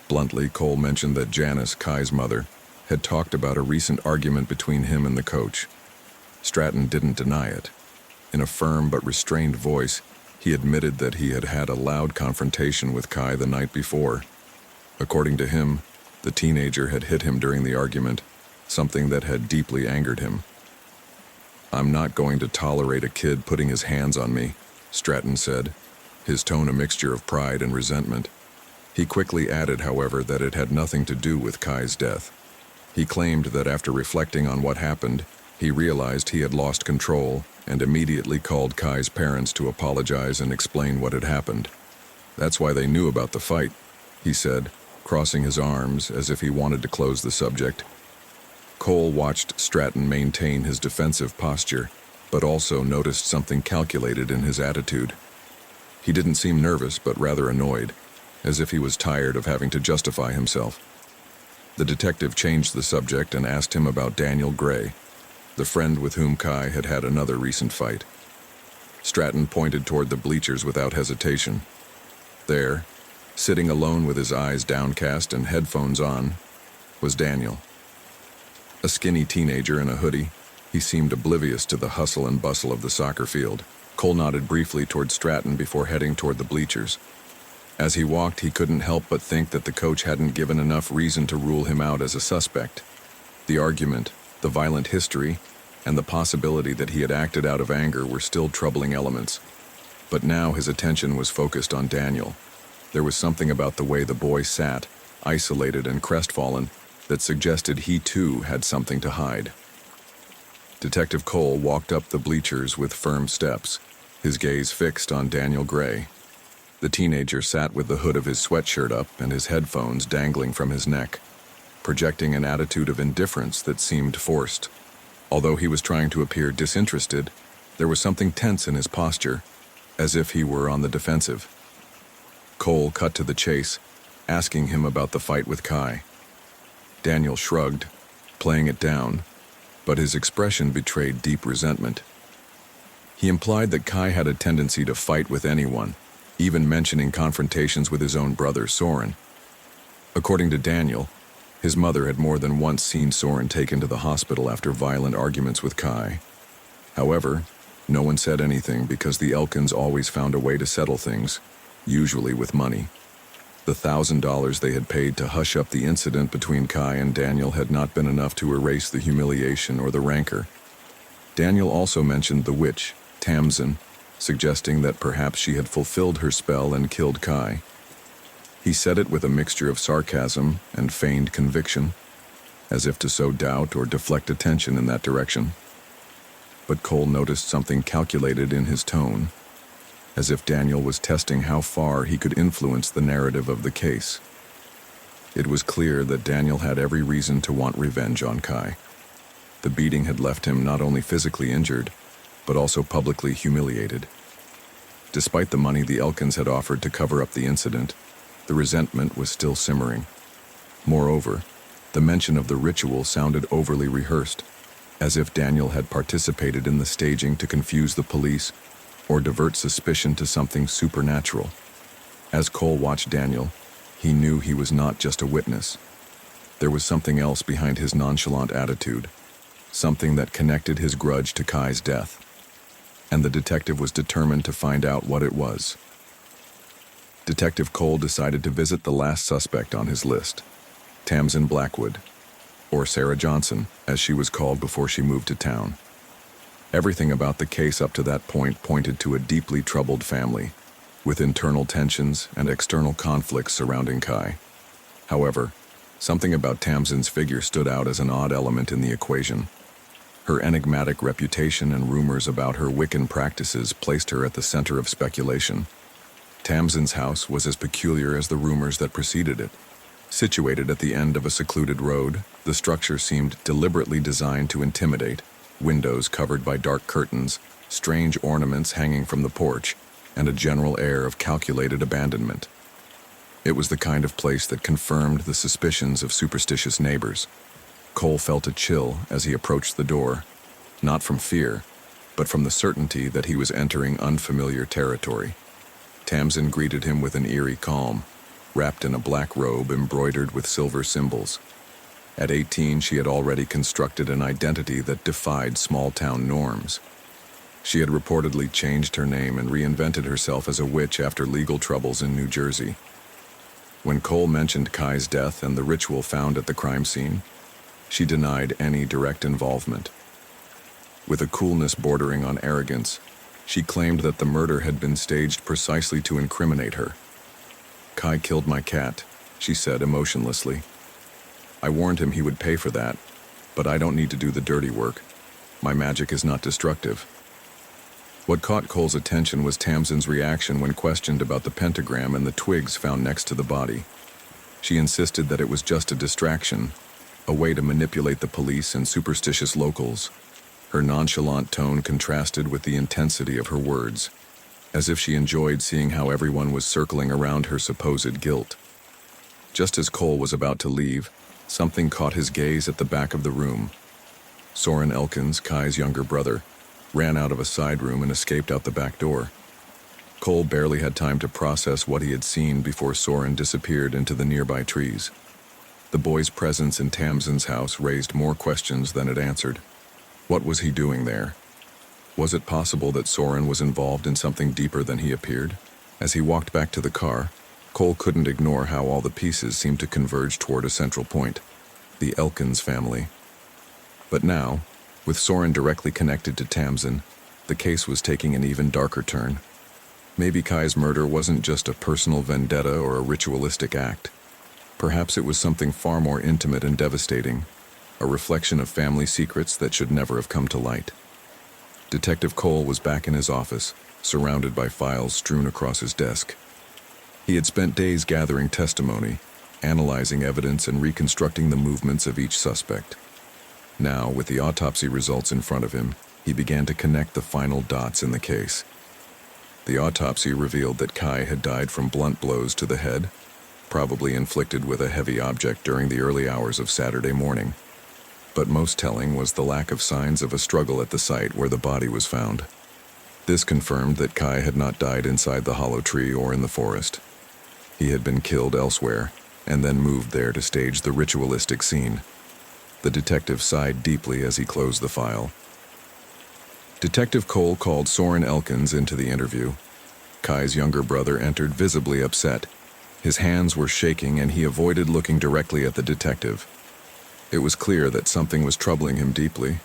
Bluntly, Cole mentioned that Janice, Kai's mother, had talked about a recent argument between him and the coach. Stratton didn't deny it. In a firm but restrained voice, he admitted that he had had a loud confrontation with Kai the night before. According to him, the teenager had hit him during the argument, something that had deeply angered him. "I'm not going to tolerate a kid putting his hands on me," Stratton said, his tone a mixture of pride and resentment. He quickly added, however, that it had nothing to do with Kai's death. He claimed that after reflecting on what happened, he realized he had lost control and immediately called Kai's parents to apologize and explain what had happened. "That's why they knew about the fight," he said, crossing his arms as if he wanted to close the subject. Cole watched Stratton maintain his defensive posture, but also noticed something calculated in his attitude. He didn't seem nervous, but rather annoyed, as if he was tired of having to justify himself. The detective changed the subject and asked him about Daniel Gray, the friend with whom Kai had had another recent fight. Stratton pointed toward the bleachers without hesitation. There, sitting alone with his eyes downcast and headphones on, was Daniel. A skinny teenager in a hoodie, he seemed oblivious to the hustle and bustle of the soccer field. Cole nodded briefly toward Stratton before heading toward the bleachers. As he walked, he couldn't help but think that the coach hadn't given enough reason to rule him out as a suspect. The argument, the violent history, and the possibility that he had acted out of anger were still troubling elements. But now his attention was focused on Daniel. There was something about the way the boy sat, isolated and crestfallen, that suggested he too had something to hide. Detective Cole walked up the bleachers with firm steps, his gaze fixed on Daniel Gray. The teenager sat with the hood of his sweatshirt up and his headphones dangling from his neck, projecting an attitude of indifference that seemed forced. Although he was trying to appear disinterested, there was something tense in his posture, as if he were on the defensive. Cole cut to the chase, asking him about the fight with Kai. Daniel shrugged, playing it down, but his expression betrayed deep resentment. He implied that Kai had a tendency to fight with anyone, even mentioning confrontations with his own brother, Soren. According to Daniel, his mother had more than once seen Soren taken to the hospital after violent arguments with Kai. However, no one said anything because the Elkins always found a way to settle things, usually with money. The $1,000 they had paid to hush up the incident between Kai and Daniel had not been enough to erase the humiliation or the rancor. Daniel also mentioned the witch, Tamsin, suggesting that perhaps she had fulfilled her spell and killed Kai. He said it with a mixture of sarcasm and feigned conviction, as if to sow doubt or deflect attention in that direction. But Cole noticed something calculated in his tone, as if Daniel was testing how far he could influence the narrative of the case. It was clear that Daniel had every reason to want revenge on Kai. The beating had left him not only physically injured, but also publicly humiliated. Despite the money the Elkins had offered to cover up the incident, the resentment was still simmering. Moreover, the mention of the ritual sounded overly rehearsed, as if Daniel had participated in the staging to confuse the police or divert suspicion to something supernatural. As Cole watched Daniel, he knew he was not just a witness. There was something else behind his nonchalant attitude, something that connected his grudge to Kai's death, and the detective was determined to find out what it was. Detective Cole decided to visit the last suspect on his list, Tamsin Blackwood, or Sarah Johnson, as she was called before she moved to town. Everything about the case up to that point pointed to a deeply troubled family, with internal tensions and external conflicts surrounding Kai. However, something about Tamsin's figure stood out as an odd element in the equation. Her enigmatic reputation and rumors about her Wiccan practices placed her at the center of speculation. Tamsin's house was as peculiar as the rumors that preceded it. Situated at the end of a secluded road, the structure seemed deliberately designed to intimidate, windows covered by dark curtains, strange ornaments hanging from the porch, and a general air of calculated abandonment. It was the kind of place that confirmed the suspicions of superstitious neighbors. Cole felt a chill as he approached the door, not from fear, but from the certainty that he was entering unfamiliar territory. Tamsin greeted him with an eerie calm, wrapped in a black robe embroidered with silver symbols. At 18, she had already constructed an identity that defied small-town norms. She had reportedly changed her name and reinvented herself as a witch after legal troubles in New Jersey. When Cole mentioned Kai's death and the ritual found at the crime scene, she denied any direct involvement. With a coolness bordering on arrogance, she claimed that the murder had been staged precisely to incriminate her. "Kai killed my cat," she said emotionlessly. "I warned him he would pay for that, but I don't need to do the dirty work. My magic is not destructive." What caught Cole's attention was Tamsin's reaction when questioned about the pentagram and the twigs found next to the body. She insisted that it was just a distraction, a way to manipulate the police and superstitious locals. Her nonchalant tone contrasted with the intensity of her words, as if she enjoyed seeing how everyone was circling around her supposed guilt. Just as Cole was about to leave, something caught his gaze at the back of the room. Soren Elkins, Kai's younger brother, ran out of a side room and escaped out the back door. Cole barely had time to process what he had seen before Soren disappeared into the nearby trees. The boy's presence in Tamsin's house raised more questions than it answered. What was he doing there? Was it possible that Soren was involved in something deeper than he appeared? As he walked back to the car, Cole couldn't ignore how all the pieces seemed to converge toward a central point: the Elkins family. But now, with Soren directly connected to Tamsin, the case was taking an even darker turn. Maybe Kai's murder wasn't just a personal vendetta or a ritualistic act. Perhaps it was something far more intimate and devastating, a reflection of family secrets that should never have come to light. Detective Cole was back in his office, surrounded by files strewn across his desk. He had spent days gathering testimony, analyzing evidence and reconstructing the movements of each suspect. Now, with the autopsy results in front of him, he began to connect the final dots in the case. The autopsy revealed that Kai had died from blunt blows to the head, probably inflicted with a heavy object during the early hours of Saturday morning. But most telling was the lack of signs of a struggle at the site where the body was found. This confirmed that Kai had not died inside the hollow tree or in the forest. He had been killed elsewhere, and then moved there to stage the ritualistic scene. The detective sighed deeply as he closed the file. Detective Cole called Soren Elkins into the interview. Kai's younger brother entered visibly upset. His hands were shaking and he avoided looking directly at the detective. It was clear that something was troubling him deeply.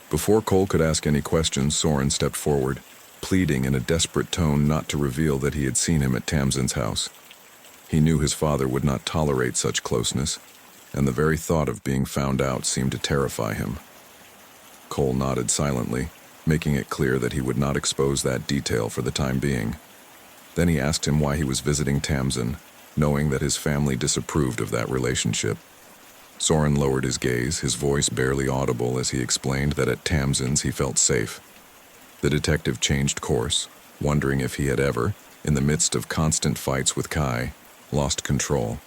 Before Cole could ask any questions, Soren stepped forward, pleading in a desperate tone not to reveal that he had seen him at Tamsin's house. He knew his father would not tolerate such closeness, and the very thought of being found out seemed to terrify him. Cole nodded silently, making it clear that he would not expose that detail for the time being. Then he asked him why he was visiting Tamsin, knowing that his family disapproved of that relationship. Soren lowered his gaze, his voice barely audible as he explained that at Tamsin's he felt safe. The detective changed course, wondering if he had ever, in the midst of constant fights with Kai, lost control.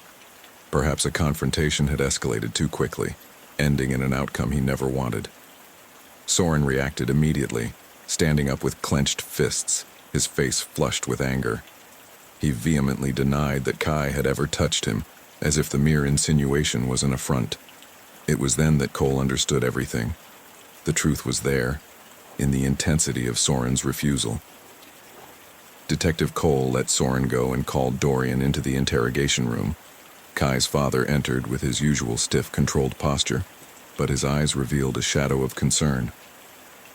Perhaps a confrontation had escalated too quickly, ending in an outcome he never wanted. Soren reacted immediately, standing up with clenched fists, his face flushed with anger. He vehemently denied that Kai had ever touched him, as if the mere insinuation was an affront. It was then that Cole understood everything. The truth was there, in the intensity of Soren's refusal. Detective Cole let Soren go and called Dorian into the interrogation room. Kai's father entered with his usual stiff, controlled posture, but his eyes revealed a shadow of concern.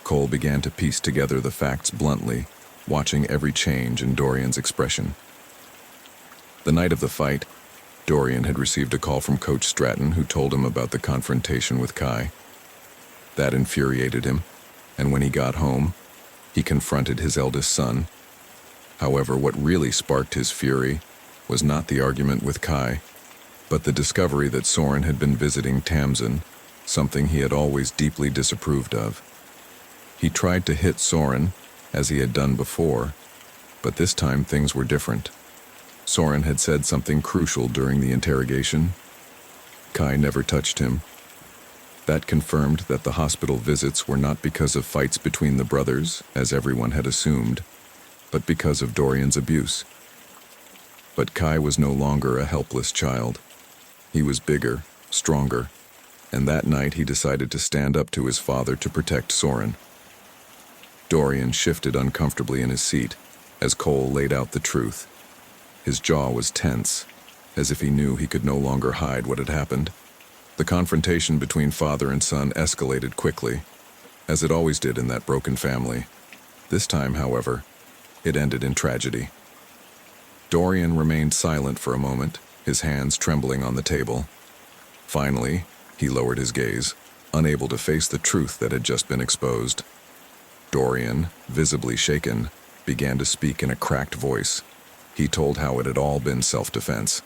Cole began to piece together the facts bluntly, watching every change in Dorian's expression. The night of the fight, Dorian had received a call from Coach Stratton, who told him about the confrontation with Kai. That infuriated him, and when he got home, he confronted his eldest son. However, what really sparked his fury was not the argument with Kai, but the discovery that Soren had been visiting Tamsin, something he had always deeply disapproved of. He tried to hit Soren, as he had done before, but this time things were different. Soren had said something crucial during the interrogation. Kai never touched him. That confirmed that the hospital visits were not because of fights between the brothers, as everyone had assumed, but because of Dorian's abuse. But Kai was no longer a helpless child. He was bigger, stronger, and that night he decided to stand up to his father to protect Soren. Dorian shifted uncomfortably in his seat as Cole laid out the truth. His jaw was tense, as if he knew he could no longer hide what had happened. The confrontation between father and son escalated quickly, as it always did in that broken family. This time, however, it ended in tragedy. Dorian remained silent for a moment, his hands trembling on the table. Finally, he lowered his gaze, unable to face the truth that had just been exposed. Dorian, visibly shaken, began to speak in a cracked voice. He told how it had all been self-defense.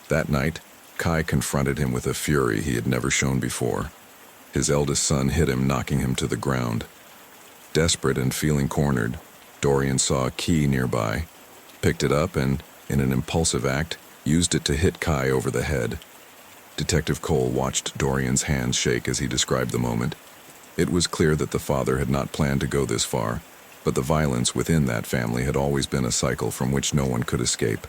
That night, Kai confronted him with a fury he had never shown before. His eldest son hit him, knocking him to the ground. Desperate and feeling cornered, Dorian saw a key nearby, picked it up and, in an impulsive act, used it to hit Kai over the head. Detective Cole watched Dorian's hands shake as he described the moment. It was clear that the father had not planned to go this far, but the violence within that family had always been a cycle from which no one could escape.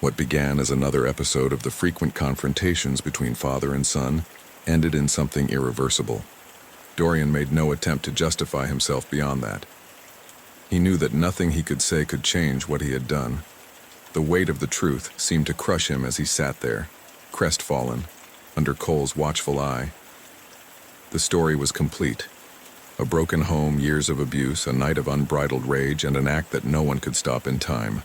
What began as another episode of the frequent confrontations between father and son ended in something irreversible. Dorian made no attempt to justify himself beyond that. He knew that nothing he could say could change what he had done. The weight of the truth seemed to crush him as he sat there, crestfallen, under Cole's watchful eye. The story was complete. A broken home, years of abuse, a night of unbridled rage, and an act that no one could stop in time.